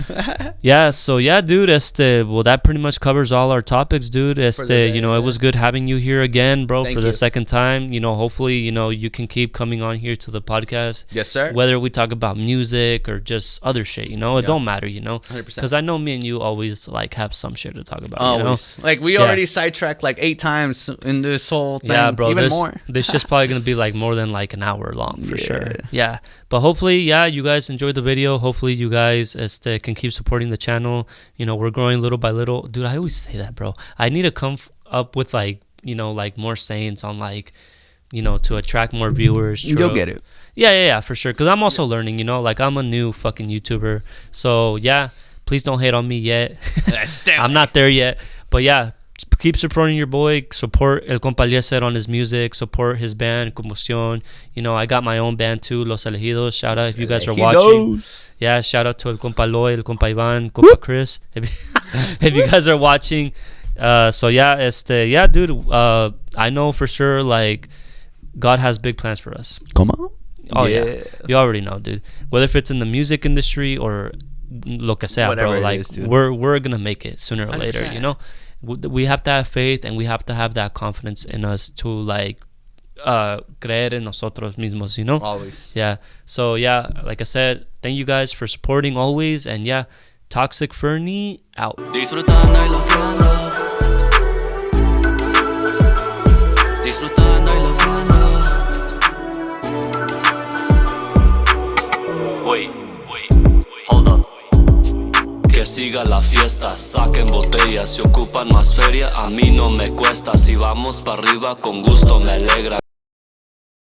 Dude. Well, that pretty much covers all our topics, dude. It was good having you here again, bro, for the second time. Hopefully, you can keep coming on here to the podcast. Yes, sir. Whether we talk about music or just other shit, it don't matter, 100%. Because I know me and you always have some shit to talk about. Always. We already sidetracked 8 times in this whole thing. Yeah, bro. Even more. This shit's probably gonna be more than an hour long for sure. Yeah, but hopefully, you guys enjoyed the video. Hopefully, you guys can keep supporting the channel. We're growing little by little. Dude, I always say that, bro. I need to come up with more sayings on to attract more viewers. You'll get it. Yeah, for sure. Because I'm also learning. I'm a new fucking YouTuber. So please don't hate on me yet. I'm not there yet. But keep supporting your boy. Support El Compa Eliezer on his music. Support his band, Combustión. I got my own band too, Los Elegidos. Shout out if you guys are watching. Yeah, shout out to El Compa Loy, El Compa Ivan, Compa Chris. If you guys are watching. Dude. I know for sure, God has big plans for us. Come on. Oh, yeah. You already know, dude. Whether if it's in the music industry or lo que sea, whatever bro. it is, dude. We're going to make it sooner or 100%. later, We have to have faith and we have to have that confidence in us to creer en nosotros mismos, Always. Yeah. So like I said, thank you guys for supporting always, and Toxic Fernie out. Disfrutando y loqueando. Disfrutando y loqueando. Wait, hold up. Que siga la fiesta, saquen botellas, si ocupan más feria, a mí no me cuesta. Si vamos para arriba con gusto me alegra.